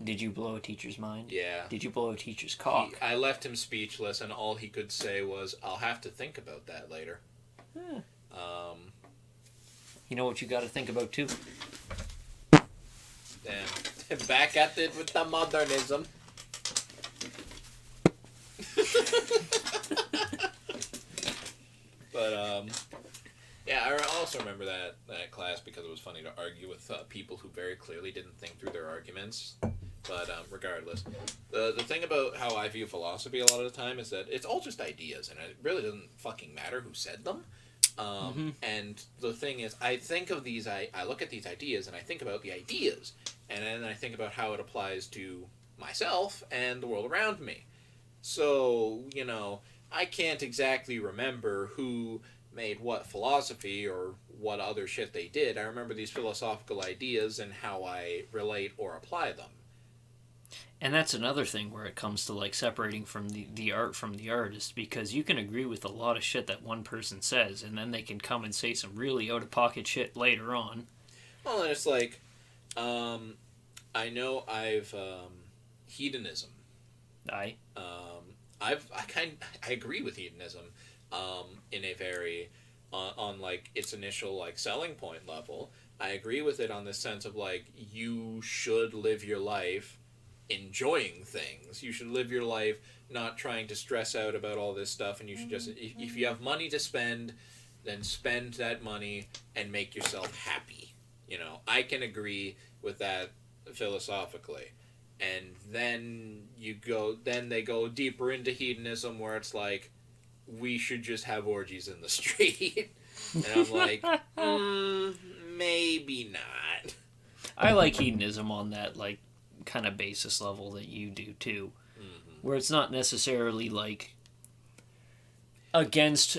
Did you blow a teacher's mind? Yeah. Did you blow a teacher's cock? I left him speechless, and all he could say was, "I'll have to think about that later." Huh. You know what you got to think about too? Damn. Back at it with the modernism. But yeah, I also remember that class because it was funny to argue with people who very clearly didn't think through their arguments. But regardless, the thing about how I view philosophy a lot of the time is that it's all just ideas, and it really doesn't fucking matter who said them. And the thing is, I think of these, I look at these ideas, and I think about the ideas, and then I think about how it applies to myself and the world around me. So, you know, I can't exactly remember who made what philosophy or what other shit they did. I remember these philosophical ideas and how I relate or apply them. And that's another thing where it comes to, like, separating from the art from the artist, because you can agree with a lot of shit that one person says, and then they can come and say some really out-of-pocket shit later on. Well, and it's like, I know I've hedonism. Aye. I agree with hedonism, in a very on like its initial like selling point level. I agree with it on the sense of like you should live your life enjoying things. You should live your life not trying to stress out about all this stuff, and you should just if you have money to spend, then spend that money and make yourself happy. You know, I can agree with that philosophically. And then they go deeper into hedonism where it's like, we should just have orgies in the street. And I'm like, maybe not. I like hedonism on that, like, kind of basis level that you do, too. Mm-hmm. Where it's not necessarily, like, against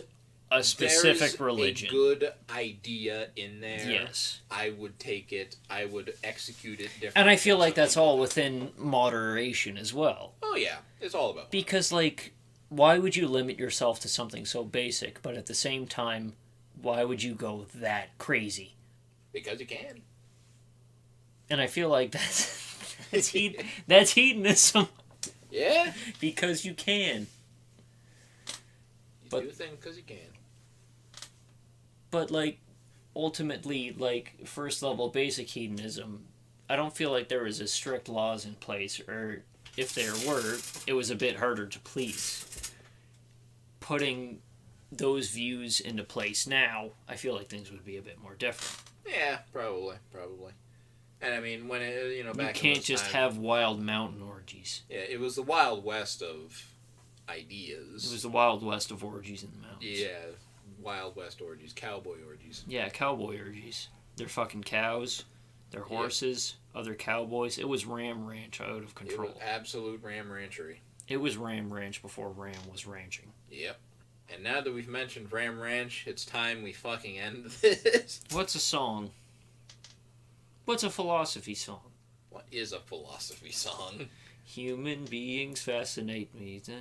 a specific religion. There's a good idea in there. Yes. I would take it. I would execute it differently. And I feel like that's all within moderation as well. Oh, yeah. It's all about because, like, why would you limit yourself to something so basic, but at the same time, why would you go that crazy? Because you can. And I feel like that's hedonism. Yeah. Because you can. You do things because you can. But, like, ultimately, like, first level basic hedonism, I don't feel like there was as strict laws in place, or if there were, it was a bit harder to police. Putting those views into place now, I feel like things would be a bit more different. Yeah, probably. And I mean, when it, back you can't just have wild mountain orgies. Yeah, it was the Wild West of ideas. It was the Wild West of orgies in the mountains. Yeah, Wild West orgies, cowboy orgies. Yeah, cowboy orgies. They're fucking cows, they're horses, other cowboys. It was Ram Ranch out of control. It was absolute Ram Ranchery. It was Ram Ranch before Ram was ranching. Yep. And now that we've mentioned Ram Ranch, it's time we fucking end this. What's a song? What's a philosophy song? What is a philosophy song? Human beings fascinate me. I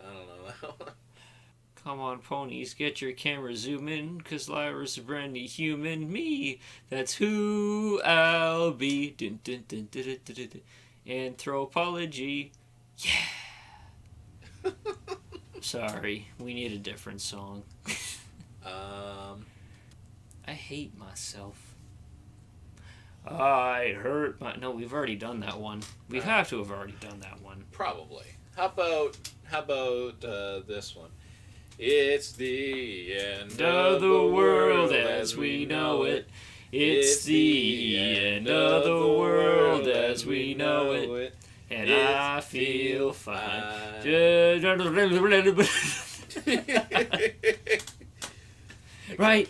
don't know that one. Come on, ponies, get your camera zoom in, 'cause Lyra's a brand new human. Me, that's who I'll be. Dun, dun, dun, dun, dun, dun, dun. Anthropology. Yeah. Sorry, we need a different song. I hate myself. I hurt my... No, we've already done that one. We have to have already done that one. Probably. How about this one? It's the end of the world as we know it. It's the end of the world as we know it. And I feel fine. Right.